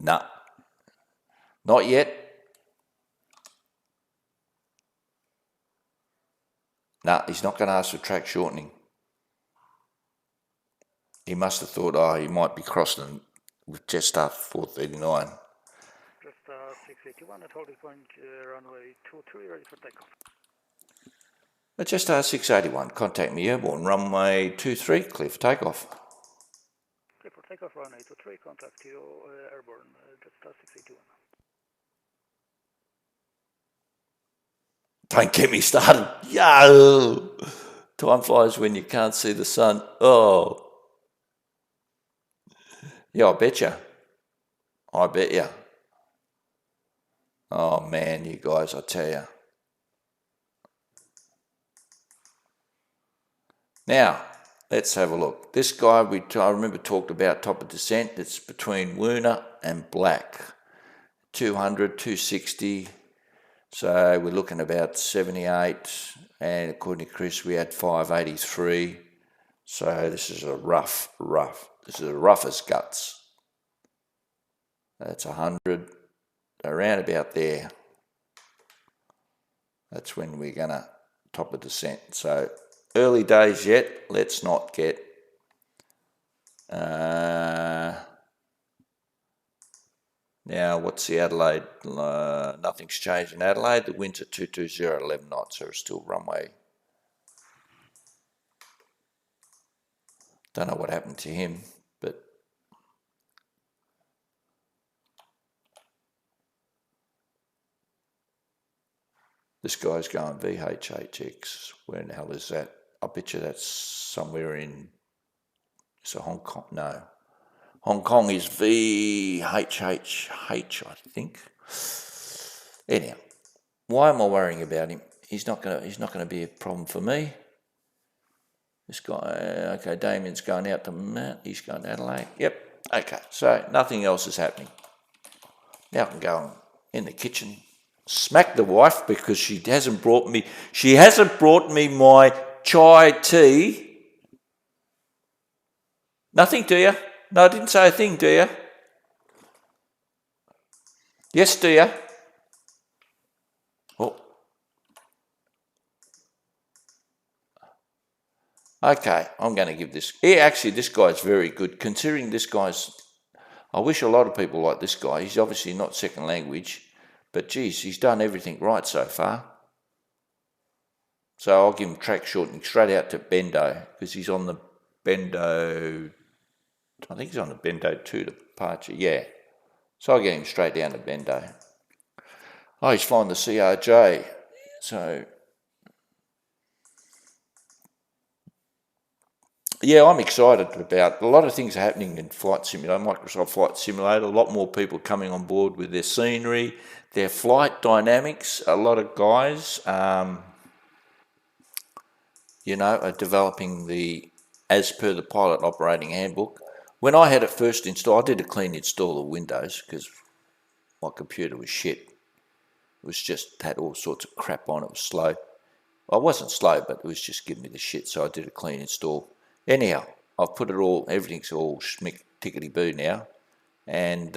Nah. Not yet. Nah, he's not going to ask for track shortening. He must have thought, oh, he might be crossing with Jetstar 439. Jetstar 681 at holding point, runway 23, ready for takeoff. At Jetstar 681, contact me airborne, runway 23, clear for takeoff. Clear for takeoff, runway 23, contact you airborne, Jetstar 681. Don't get me started. Yo! Time flies when you can't see the sun. Oh. Yeah, I bet you. I bet you. Oh, man, you guys, I tell you. Now, let's have a look. This guy, I remember talked about top of descent. It's between Woona and Black. 200, 260. So we're looking about 78. And according to Chris, we had 583. So this is a rough. This is a rough as guts. That's 100. Around about there. That's when we're going to top of descent. So early days yet. Let's not get... Now, what's the Adelaide? Nothing's changed in Adelaide. The wind's at 220 at 11 knots, so it's still runway. Don't know what happened to him, but this guy's going VHHX. Where in the hell is that? I bet you that's somewhere in... It's a Hong Kong? No. Hong Kong is VHHH, I think. Anyhow, why am I worrying about him? He's not gonna be a problem for me. This guy, okay, Damien's going out to Matt. He's going to Adelaide. Yep. Okay. So nothing else is happening. Now I can go in the kitchen, smack the wife because she hasn't brought me my chai tea. Nothing, do you? No, I didn't say a thing, do you? Yes, do you? Oh. Okay, I'm going to give this... actually, this guy's very good. Considering this guy's... I wish a lot of people like this guy. He's obviously not second language. But, geez, he's done everything right so far. So I'll give him track shortening straight out to Bendo, because he's on the Bendo, I think he's on the Bendo 2 departure, yeah. So I'll get him straight down to Bendo. Oh, he's flying the CRJ, so yeah, I'm excited about a lot of things are happening in Flight Simulator, Microsoft Flight Simulator. A lot more people coming on board with their scenery, their flight dynamics. A lot of guys, are developing as per the pilot operating handbook. When I had it first installed, I did a clean install of Windows because my computer was shit. It was just had all sorts of crap on it. It was slow. I wasn't slow, but it was just giving me the shit, so I did a clean install. Anyhow, I've put it all, everything's all schmick tickety-boo now. And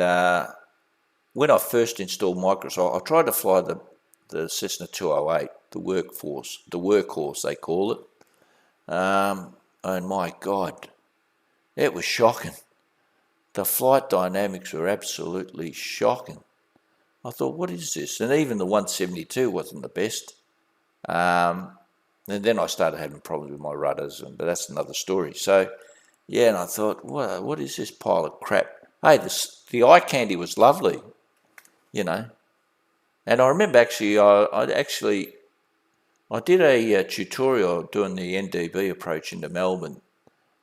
when I first installed Microsoft, I tried to fly the Cessna 208, the workhorse they call it. And my God, it was shocking. The flight dynamics were absolutely shocking. I thought, what is this? And even the 172 wasn't the best. And then I started having problems with my rudders, but that's another story. So, yeah, and I thought, what is this pile of crap? Hey, the eye candy was lovely, And I remember actually, I did a tutorial doing the NDB approach into Melbourne,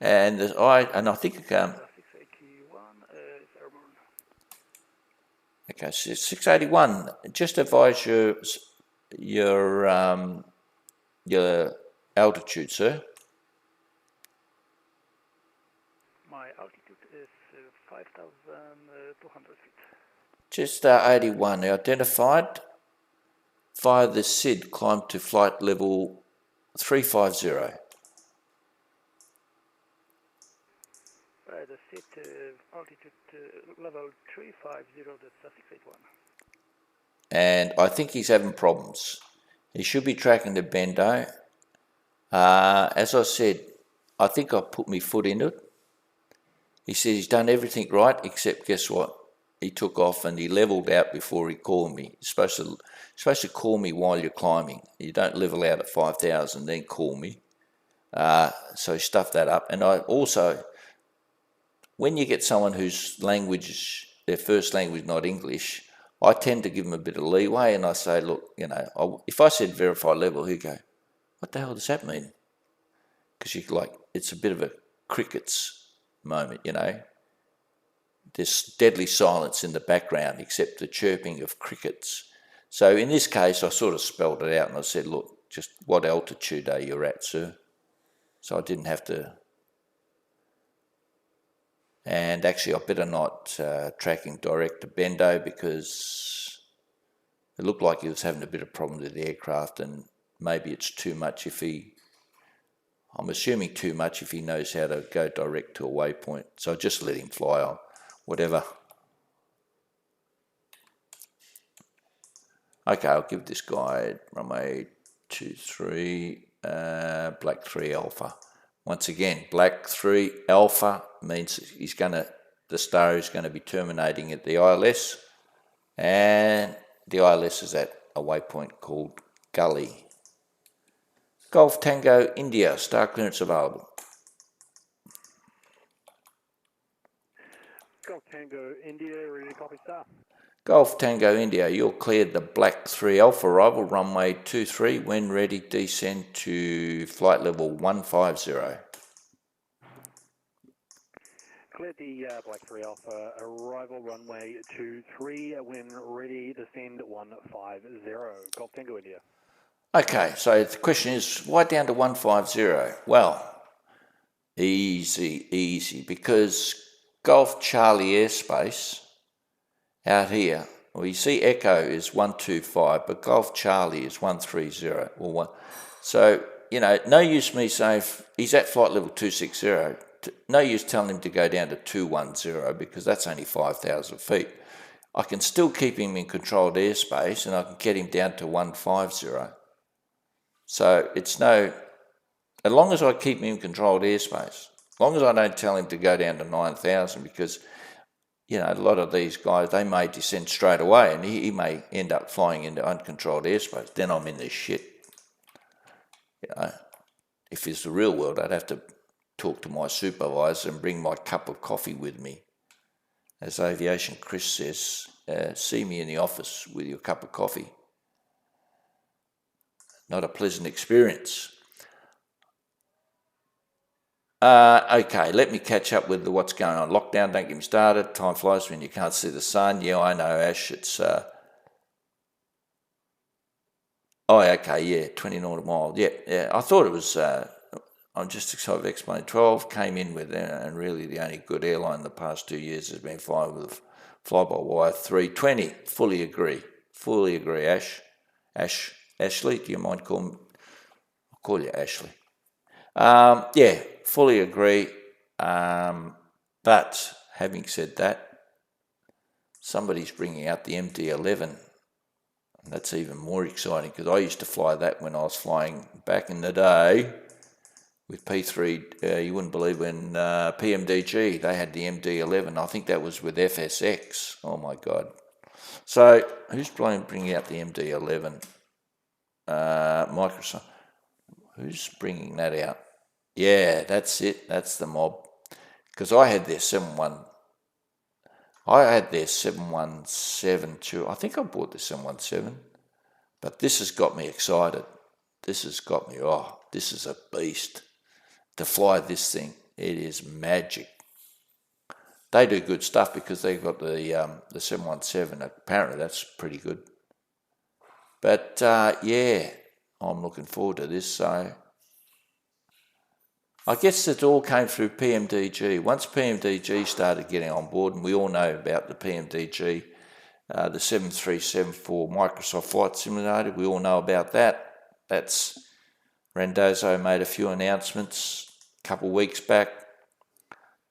and I think 681 okay, so 681. Just advise your altitude, sir. My altitude is 5,200 feet. Just 81. Identified via the SID. Climb to flight level 350. The seat altitude level 350, that's 681. And I think he's having problems. He should be tracking the Bendo. As I said, I think I put my foot into it. He says he's done everything right, except guess what? He took off and he leveled out before he called me. You're supposed to call me while you're climbing. You don't level out at 5,000, then call me. So he stuffed that up. And I also, when you get someone whose language, their first language not English, I tend to give them a bit of leeway, and I say, look, if I said verify level, he'd go, what the hell does that mean? Because it's a bit of a crickets moment, There's deadly silence in the background except the chirping of crickets. So in this case, I sort of spelled it out and I said, look, just what altitude are you at, sir? So I didn't have to. And actually, I better not track him direct to Bendo because it looked like he was having a bit of problem with the aircraft, and maybe it's too much I'm assuming too much if he knows how to go direct to a waypoint. So just let him fly on, whatever. Okay, I'll give this guy runway 23, black 3 alpha. Once again, black 3 alpha means the star is going to be terminating at the ILS, and the ILS is at a waypoint called Gully. Golf Tango India, star clearance available. Golf Tango India, ready to copy, star. Golf Tango India, you're cleared the black 3 alpha arrival, runway 23, when ready descend to flight level 150. Cleared the Black 3 Alpha, arrival runway 23, when ready, descend 150. Golf Tango India. Okay, so the question is, why down to 150? Well, easy, because Golf Charlie airspace out here, well, you see Echo is 125, but Golf Charlie is 130. So, no use me saying he's at flight level 260. No use telling him to go down to 210 because that's only 5,000 feet. I can still keep him in controlled airspace and I can get him down to 150. So as long as I keep him in controlled airspace, as long as I don't tell him to go down to 9,000, because, a lot of these guys, they may descend straight away and he may end up flying into uncontrolled airspace. Then I'm in this shit. You know, if it's the real world, I'd have to talk to my supervisor and bring my cup of coffee with me. As Aviation Chris says, see me in the office with your cup of coffee. Not a pleasant experience. Okay, let me catch up with what's going on. Lockdown, don't get me started. Time flies when you can't see the sun. Yeah, I know, Ash. It's... Oh, okay, yeah, 20 nautical miles. Yeah, I thought it was... I'm just excited to explain. 12 came in with, and really the only good airline in the past 2 years has been flying with fly-by-wire 320. Fully agree, Ash. Ashley, do you mind calling me? I'll call you Ashley. Yeah, fully agree. But having said that, somebody's bringing out the MD-11. And that's even more exciting because I used to fly that when I was flying back in the day with P3. You wouldn't believe when PMDG, they had the MD-11. I think that was with FSX. Oh my God. So who's bringing out the MD-11? Microsoft. Who's bringing that out? Yeah, that's it. That's the mob. Because I had their 717 too. I think I bought the 717. But this has got me excited. This has got me, this is a beast. To fly this thing, it is magic. They do good stuff because they've got the 717. Apparently that's pretty good. But yeah, I'm looking forward to this. So I guess it all came through PMDG. Once PMDG started getting on board, and we all know about the PMDG, the 7374 Microsoft Flight Simulator, we all know about that. That's Randazzo made a few announcements a couple of weeks back,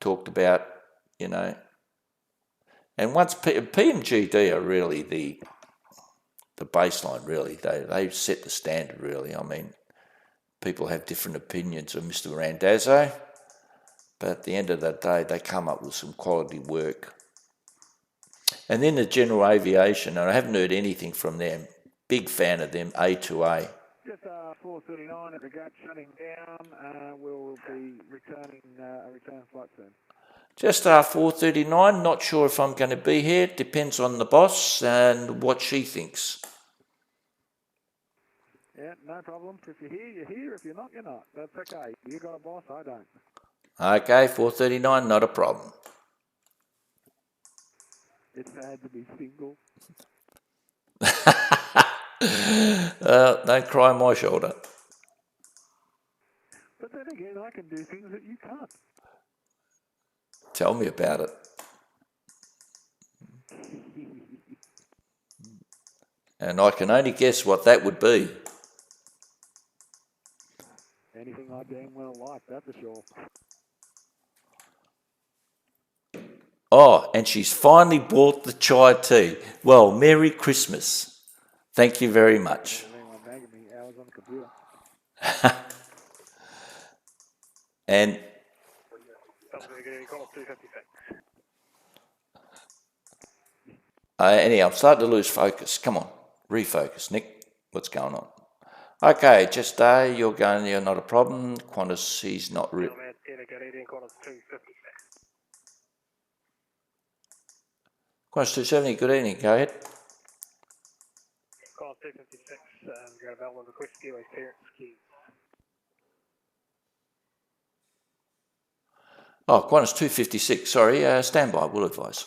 talked about, you know, and once PMGD are really the baseline, really. They set the standard, really. I mean, people have different opinions of Mr. Randazzo, but at the end of the day, they come up with some quality work. And then the general aviation, and I haven't heard anything from them. Big fan of them, A2A. Just 439 at the gate shutting down. We'll be returning a return flight soon. Just 439, not sure if I'm going to be here. Depends on the boss and what she thinks. Yeah, no problems. If you're here, you're here. If you're not, you're not. That's okay. You got a boss, I don't. Okay, 439, not a problem. It's sad to be single. Don't cry on my shoulder. But then again, I can do things that you can't. Tell me about it. And I can only guess what that would be. Anything I damn well like, that's for sure. Oh, and she's finally bought the chai tea. Well, Merry Christmas. Thank you very much. Hours on the computer. And anyhow, I'm starting to lose focus. Come on, refocus, Nick. What's going on? Okay, just you're not a problem. Qantas, he's not Qantas 270, good evening, go ahead. Qantas 256, we've got a Bellwood request to Airways parents queue. Oh, Qantas 256, sorry, standby, will advise.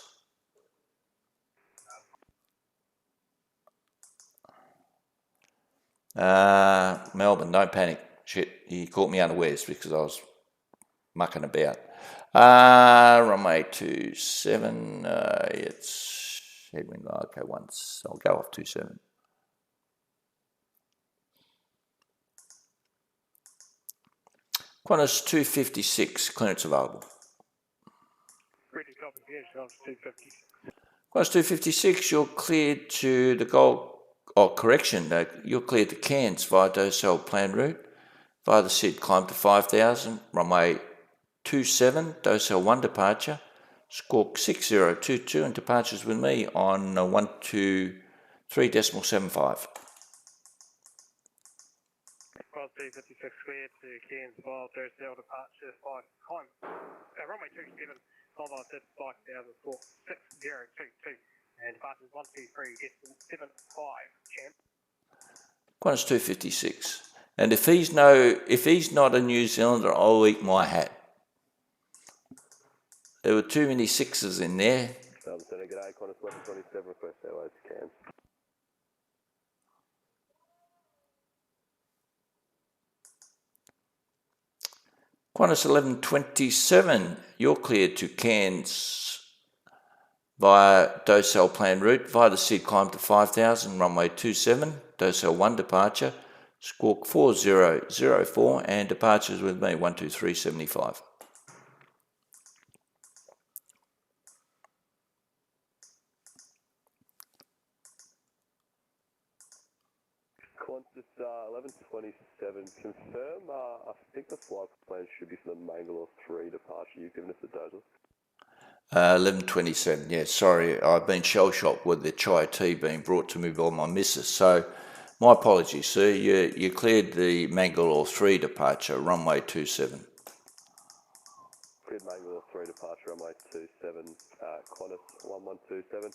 Melbourne, don't panic. Shit, he caught me unawares because I was mucking about. Runway 27, it's headwind, okay, once, I'll go off 27. Qantas 256, clearance available. Qantas 256, you're cleared to the Gold, you're cleared to Cairns via Docel planned route, via the SID climb to 5,000, runway 27, Docel 1 departure, squawk 6022 and departures with me on 123.75. Qantas 256 squared to Cairns via Duracell departure 5 time. Runway 27, Volvo 5,000 and departures 123, distance 75, champ. Qantas 256. And if he's not a New Zealander, I'll eat my hat. There were too many sixes in there. Melbourne Centre, g'day, Qantas 1127, request airways to Cairns. Qantas 1127, you're cleared to Cairns via Docell planned route, via the SID climb to 5,000, runway 27, Docell 1 departure, squawk 4004, and departures with me 12375. Qantas 1127, confirm, I think the flight plan should be for the Mangalore 3 departure. You've given us the data. 1127, yeah, sorry, I've been shell-shocked with the chai tea being brought to me by my missus, so my apologies, sir, you cleared the Mangalore 3 departure, runway 27. Cleared Mangalore 3 departure, runway 27, Qantas 1127.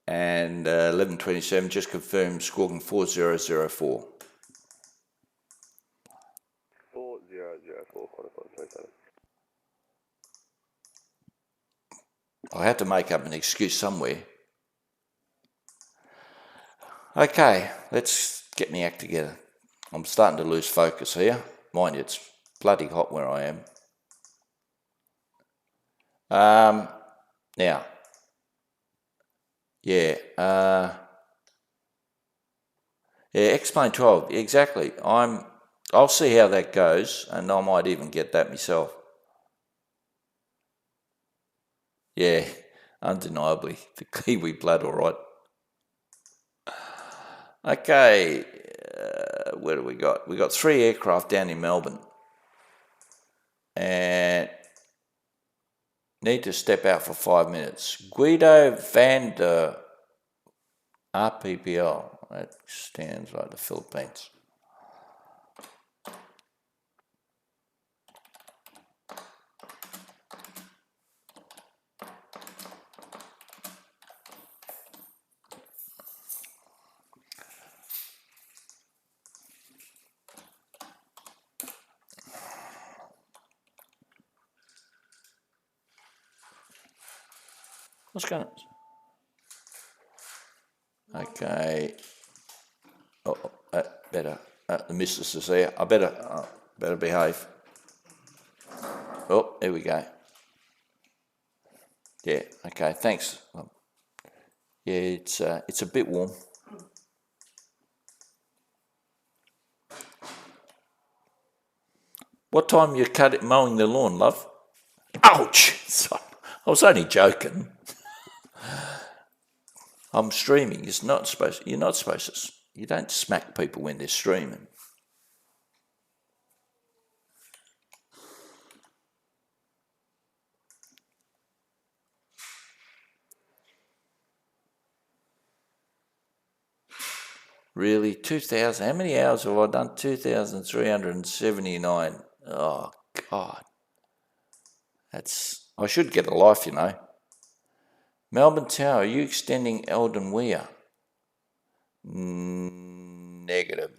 And 1127, just confirmed, squawking 4004. 4004, Qantas 1127. I had to make up an excuse somewhere. Okay, let's get my act together. I'm starting to lose focus here. Mind you, it's bloody hot where I am. Now, yeah, X-Plane 12, exactly. I'll see how that goes, and I might even get that myself. Yeah, undeniably, the Kiwi blood, all right. Okay, where do we got? We got 3 aircraft down in Melbourne, and need to step out for 5 minutes. Guido van der RPPL, that stands like the Philippines. What's going on? Okay. Oh, better. The missus is there. I better behave. Oh, there we go. Yeah. Okay. Thanks. Yeah, it's a bit warm. What time you mowing the lawn, love? Ouch! Sorry. I was only joking. I'm streaming. You're not supposed to. You don't smack people when they're streaming. Really? 2,000? How many hours have I done? 2,379. Oh, God. I should get a life, you know. Melbourne Tower, are you extending Eldon Weir? Negative.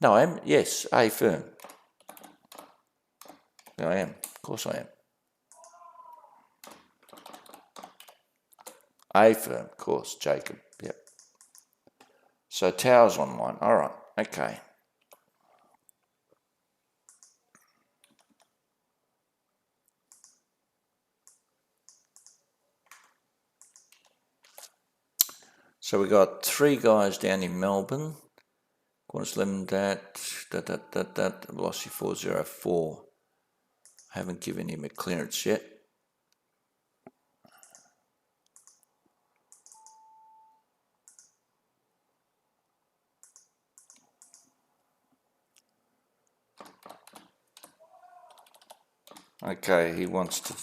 No, I am. Yes, A firm. No, I am. Of course I am. A firm, of course, Jacob. Yep. So Tower's online. All right. Okay. So we got 3 guys down in Melbourne. Qantas 11 velocity 404. I haven't given him a clearance yet. Okay, he wants to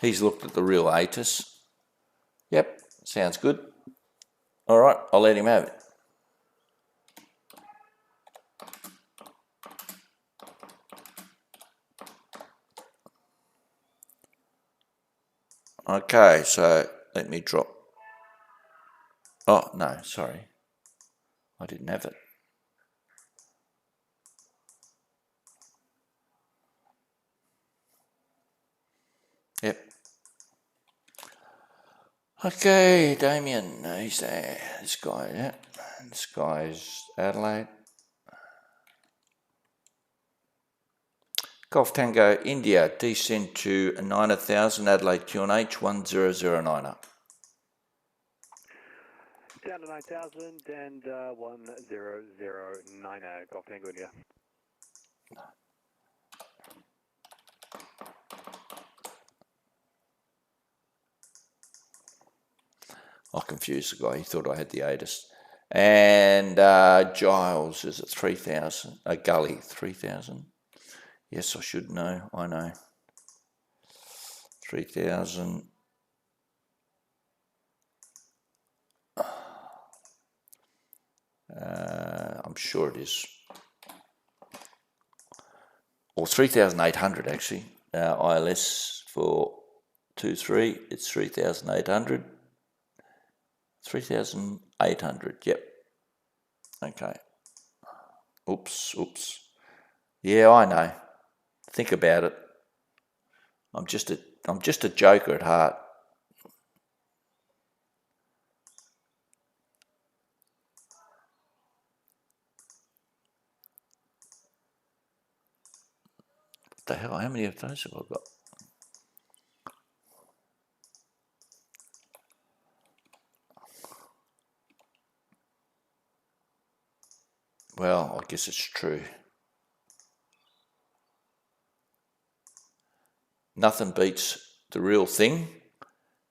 he's looked at the real ATIS. Yep, sounds good. All right, I'll let him have it. Okay, so let me drop. Oh, no, sorry. I didn't have it. Yep. Okay, Damien, he's there. This guy, yeah. This guy is Adelaide. Golf Tango India, descend to 9,000 Adelaide QNH 1009. Down to 9,000 and 10090, Golf Tango India. I confused the guy, he thought I had the ATIS. And Giles is at 3,000, Gully 3,000. Yes, I should know, I know. 3,000. I'm sure it is. Or 3,800 actually. ILS for 2-3, it's 3,800. 3,800, yep. Okay. Oops. Yeah, I know. Think about it. I'm just a joker at heart. What the hell? How many of those have I got? Well, I guess it's true. Nothing beats the real thing,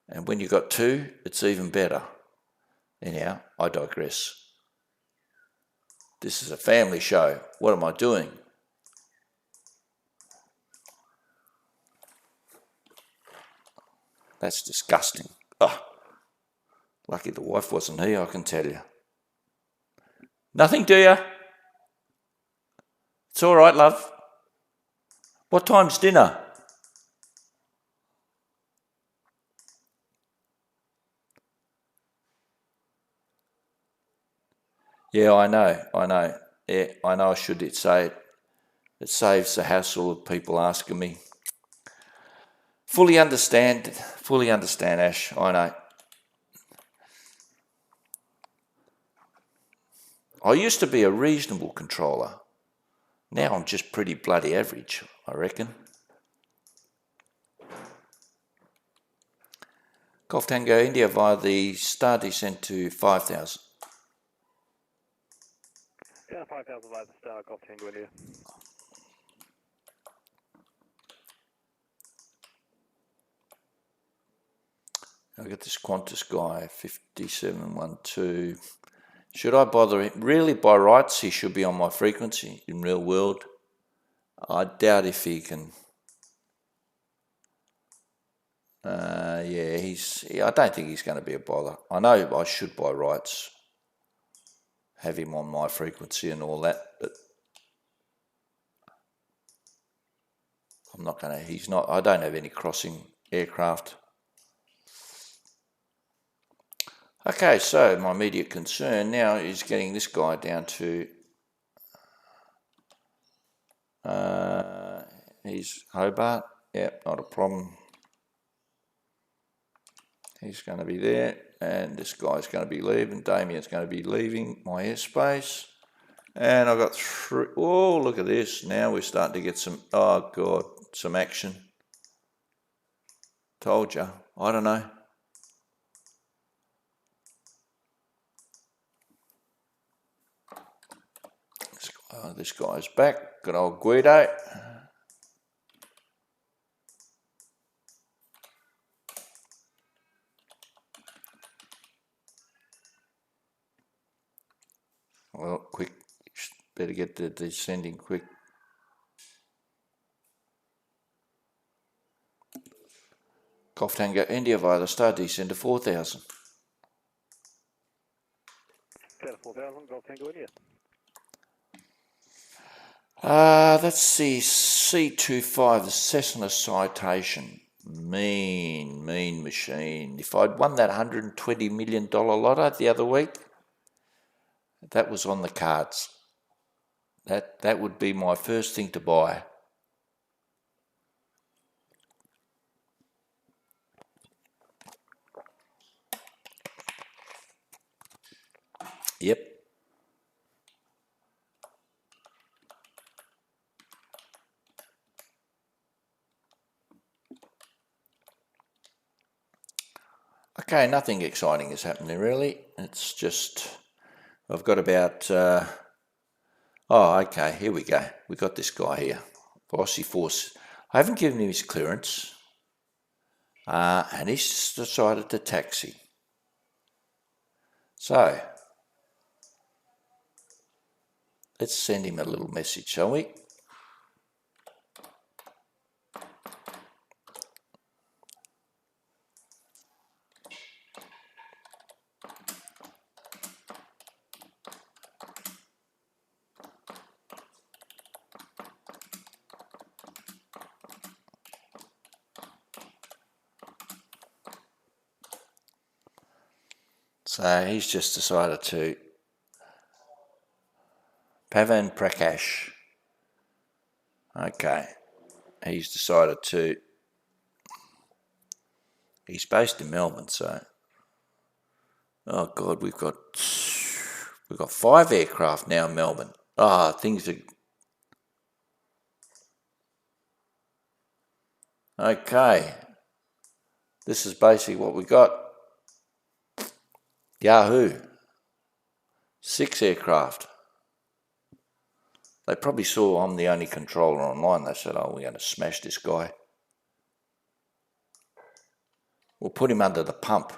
and when you got two, it's even better. Anyhow, I digress. This is a family show. What am I doing? That's disgusting. Oh, lucky the wife wasn't here, I can tell you. Nothing, do you? It's all right, love. What time's dinner? Yeah, I know. Yeah, I know I should say it. It saves the hassle of people asking me. Fully understand, Ash, I know. I used to be a reasonable controller. Now I'm just pretty bloody average, I reckon. Golf Tango India via the star descent to 5,000. Down to 5,000 via the star, Golf Tango India. I got this Qantas guy, 5712. Should I bother him? Really, by rights, he should be on my frequency in real world. I doubt if he can. I don't think he's going to be a bother. I know I should by rights have him on my frequency and all that, but I'm not going to. He's not. I don't have any crossing aircraft. Okay, so my immediate concern now is getting this guy down to. He's Hobart. Yep, not a problem. He's going to be there, and this guy's going to be leaving. Damien's going to be leaving my airspace. And I've got three. Oh, look at this. Now we're starting to get some, oh God, some action. Told you. I don't know. This guy's back. Good old Guido. Well, quick. Better get the descending quick. Golf Tango India via the star descend to 4,000. Tango India. That's the C25, the Cessna Citation. Mean machine. If I'd won that $120 million lotto the other week, that was on the cards. That would be my first thing to buy. Yep. Okay, nothing exciting is happening really. It's just, I've got about, okay, here we go. We got this guy here, Bossy Force. I haven't given him his clearance, and he's just decided to taxi. So, let's send him a little message, shall we? So he's just decided to, Pavan Prakash. Okay, he's decided to, he's based in Melbourne, so, oh God, we've got 5 aircraft now in Melbourne. Things are, okay, this is basically what we got. Yahoo, 6 aircraft. They probably saw I'm the only controller online. They said, oh, we're going to smash this guy. We'll put him under the pump.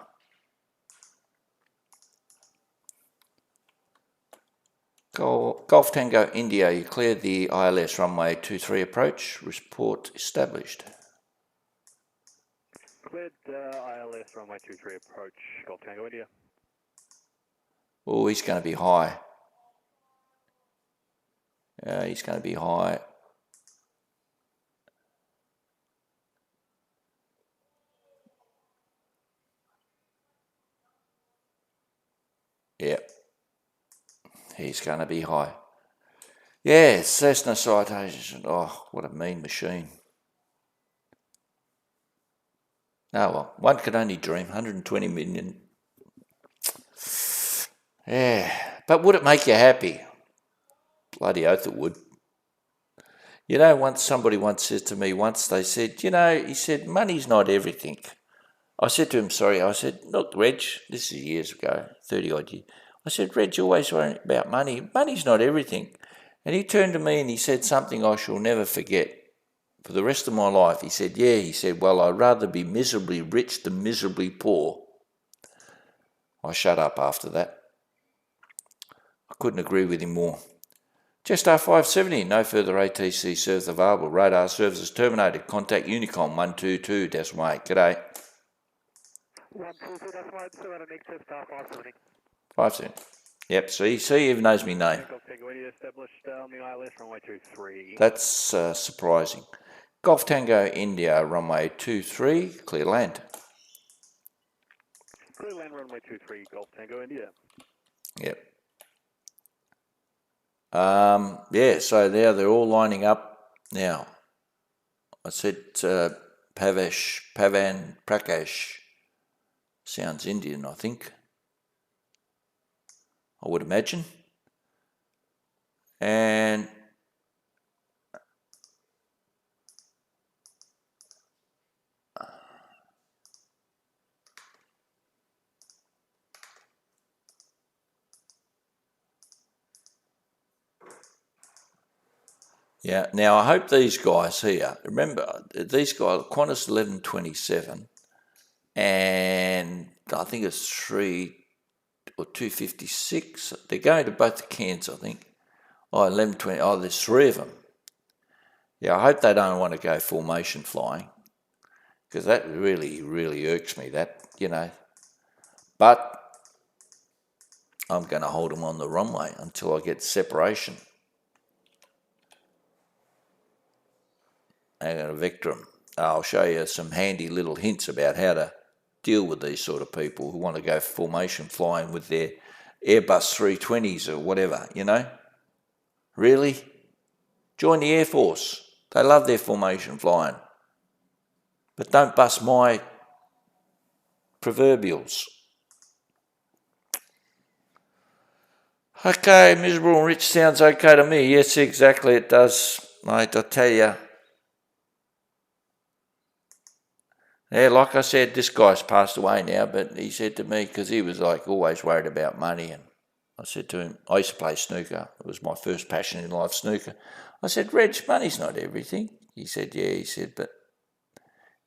Golf Tango India, you cleared the ILS runway 23 approach. Report established. Cleared ILS runway 23 approach, Golf Tango India. Oh, he's going to be high. Yeah, he's going to be high. Yep. He's going to be high. Yeah, Cessna Citation. Oh, what a mean machine. Oh well, one could only dream. 120 million. Yeah, but would it make you happy? Bloody oath it would. You know, somebody once said to me, they said, he said, money's not everything. I said to him, sorry, I said, look, Reg, this is years ago, 30 odd years. I said, Reg, you always worry about money. Money's not everything. And he turned to me and he said something I shall never forget for the rest of my life. He said, well, I'd rather be miserably rich than miserably poor. I shut up after that. I couldn't agree with him more. Jetstar 570, no further ATC service available. Radar services terminated. Contact Unicom 122-18. G'day. 122-18, so at an Jetstar 570. 570. Yep, see, he even knows me name. Golf Tango India established on the ILS runway 23. That's surprising. Golf Tango India, runway 23, clear land. Clear land runway 23, Golf Tango India. Yep. Yeah, so now they're all lining up now. I said Pavan Prakash. Sounds Indian, I think. I would imagine. And yeah, now I hope these guys here, remember, these guys, Qantas 1127, and I think it's 3 or 256. They're going to both the Cairns, I think. 1120. There's 3 of them. Yeah, I hope they don't want to go formation flying, because that really, really irks me, that, But I'm going to hold them on the runway until I get separation. I'm going to vector them. I'll show you some handy little hints about how to deal with these sort of people who want to go formation flying with their Airbus 320s or whatever, you know. Really? Join the Air Force. They love their formation flying. But don't bust my proverbials. Okay, miserable and rich sounds okay to me. Yes, exactly, it does, mate, I tell you. Yeah, like I said, this guy's passed away now, but he said to me, because he was like always worried about money, and I said to him, I used to play snooker. It was my first passion in life, snooker. I said, Reg, money's not everything. He said, yeah, he said, but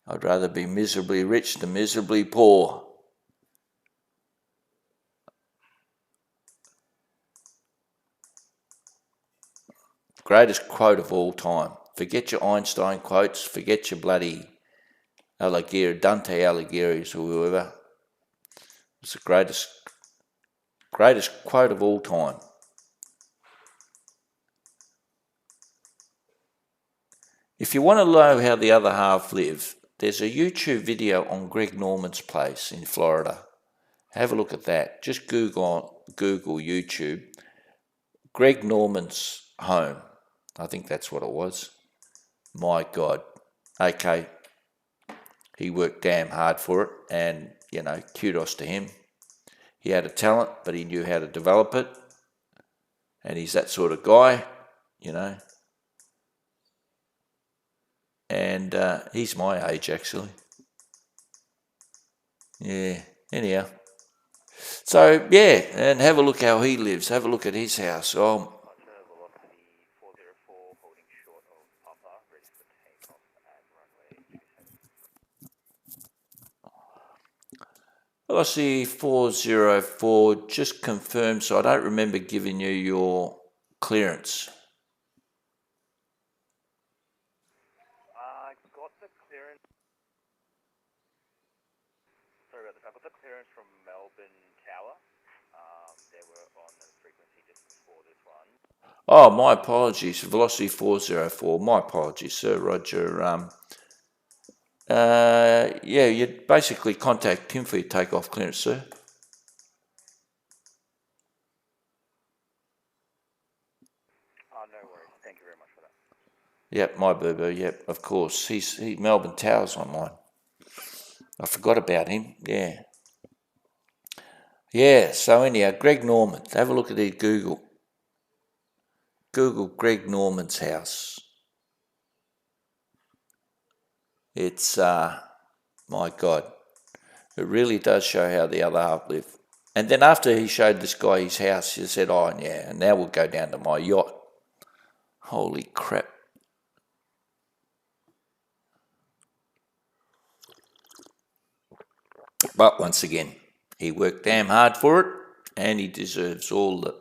I'd rather be miserably rich than miserably poor. Greatest quote of all time. Forget your Einstein quotes, forget your bloody Alighieri, Dante Alighieri's or whoever. It's the greatest quote of all time. If you want to know how the other half live, there's a YouTube video on Greg Norman's place in Florida. Have a look at that. Just Google YouTube, Greg Norman's home. I think that's what it was. My God. Okay. He worked damn hard for it, and, you know, kudos to him. He had a talent, but he knew how to develop it. And he's that sort of guy, you know. And he's my age, actually. Yeah, anyhow. So, yeah, and have a look how he lives. Have a look at his house. Oh, Velocity 404, holding short of Papa, ready for takeoff at runway 27. Velocity 404, just confirm, so I don't remember giving you your clearance. I got the clearance. Sorry about this. I got the clearance from Melbourne Tower. They were on the frequency just before this one. Oh, my apologies. Velocity 404. My apologies, sir. Roger. Yeah, you'd basically contact him for your takeoff clearance, sir. Oh, no worries. Thank you very much for that. Yep, my boo-boo. Yep, of course. He's Melbourne Tower's online. I forgot about him. Yeah. Yeah, so anyhow, Greg Norman. Have a look at it, Google. Google Greg Norman's house. It's, my God, it really does show how the other half live. And then after he showed this guy his house, he said, oh, yeah, and now we'll go down to my yacht. Holy crap. But once again, he worked damn hard for it, and he deserves all the...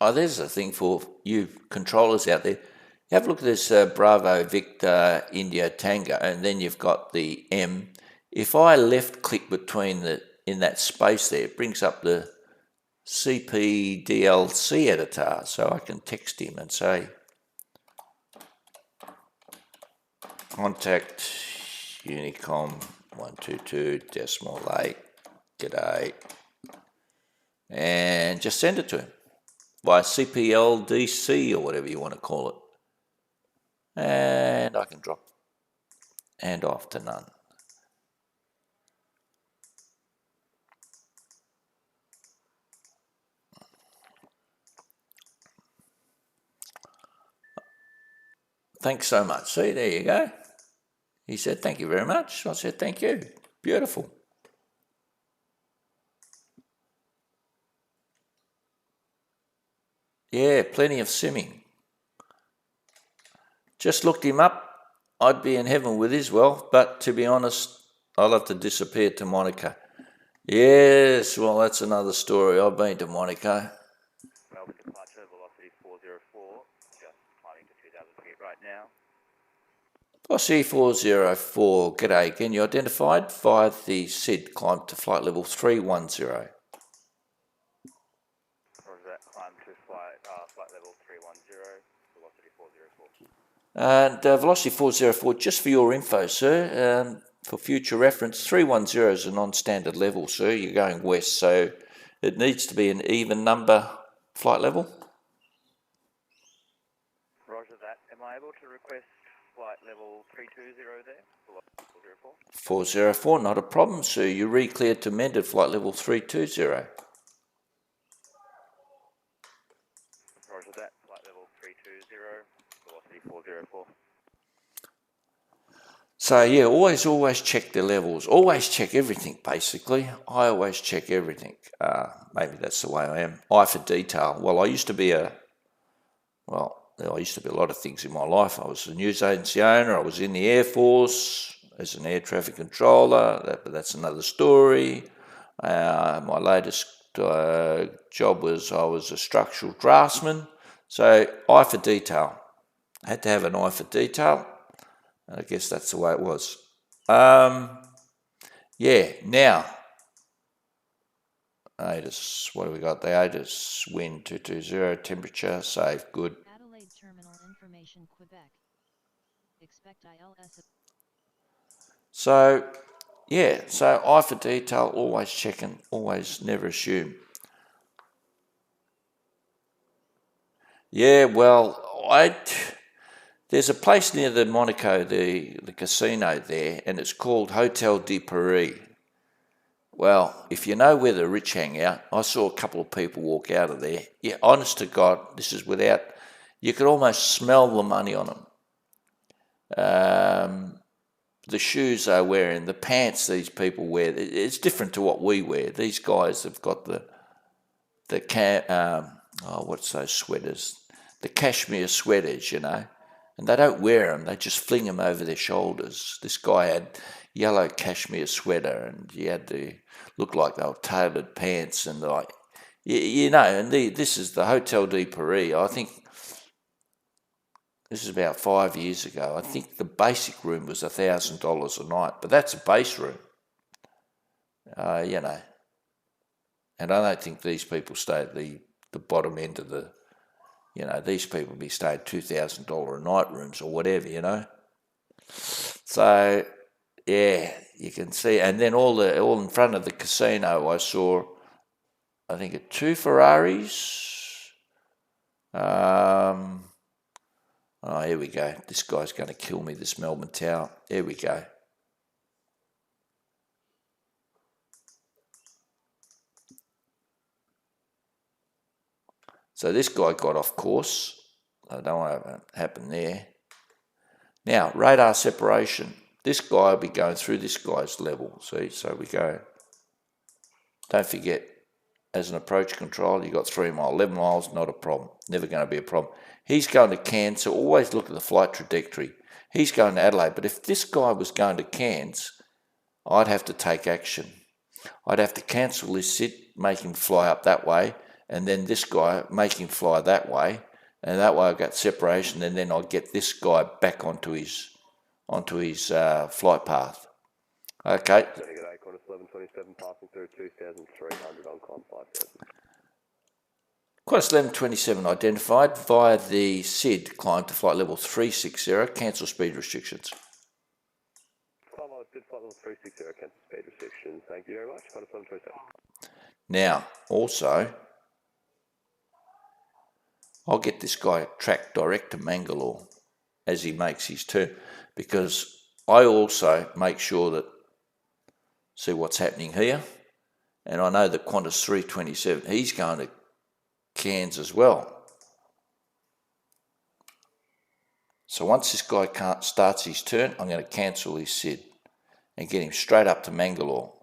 Oh, there's a thing for you controllers out there. Have a look at this Bravo Victor India Tango, and then you've got the M. If I left click in that space there, it brings up the CPDLC editor, so I can text him and say, contact Unicom 122.8, g'day, and just send it to him by CPLDC or whatever you want to call it. And I can drop and off to none. Thanks so much. See, there you go. He said, thank you very much. I said, thank you. Beautiful. Yeah, plenty of simming. Just looked him up. I'd be in heaven with his wealth, but to be honest, I'll have to disappear to Monaco. Yes, well, that's another story. I've been to Monaco. Well, departure, velocity 404, just climbing to 2,000 feet right now. Velocity 404, g'day. Can you identified via the SID climb to flight level 310. Or is that climb to flight level 310, velocity 404? And velocity 404, just for your info, sir, for future reference, 310 is a non-standard level, sir. You're going west, so it needs to be an even number flight level. Roger that. Am I able to request flight level 320 there, velocity 404? 404, not a problem, sir. You re-cleared to mended flight level 320. Roger that. Flight level 320, velocity 404. So yeah, always check the levels. Always check everything, basically. I always check everything. Maybe that's the way I am. Eye for detail. Well, I used to be a lot of things in my life. I was a news agency owner. I was in the Air Force as an air traffic controller. But that's another story. My latest job was I was a structural draftsman. So eye for detail. I had to have an eye for detail. I guess that's the way it was. Yeah, now, ATIS, what have we got? The ATIS, wind 220, temperature, safe, good. Adelaide Terminal Information, Quebec. Expect ILS. So, yeah, so eye for detail, always checking, always never assume. Yeah, well, there's a place near the Monaco, the casino there, and it's called Hotel de Paris. Well, if you know where the rich hang out, I saw a couple of people walk out of there. Yeah, honest to God, this is without, you could almost smell the money on them. The shoes they're wearing, the pants these people wear, it's different to what we wear. These guys have got what's those sweaters? The cashmere sweaters, you know. And they don't wear them, they just fling them over their shoulders. This guy had yellow cashmere sweater and he had to look like they were tailored pants and like, you know, and this is the Hotel de Paris. I think this is about 5 years ago. I think the basic room was $1,000 a night, but that's a base room, you know. And I don't think these people stay at the bottom end of the, you know, these people be staying $2,000 a night rooms or whatever, you know. So, yeah, you can see. And then all in front of the casino, I saw, I think, 2 Ferraris. Oh, here we go. This guy's going to kill me, this Melbourne Tower. Here we go. So this guy got off course. I don't want to happen there. Now, radar separation. This guy will be going through this guy's level. See, so we go. Don't forget, as an approach control, you got 3 miles. 11 miles, not a problem. Never going to be a problem. He's going to Cairns, so always look at the flight trajectory. He's going to Adelaide, but if this guy was going to Cairns, I'd have to take action. I'd have to cancel his sit, make him fly up that way, and then this guy, make him fly that way, and that way I've got separation, and then I'll get this guy back onto his flight path. Okay. G'day, Qantas 1127, passing through 2,300 on climb 5,000. Qantas 1127 identified via the SID, climb to flight level 360, cancel speed restrictions. Climb on SID, flight level 360, cancel speed restrictions. Thank you very much, Qantas 1127. Now, also, I'll get this guy tracked direct to Mangalore as he makes his turn, because I also make sure that, see what's happening here, and I know that Qantas 327, he's going to Cairns as well. So once this guy starts his turn, I'm going to cancel his SID and get him straight up to Mangalore.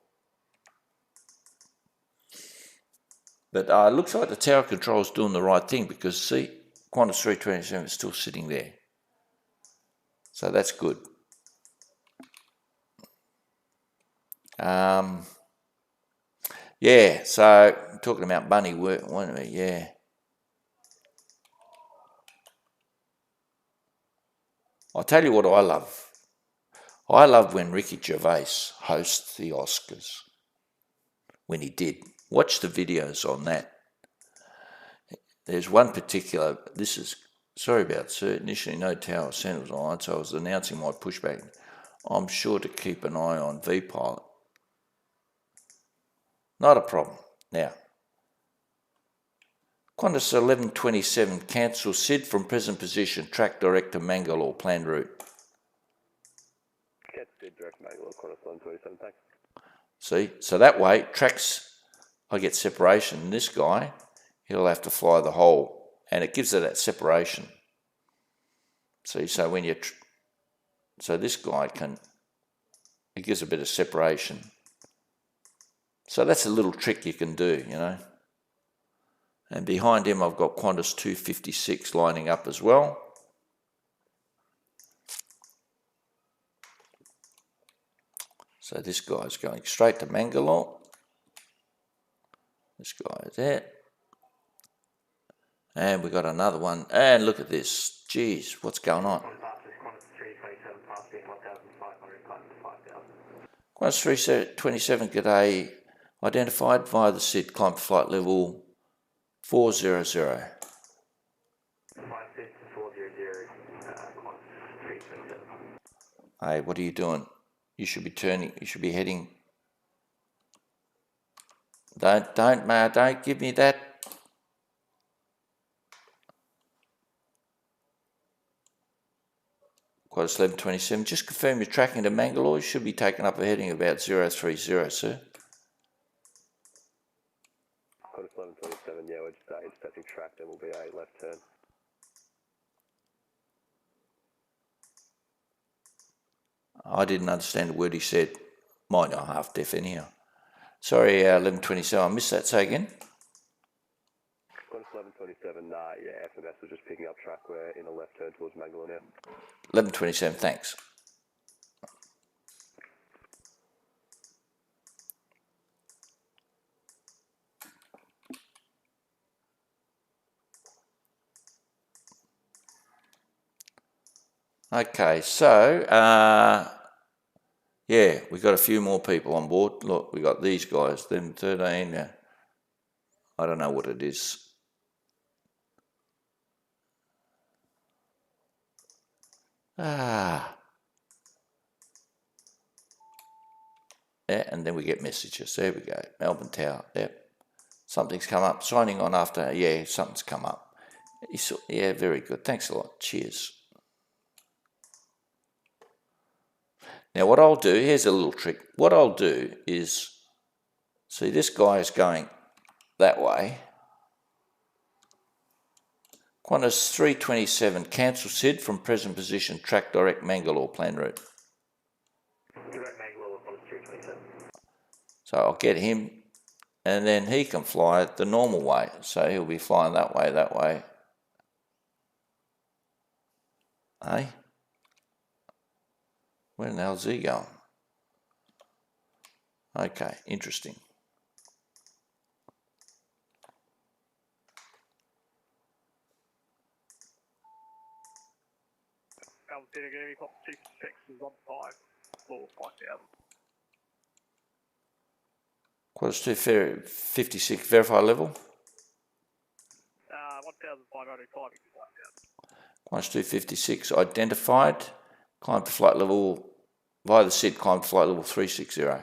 But it looks like the tower control is doing the right thing, because see, Qantas 327 is still sitting there. So that's good. Yeah, so talking about bunny work, weren't we? Yeah. I'll tell you what I love. I love when Ricky Gervais hosts the Oscars. When he did. Watch the videos on that. There's one particular, this is, sorry about sir, initially no tower center was on, so I was announcing my pushback. I'm sure to keep an eye on V-Pilot. Not a problem. Now, Qantas 1127, cancel SID from present position, track direct to Mangalore, planned route. Get SID direct to Mangalore, Qantas 1127, thanks. See, so that way, tracks, I get separation, and this guy, he'll have to fly the whole, and it gives it that separation. See, so when you, so this guy can, it gives a bit of separation. So that's a little trick you can do, you know. And behind him, I've got Qantas 256 lining up as well. So this guy's going straight to Mangalore. This guy is there. And we got another one. And look at this. Geez, what's going on? Qantas 327, g'day. Identified via the SID, climb to flight level 400. 56 to 400, Qantas 327. Hey, what are you doing? You should be turning, you should be heading. Don't give me that. Qantas 1127, just confirm you're tracking to Mangalore. You should be taking up a heading about 030, sir. Qantas 1127, yeah, we're just intercepting track, then will be a left turn. I didn't understand a word he said. Might not half deaf anyhow. Sorry, 1127, I missed that. Say again. Qantas 1127, yeah, FMS was just picking up track. We're in a left turn towards Mangalore now. 1127, thanks. Okay, so, yeah, we got a few more people on board. Look, we got these guys, them 13. I don't know what it is. Yeah, and then we get messages. There we go. Melbourne Tower. Yep. Something's come up. Signing on after. Yeah, something's come up. Yeah, very good. Thanks a lot. Cheers. Now what I'll do, here's a little trick. What I'll do is, see this guy is going that way. Qantas 327, cancel SID from present position, track direct Mangalore, planned route. Direct Mangalore, Qantas 327. So I'll get him, and then he can fly the normal way. So he'll be flying that way. Hey? Where the hell's he going? Okay, interesting. Alexander, Qantas 256 is on 5 for 5,000. Qantas 256, verify level. 1,505 is 5,000. Qantas 256, identified. Climb to flight level, via the SID, climb to flight level 360. 5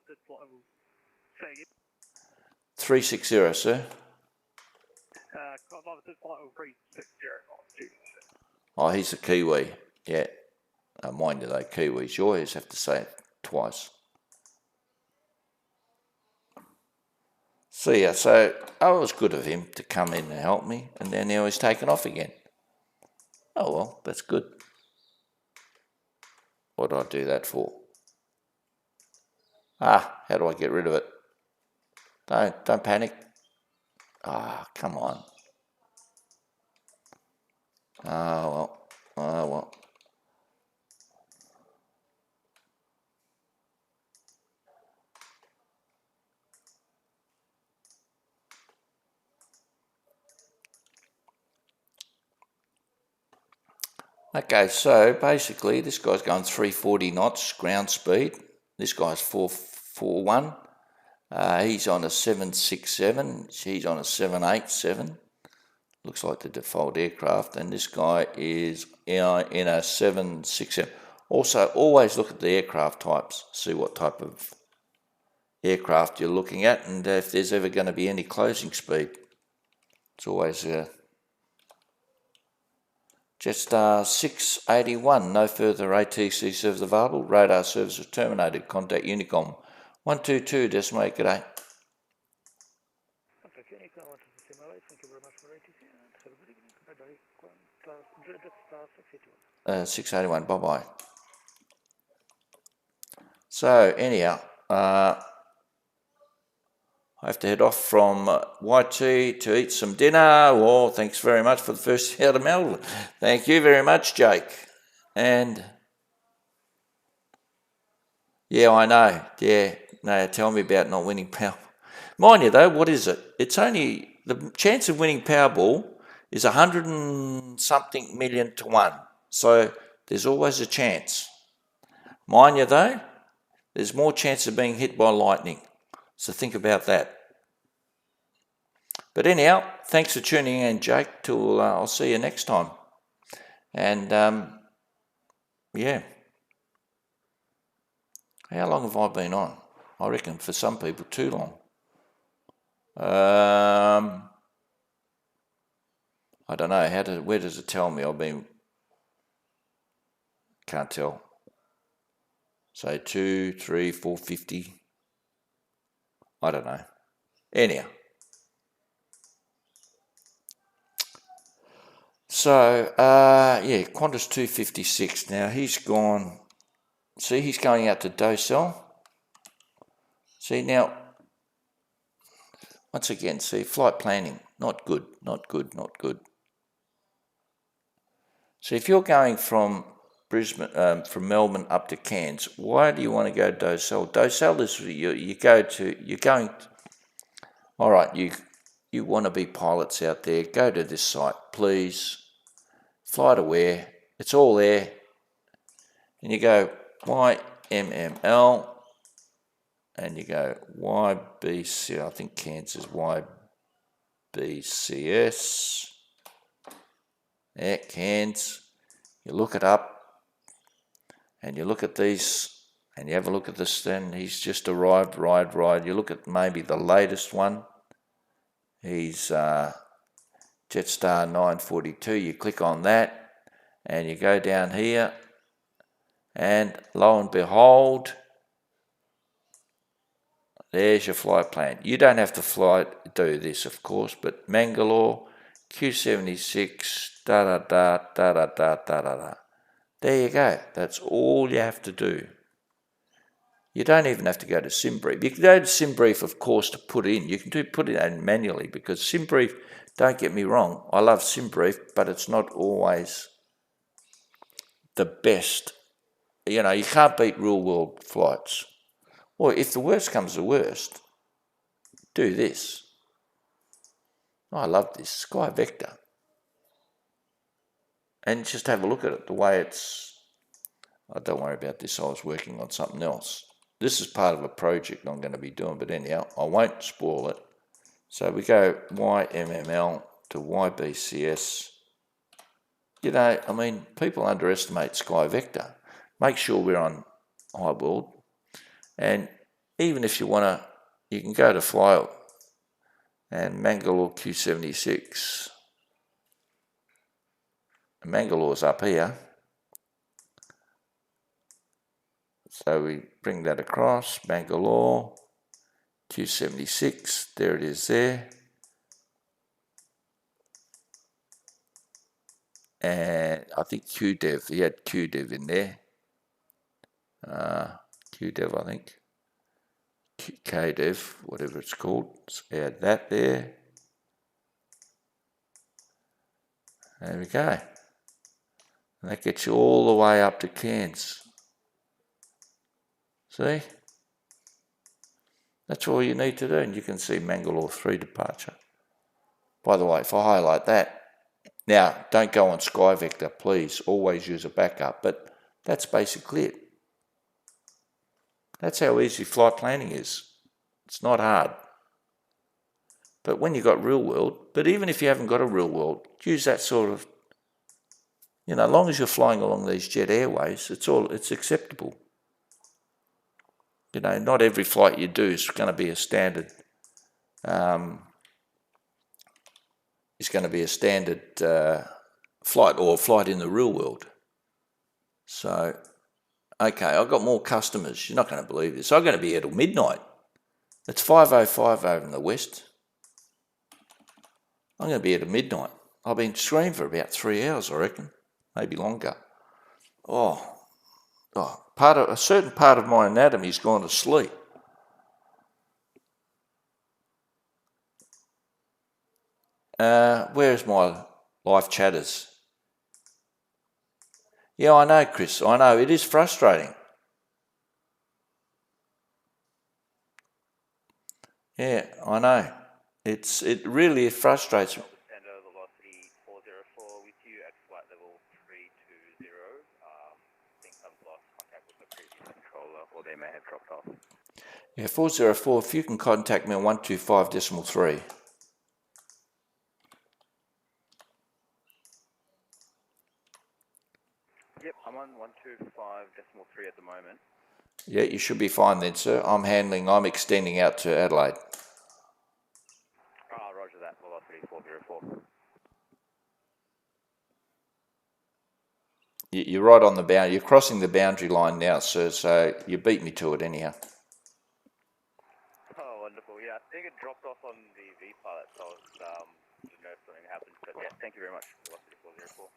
SID flight level, say again. 360, sir. 5 SID flight level 360. Oh, he's a Kiwi. Yeah. Mind you, though, Kiwis. You always have to say it twice. See ya. So, it was good of him to come in and help me, and then now he's taken off again. Oh, well, that's good. What do I do that for? How do I get rid of it? Don't panic. Come on. Oh, well. Okay, so basically this guy's going 340 knots ground speed. This guy's 441. He's on a 767. She's on a 787. Looks like the default aircraft. And this guy is in a 767. Also, always look at the aircraft types. See what type of aircraft you're looking at, and if there's ever going to be any closing speed. It's always Jetstar 681, no further ATC service available. Radar service is terminated. Contact Unicom 122, decimal 8, g'day. Contact Unicom 122, thank you very much for ATC and have a good evening. Bye-bye. Jetstar 681. 681, bye-bye. So, anyhow, I have to head off from YT to eat some dinner. Well, thanks very much for the first out of Melbourne. Thank you very much, Jake. And yeah, I know. Yeah, no, tell me about not winning Powerball. Mind you, though, what is it? It's only the chance of winning Powerball is 100 and something million to 1. So there's always a chance. Mind you, though, there's more chance of being hit by lightning. So think about that. But anyhow, thanks for tuning in, Jake. Till I'll see you next time. And yeah. How long have I been on? I reckon for some people too long. I don't know. Where does it tell me I've been? Can't tell. Say 2, 3, 4, 50. I don't know. Anyhow. So, yeah, Qantas 256. Now, he's gone... See, he's going out to Docel. See, now... Once again, see, flight planning. Not good, not good, not good. So, if you're going from Brisbane, from Melbourne up to Cairns, why do you want to go to Docel? Docel is you're going... All right, you want to be pilots out there, go to this site, please. Flight aware, it's all there. And you go YMML, and you go YBC, I think Cairns is YBCS. Yeah, Cairns. You look it up, and you look at these, and you have a look at this, then he's just arrived, right. You look at maybe the latest one. He's Jetstar 942, you click on that, and you go down here, and lo and behold, there's your flight plan. You don't have to do this, of course, but Mangalore, Q76, da-da-da. There you go. That's all you have to do. You don't even have to go to SimBrief. You can go to SimBrief, of course, to put in. You can put it in manually because SimBrief, don't get me wrong, I love SimBrief, but it's not always the best. You know, you can't beat real-world flights. Or if the worst comes to worst, do this. I love this, Sky Vector. And just have a look at it, the way it's... Oh, don't worry about this, I was working on something else. This is part of a project I'm going to be doing, but anyhow, I won't spoil it. So we go YMML to YBCS. You know, I mean, people underestimate Sky Vector. Make sure we're on High World. And even if you want to, you can go to Fly and Mangalore Q76. Mangalore's up here. So we bring that across, Bangalore, Q76, there it is there. And I think QDev, he had QDev in there. QDev, I think. KDev, whatever it's called. Let's add that there. There we go. And that gets you all the way up to Cairns. See? That's all you need to do, and you can see Mangalore 3 departure. By the way, if I highlight that, Now, don't go on Sky Vector, please. Always use a backup. But that's basically it. That's how easy flight planning is. It's not hard. But when you've got real world, but even if you haven't got a real world, use that sort of, as long as you're flying along these jet airways, it's acceptable. Not every flight you do is going to be a standard. Flight or flight in the real world. So, okay, I've got more customers. You're not going to believe this. I'm going to be here till midnight. It's 5:05 over in the west. I'm going to be here till midnight. I've been screaming for about 3 hours, I reckon, maybe longer. A certain part of my anatomy's gone to sleep. Where's my live chatters? Yeah, I know, Chris. I know. It is frustrating. Yeah, I know. It really frustrates me. Descender velocity 404 with you at flight level 320. Think I've lost contact with the previous controller, or they may have dropped off. Yeah, 404, if you can contact me on 125.3. Yep, I'm on 125.3 at the moment. Yeah, you should be fine then, sir. I'm extending out to Adelaide. Roger that, velocity 404. You're right on the boundary. You're crossing the boundary line now, sir, so you beat me to it anyhow. Oh, wonderful. Yeah, I think it dropped off on the V-pilot, so I didn't know if something happened. But yeah, thank you very much, velocity 404.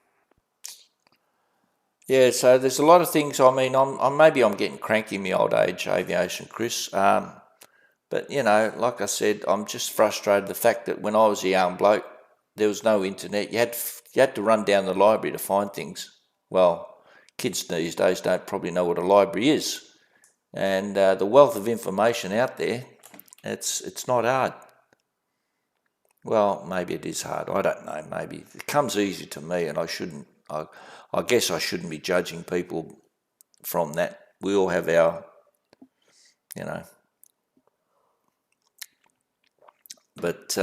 Yeah, so there's a lot of things. I mean, maybe I'm getting cranky in my old age, aviation, Chris. But, like I said, I'm just frustrated. The fact that when I was a young bloke, there was no internet. You had to run down the library to find things. Well, kids these days don't probably know what a library is. And the wealth of information out there, it's not hard. Well, maybe it is hard. I don't know. Maybe it comes easy to me, and I guess I shouldn't be judging people from that. We all have our, But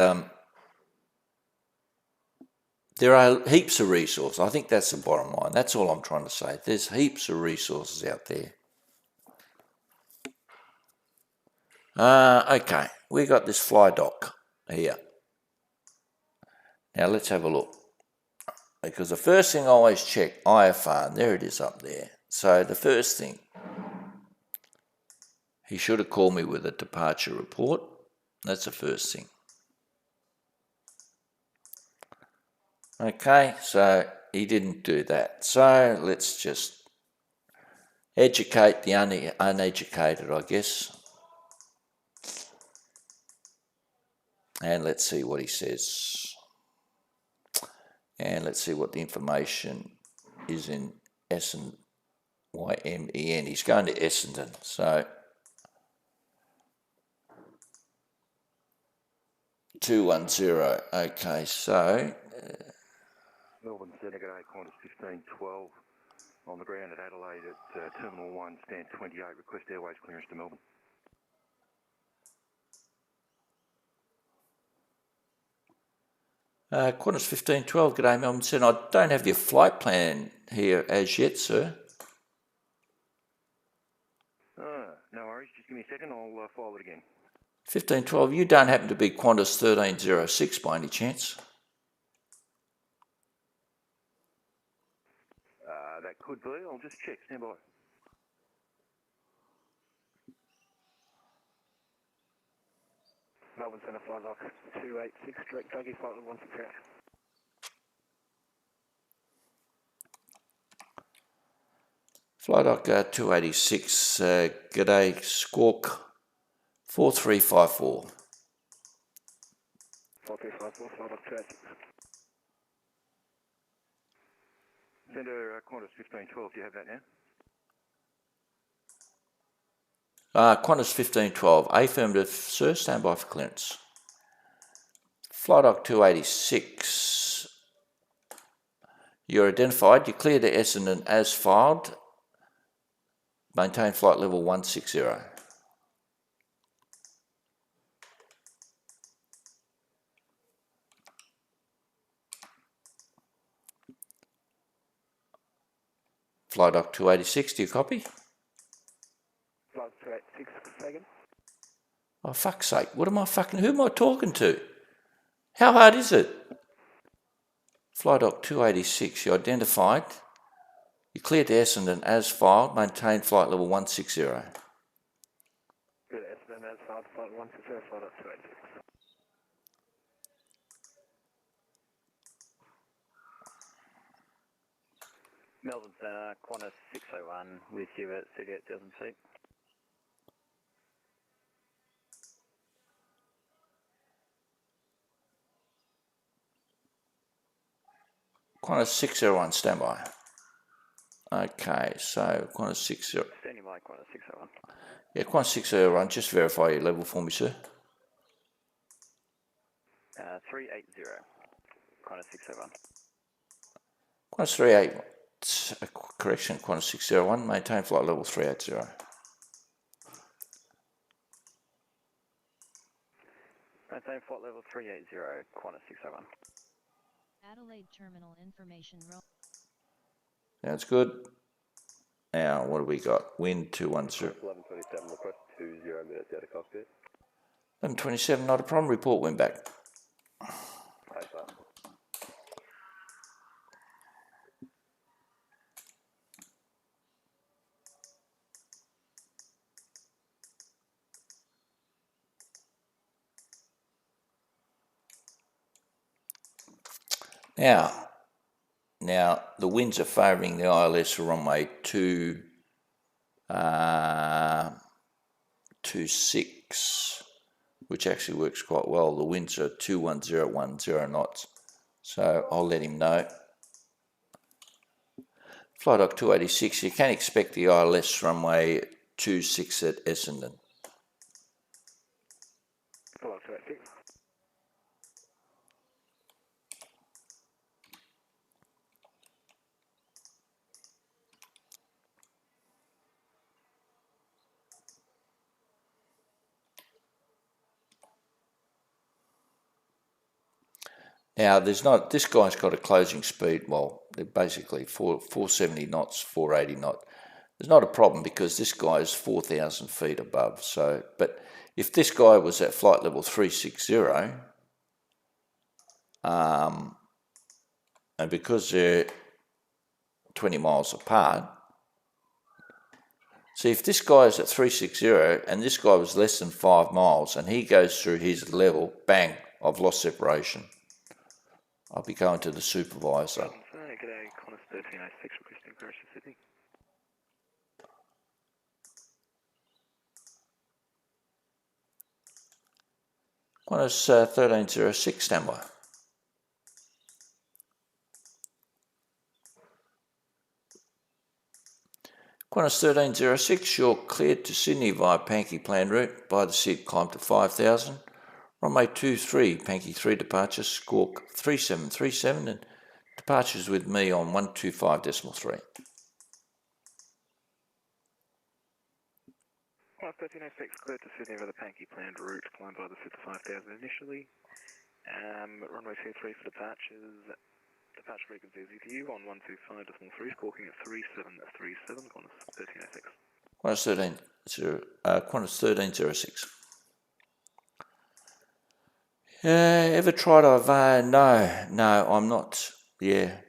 there are heaps of resources. I think that's the bottom line. That's all I'm trying to say. There's heaps of resources out there. Okay, we got this fly dock here. Now let's have a look. Because the first thing I always check, IFR, and there it is up there. So the first thing, he should have called me with a departure report. That's the first thing. Okay, so he didn't do that. So let's just educate the uneducated, I guess. And let's see what he says. And let's see what the information is in Essendon, YMEN. He's going to Essendon, so 210. Okay, so Melbourne Centre, g'day, Qantas 1512 on the ground at Adelaide at Terminal 1, stand 28, request airways clearance to Melbourne. Qantas 1512, g'day Melbourne Centre. I don't have your flight plan here as yet, sir. No worries, just give me a second, I'll file it again. 1512, you don't happen to be Qantas 1306 by any chance? That could be, I'll just check, stand by. Melbourne Centre, flight lock 286, direct Dougie, flight level 1 to track. Flight dock 286, g'day, Squawk 4354. 4354, flight lock 286. Centre Qantas 1512, do you have that now? Qantas 1512, affirmative, sir, stand by for clearance. Flight dock 286. You're identified. You cleared the Essendon as filed. Maintain flight level 160. Flight dock 286, do you copy? Flight 286, second. Oh, fuck's sake. Who am I talking to? How hard is it? Flight dock 286, you're identified. You cleared the Essendon as filed. Maintain flight level 160. Good, Essendon as filed, flight 160, flight 286. Melbourne Centre, Qantas 601 with you at 38,000 feet. Qantas 601, standby. Okay, so Qantas 60. Standing by Qantas 601. Yeah, Qantas 601, just verify your level for me, sir. 380, Qantas 601. Qantas 38, correction, Qantas 601, maintain flight level 380. Maintain flight level 380, Qantas 601. Adelaide Terminal Information Sounds good. Now, what do we got? Wind 210. 1127, request 20 minutes out of cockpit. 1127, not a problem. Report went back. Paper. Now the winds are favouring the ILS for runway 26, which actually works quite well. The winds are 21010 knots, so I'll let him know. Flight dock 286, you can expect the ILS runway 26 at Essendon. Flight 286. Now, this guy's got a closing speed, well, they're basically 470 knots, 480 knots. There's not a problem because this guy is 4,000 feet above. So, but if this guy was at flight level 360, and because they're 20 miles apart, see if this guy is at 360 and this guy was less than 5 miles and he goes through his level, bang, I've lost separation. I'll be going to the supervisor. G'day, Qantas 1306 requesting Paris to Sydney. Qantas 1306, standby. Qantas 1306, you're cleared to Sydney via Pankey planned route. By the SID, climb to 5,000. Runway 23, Pankey 3 departure, squawk 3737 and departures with me on 125.3. Flight 1306 cleared to Sydney over the Pankey planned route, climb by the SID to 5,000 initially. Runway 23 for departures. Departure frequency is ETU on 125.3, squawking at 3737, Qantas 1306. Qantas 1306. Ever tried no, I'm not. Yeah.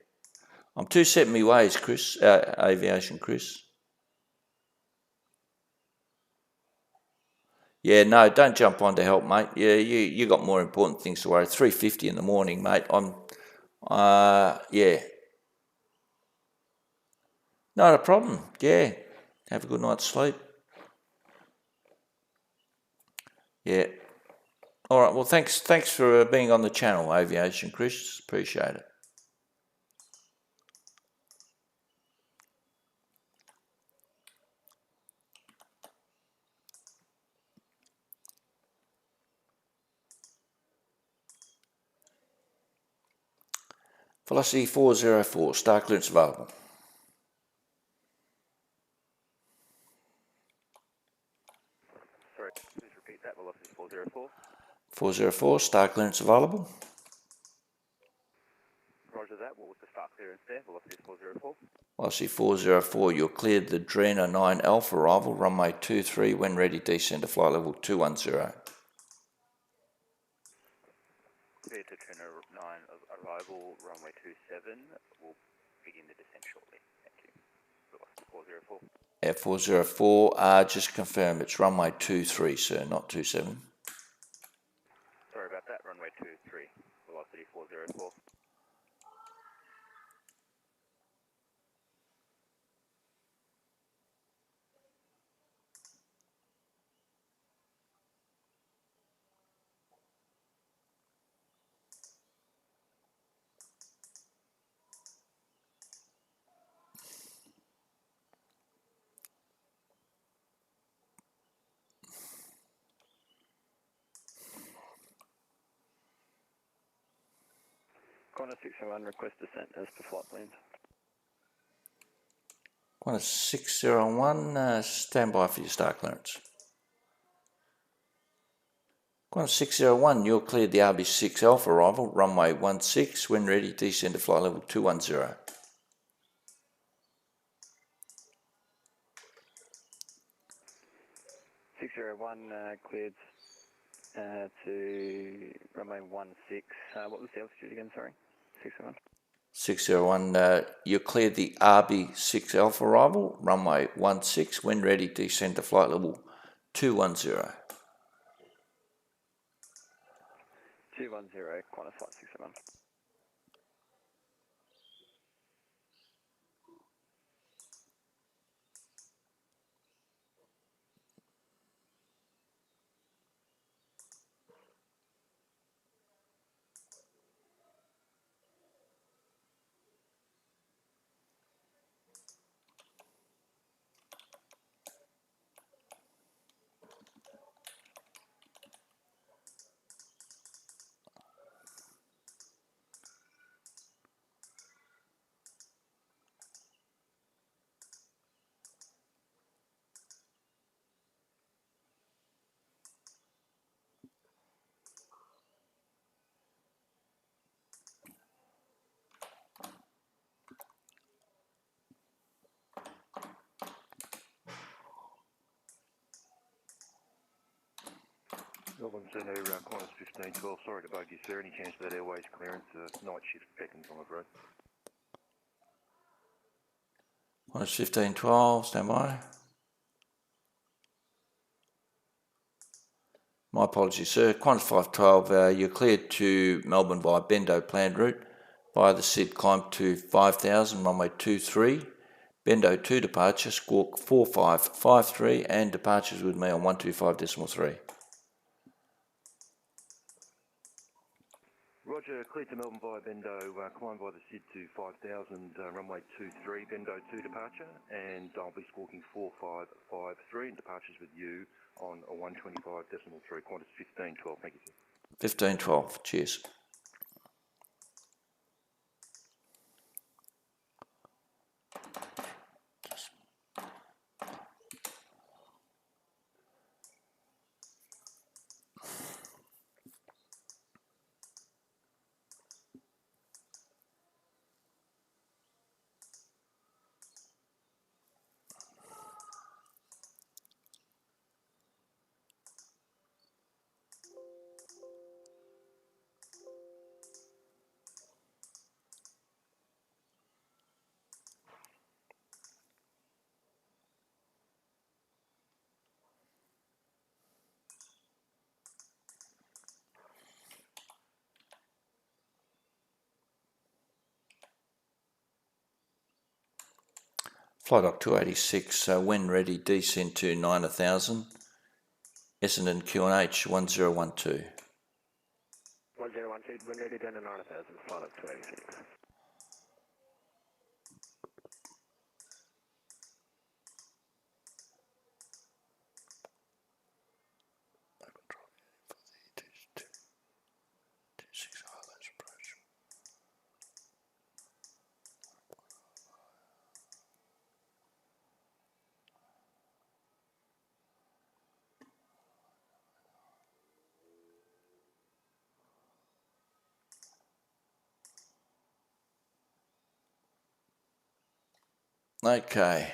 I'm too set in my ways, Chris. Aviation, Chris. Yeah, no, don't jump on to help, mate. Yeah, you got more important things to worry. 3:50 in the morning, mate. Yeah. Not a problem. Yeah. Have a good night's sleep. Yeah. All right, well, thanks for being on the channel, Aviation, Chris. Appreciate it. Flight Velocity 404, star clearance available. Sorry, please repeat that. Velocity 404. 404, star clearance available. Roger that. What was the start clearance there? Velocity 404. Velocity 404, you're cleared the Drena 9 Alpha arrival, runway 23, when ready descend to flight level 210. Clear to Trina 9 arrival, runway 27. We'll begin the descent shortly. Thank you. Velocity 404. Air 404, just confirm it's runway 23, sir, not 27. Sorry about that. Runway 23. Velocity 404. Qantas 601, request descent as per flight plans. Qantas 601, stand by for your start clearance. Qantas 601, you're cleared the RB6 Alpha arrival, runway 16, when ready descend to flight level 210. 601 cleared to runway 16. What was the altitude again, sorry? 601. 601, you cleared the RB6 Alpha arrival, runway 16, when ready descend to flight level 210. 210, Qantas flight 601. Melbourne Centre, Qantas 1512. Sorry to bug you, sir. Any chance of that airways clearance? Night shift beckons, I'm afraid. Qantas 1512, stand by. My apologies, sir. Qantas 512, you're cleared to Melbourne via Bendo planned route. Via the SID climb to 5000, runway 23. Bendo 2 departure, squawk 4553, and departures with me on 125.3. Roger, cleared to Melbourne via Bendo, climb by the SID to 5000, runway 23, Bendo 2 departure, and I'll be squawking 4553 and departures with you on a 125.3, Qantas 1512. Thank you, sir. 1512, cheers. Flight Dock 286, when ready, descend to 9000. Essendon QNH 1012. 1012, when ready down to 9000, flight up 286. Okay.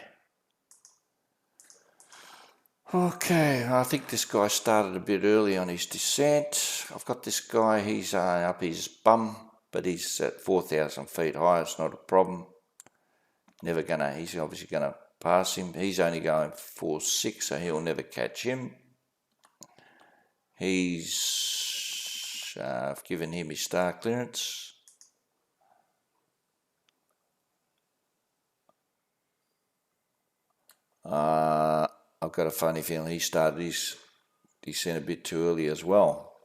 Okay, I think this guy started a bit early on his descent. I've got this guy, he's up his bum, but he's at 4,000 feet high, it's not a problem. He's obviously gonna pass him. He's only going 4.6, so he'll never catch him. I've given him his star clearance. I've got a funny feeling he started his descent a bit too early as well.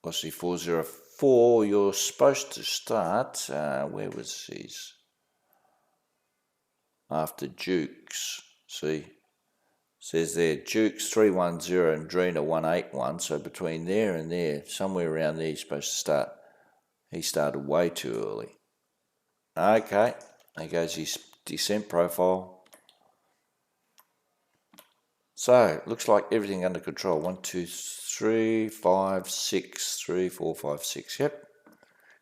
Aussie 404, you're supposed to start, where was his? After Dukes, see? Says there, Dukes 310 and Drina 181, so between there and there, somewhere around there he's supposed to start. He started way too early. Okay, there goes his descent profile. So, looks like everything under control. 1, 2, 3, 5, 6, 3, 4, 5, 6. Yep,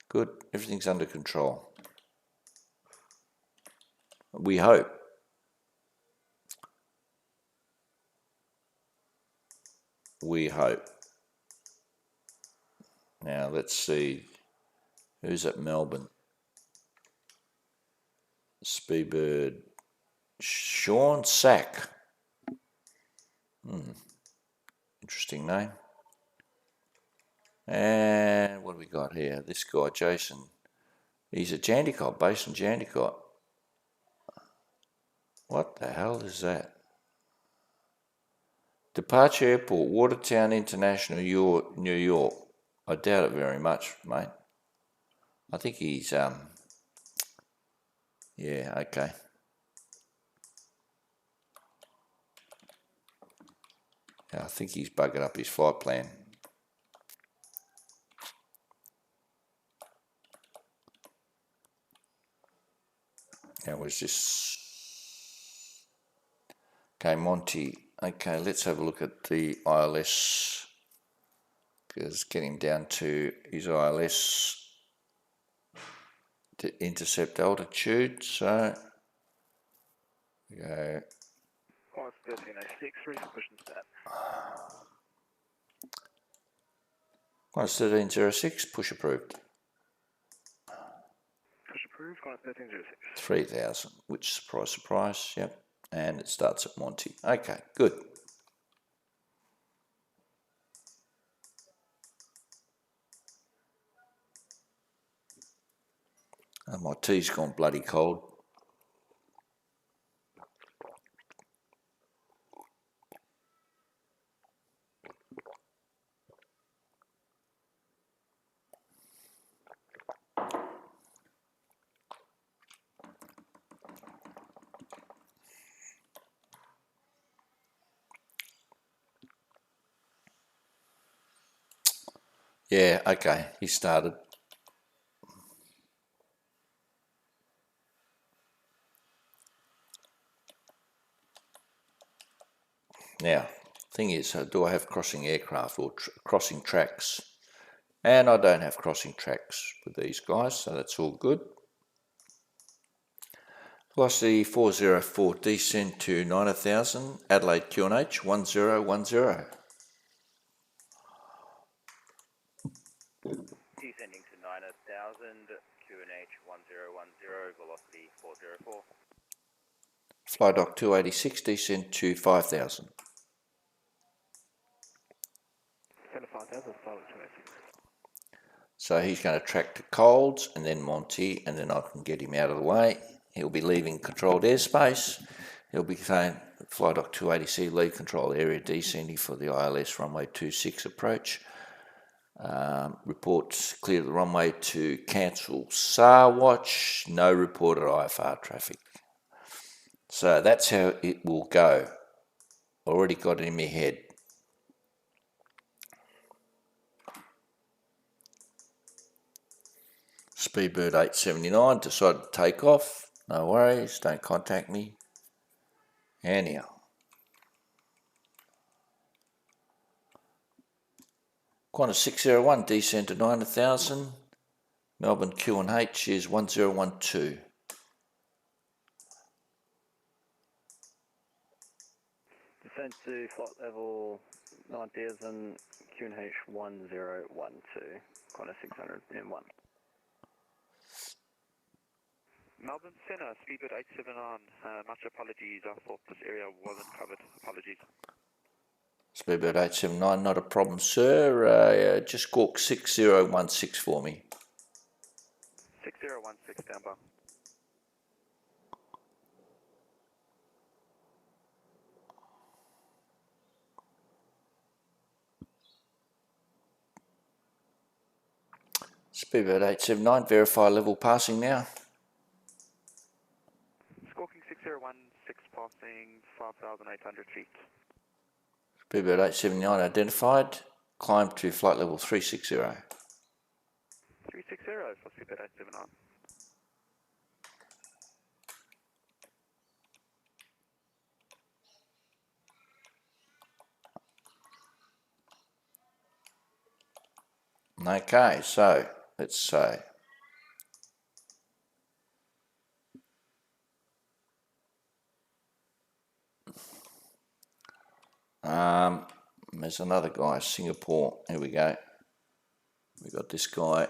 good. Everything's under control. We hope. We hope. Now, let's see. Who's at Melbourne? Speedbird. Sean Sack. Interesting name. And what do we got here? This guy, Jason. He's at Jandakot, based in Jandakot. What the hell is that? Departure Airport, Watertown International, New York. I doubt it very much, mate. I think he's, yeah, okay. I think he's buggered up his flight plan. That was just... Okay, Monty. Okay, let's have a look at the ILS. Because getting down to his ILS to intercept altitude, so... We go... Oh, it's 1306, reason pushing stat. Qantas 1306, push approved. Push approved, Qantas 1306. 3,000, which, surprise, surprise, yep. And it starts at Monty. Okay, good. And my tea's gone bloody cold. Yeah, okay, he started. Now, thing is, do I have crossing aircraft or crossing tracks? And I don't have crossing tracks with these guys, so that's all good. Velocity 404, descend to 90,000, Adelaide QNH 1010. Descending to 90,000, QNH 1010, velocity 404. Flydock 286, descend to 5,000. Descend to 5,000, flydock 286. So he's going to track to Colds and then Monty, and then I can get him out of the way. He'll be leaving controlled airspace. He'll be saying, Flydock 280C, leave control area, descending for the ILS runway 26 approach. Reports clear the runway to cancel SAR watch, no reported IFR traffic. So that's how it will go. Already got it in my head. Speedbird 879 decided to take off. No worries, don't contact me. Anyhow. Qantas 601, descend to 90,000. Melbourne Q&H is 1012. Descent to flight level 9000, QNH 1012, corner 601. Melbourne Centre, speedbird 879. Much apologies, I thought this area wasn't covered. Apologies. Speedbird 879, not a problem, sir. Just squawk 6016 for me. 6016, stand by. Speedbird 879, verify level passing now. Squawking 6016, passing 5,800 feet. Speedbird 879 identified. Climb to flight level 360. 360 for speedbird 879. Okay, so let's say there's another guy, Singapore. Here we go. We got this guy.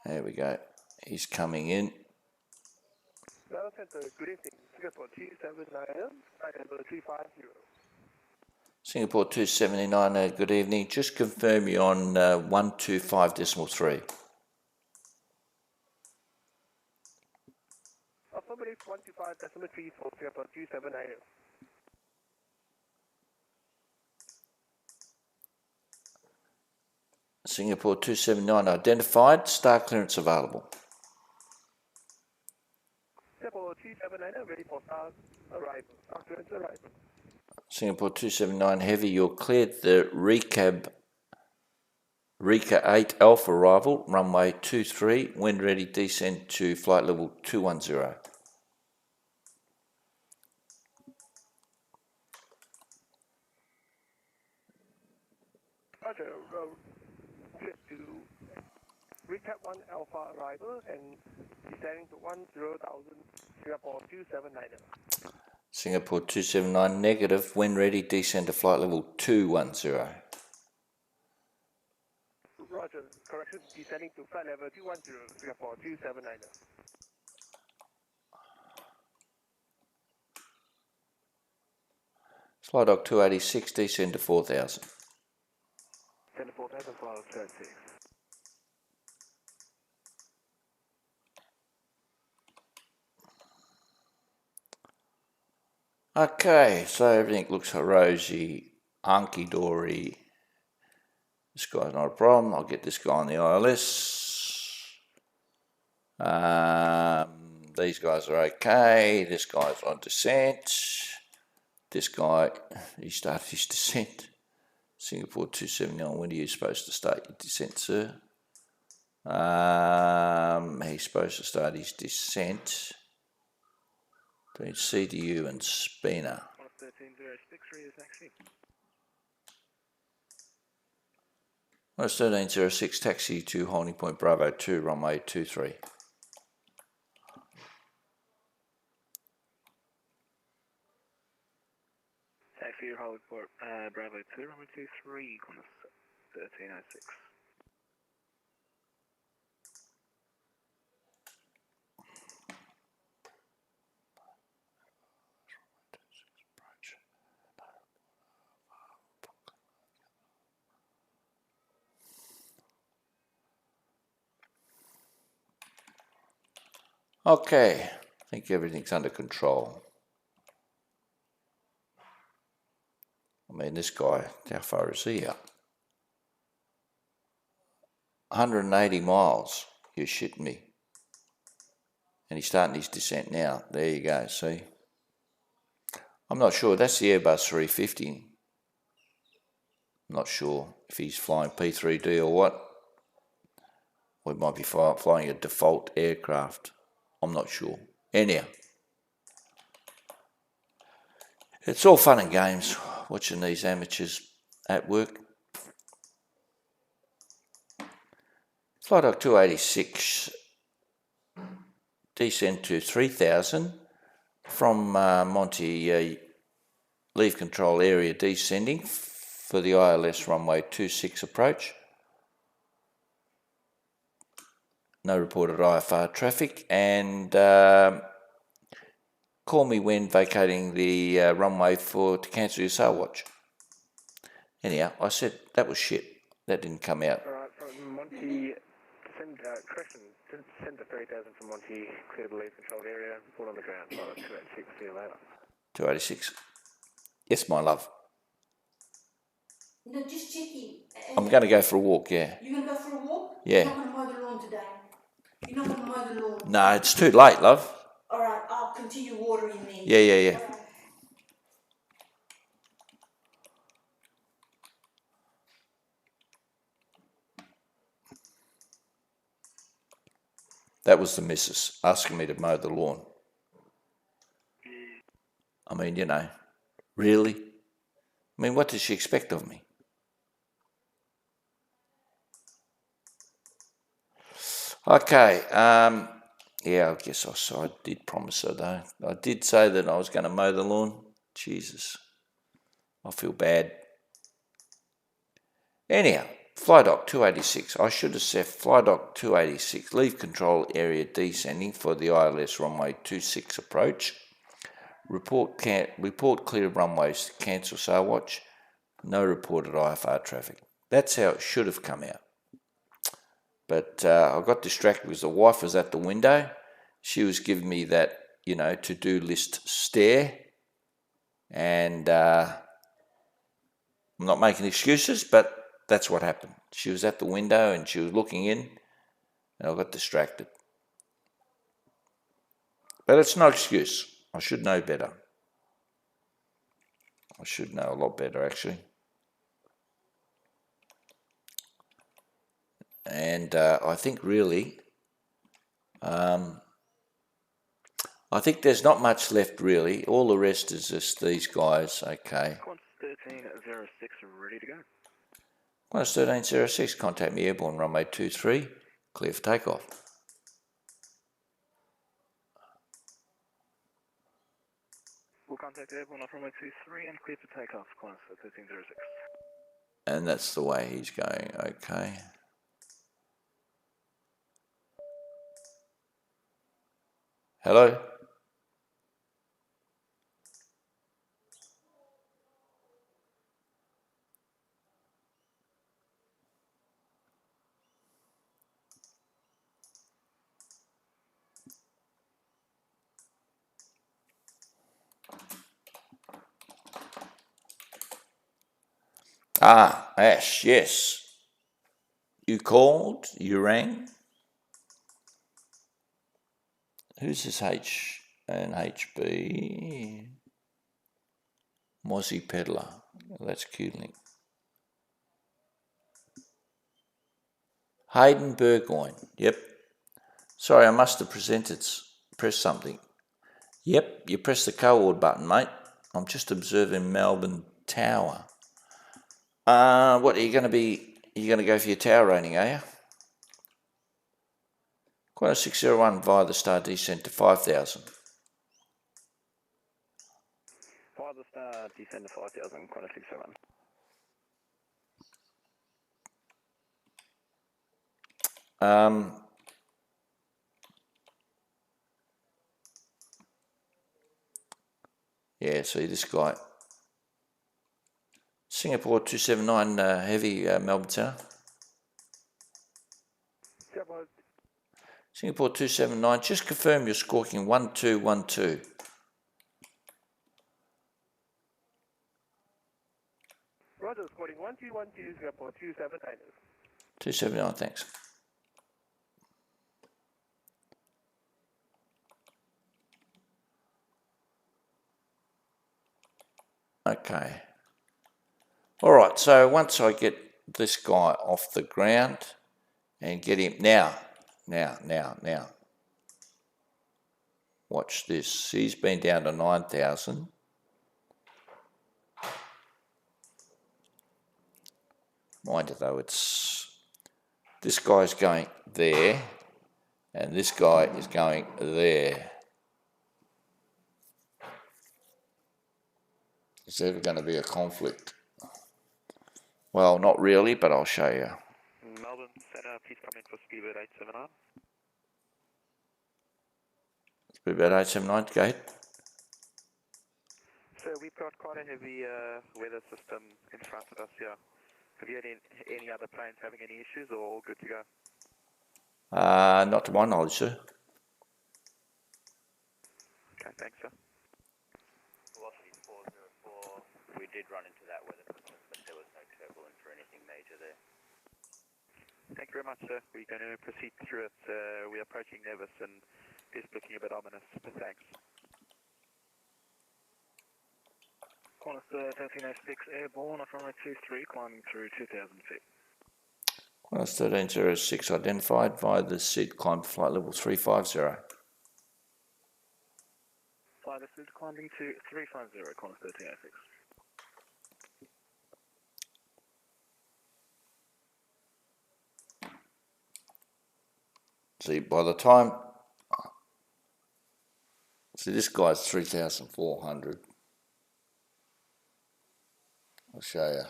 There we go. He's coming in. Melbourne Centre, good evening. Singapore 279, flight number 350. Singapore 279, good evening. Just confirm you on 125.3. Affirmative 125.3 for Singapore 279. Singapore 279 identified. Star clearance available. Singapore 279, ready for start arrival. Star clearance arrival. Singapore 279 heavy, you're cleared the Rika 8 Alpha arrival, runway 23, wind ready descent to flight level 210. Roger, set to recap 1 Alpha arrival and descending to 10,000, Singapore 279. Singapore 279 negative, wind ready descent to flight level 210. Roger, correction, descending to flight level 210, Singapore 279. Flight Dock 286 descend to 4000. Send to 4000, flight level 286. Okay, so everything looks rosy, hunky-dory. This guy's not a problem. I'll get this guy on the ILS. These guys are okay. This guy's on descent. This guy, he started his descent. Singapore 279, when are you supposed to start your descent, sir? He's supposed to start his descent between CDU and Spina. 1306, readers taxi. 1306, taxi to holding point Bravo 2, runway 23. Taxi, holding port Bravo 2, runway 23, corner 1306. Okay, I think everything's under control. I mean, this guy, how far is he up? 180 miles, you're shitting me. And he's starting his descent now. There you go, see? I'm not sure, that's the Airbus 350. I'm not sure if he's flying P3D or what. Or he might be flying a default aircraft. I'm not sure. Anyhow, it's all fun and games watching these amateurs at work. Flight Dog 286, descend to 3000 from Monty, leave control area descending for the ILS runway 26 approach. No reported IFR traffic, and call me when vacating the runway to cancel your sail watch. Anyhow, I said that was shit. That didn't come out. Alright, from Monty, correction, send to 3000 from Monty, clear the leave controlled area, report on the ground, flight 286, see you later. 286. Yes, my love. No, just checking. I'm going to go for a walk, yeah. You're going to go for a walk? Yeah. You're not going to mow the lawn today? You're not going to mow the lawn? No, it's too late, love. All right, I'll continue watering then. Yeah. All right. That was the missus asking me to mow the lawn. I mean, you know, really? I mean, what does she expect of me? Okay, yeah, I guess I did promise her though. I did say that I was going to mow the lawn. Jesus, I feel bad. Anyhow, Flydock 286. I should have said Flydock 286. Leave control area descending for the ILS runway 26 approach. Report clear of runways. Cancel sail watch. No reported IFR traffic. That's how it should have come out. But I got distracted because the wife was at the window. She was giving me that, you know, to-do list stare. And I'm not making excuses, but that's what happened. She was at the window and she was looking in, and I got distracted. But it's no excuse. I should know better. I should know a lot better, actually. And I think really, I think there's not much left really. All the rest is just these guys, okay. Qantas 1306 ready to go. Qantas 1306, contact me airborne runway 23, clear for takeoff. We'll contact airborne off runway 23 and clear for takeoff, Qantas 1306. And that's the way he's going, okay. Hello? Ah, Ash, yes. You called, you rang. Who's this H and HB? Mozzie Peddler. That's Q-Link. Hayden Burgoyne. Yep. Sorry, I must have pressed something. Yep, you pressed the coord button, mate. I'm just observing Melbourne Tower. What are you going to be? Are you going to go for your tower rating, are you? Qantas 601 via the star descent to 5,000. Via the star descent to 5,000, Qantas 601. Yeah, see this guy. Singapore 279 heavy Melbourne Centre. Singapore 279, just confirm you're squawking 1212. Roger, squawking 1212, Singapore 279. 279, thanks. Okay. All right, so once I get this guy off the ground and get him now. Watch this. He's been down to 9,000. Mind you though, it's this guy's going there, and this guy is going there. Is there ever going to be a conflict? Well, not really, but I'll show you. Melbourne Centre, please come in for speedbird 879. Speedbird 879, go ahead. So we've got quite a heavy weather system in front of us here. Have you had any other planes having any issues, or all good to go? Not to my knowledge, sir. Okay, thanks, sir. Velocity 404, we did run into that weather system, but there was no turbulence or anything major there. Thank you very much, sir. We're going to proceed through it. We're approaching Nevis and it's looking a bit ominous, but thanks. Qantas 1306 airborne off runway 23, climbing through 2,000 feet. Qantas 1306 identified via the SID climb to flight level 350. Fly the SID climbing to 350, Qantas 1306. See, by the time... See, this guy's 3,400. I'll show you.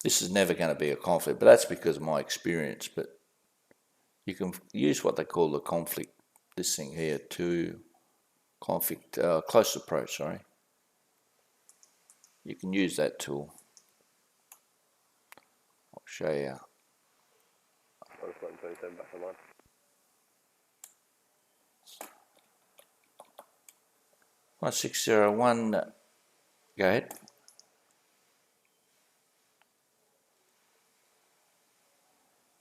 This is never going to be a conflict, but that's because of my experience. But you can use what they call the conflict, this thing here, to conflict, close approach, sorry. You can use that tool. I'll show you. 1601, go ahead.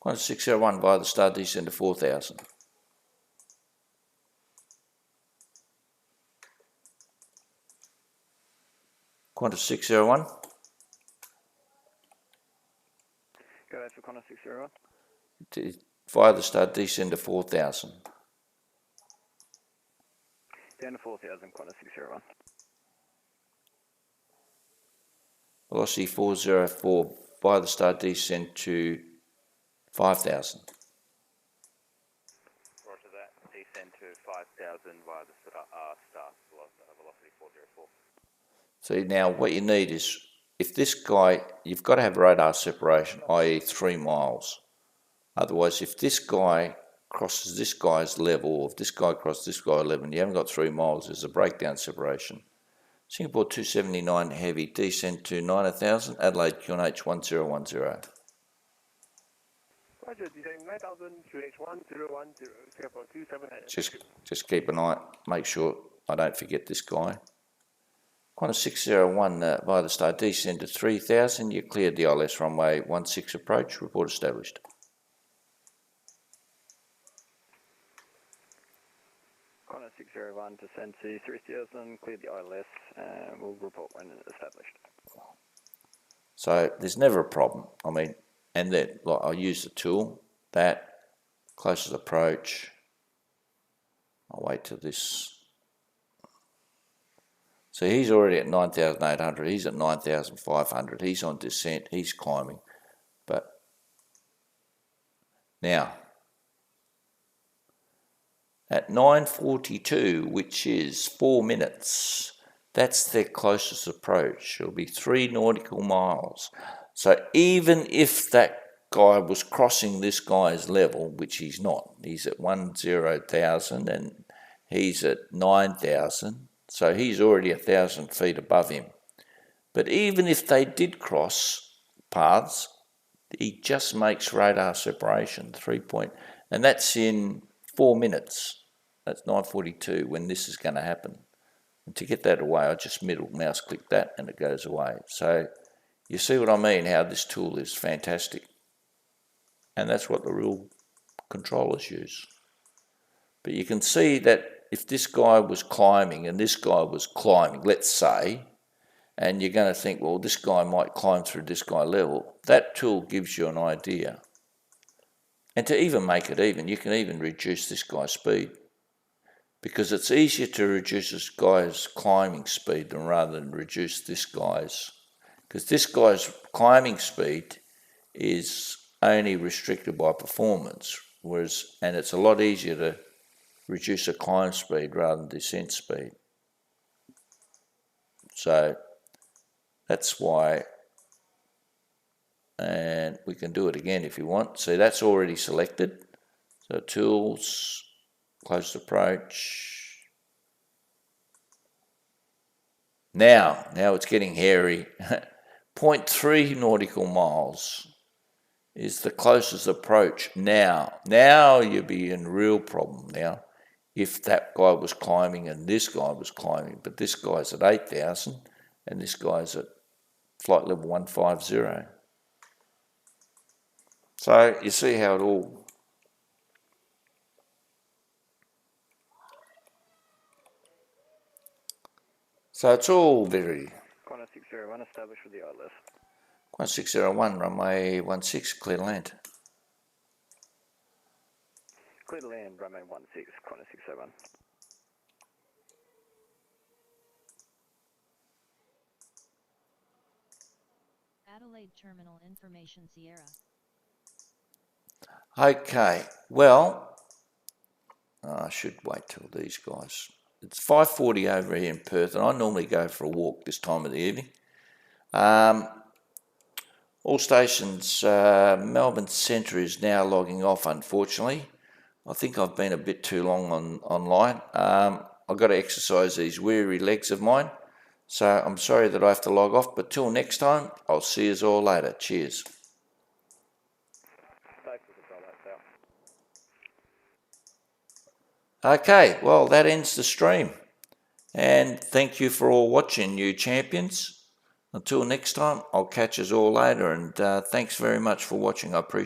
Qantas 601 via the star descend to 4,000. Qantas 601. Go ahead for Qantas 601. Via the star descend to 4,000. Down to 4,000, Qantas 601. Velocity 404 via the star descend to 5,000. Roger that. Descend to 5,000 via the star velocity 404. See, now what you need is, if this guy, you've got to have radar separation, i.e. 3 miles. Otherwise, if this guy crosses this guy's level, or if this guy crosses this guy's level, and you haven't got 3 miles, there's a breakdown separation. Singapore 279 heavy, descend to 9,000, Adelaide QNH 1010. Roger, descend 9,000, QH 1010, Singapore 279. Just keep an eye, make sure I don't forget this guy. Qantas 601 via the star descend to 3,000, you cleared the ILS runway 16 approach, report established. Qantas 601, descend to 3,000, clear the ILS, and we'll report when established. So there's never a problem. I mean, and then like I'll use the tool, that, closest approach. I'll wait till this. So he's already at 9,800, he's at 9,500, he's on descent, he's climbing. But now, at 9:42, which is 4 minutes, that's their closest approach. It'll be 3 nautical miles. So even if that guy was crossing this guy's level, which he's not, he's at 10,000 and he's at 9,000, so he's already 1,000 feet above him. But even if they did cross paths, he just makes radar separation, 3 point, and that's in 4 minutes. That's 9:42 when this is going to happen. And to get that away, I just middle mouse click that and it goes away. So you see what I mean, how this tool is fantastic. And that's what the real controllers use. But you can see that if this guy was climbing and this guy was climbing, let's say, and you're going to think, well, this guy might climb through this guy level, that tool gives you an idea. And to even make it even, you can even reduce this guy's speed, because it's easier to reduce this guy's climbing speed than rather than reduce this guy's because this guy's climbing speed is only restricted by performance, and it's a lot easier to reduce a climb speed rather than descent speed. So that's why, and we can do it again if you want. See, that's already selected. So tools, close approach. Now it's getting hairy. 0.3 nautical miles is the closest approach now. Now you'd be in real problem now if that guy was climbing and this guy was climbing, but this guy's at 8,000 and this guy's at flight level 150. So you see how it all... So it's all very... Qantas 601, established for the ILS. Qantas 601, runway 16, clear to land. Clear to land, runway 16, Qantas 601. Adelaide Terminal Information Sierra. Okay, well, I should wait till these guys... It's 5:40 over here in Perth, and I normally go for a walk this time of the evening. All stations, Melbourne Centre is now logging off, unfortunately. I think I've been a bit too long online. I've got to exercise these weary legs of mine, so I'm sorry that I have to log off, but till next time, I'll see you all later. Cheers. Okay, well, that ends the stream. And thank you for all watching, you champions. Until next time, I'll catch us all later, and thanks very much for watching. I appreciate it.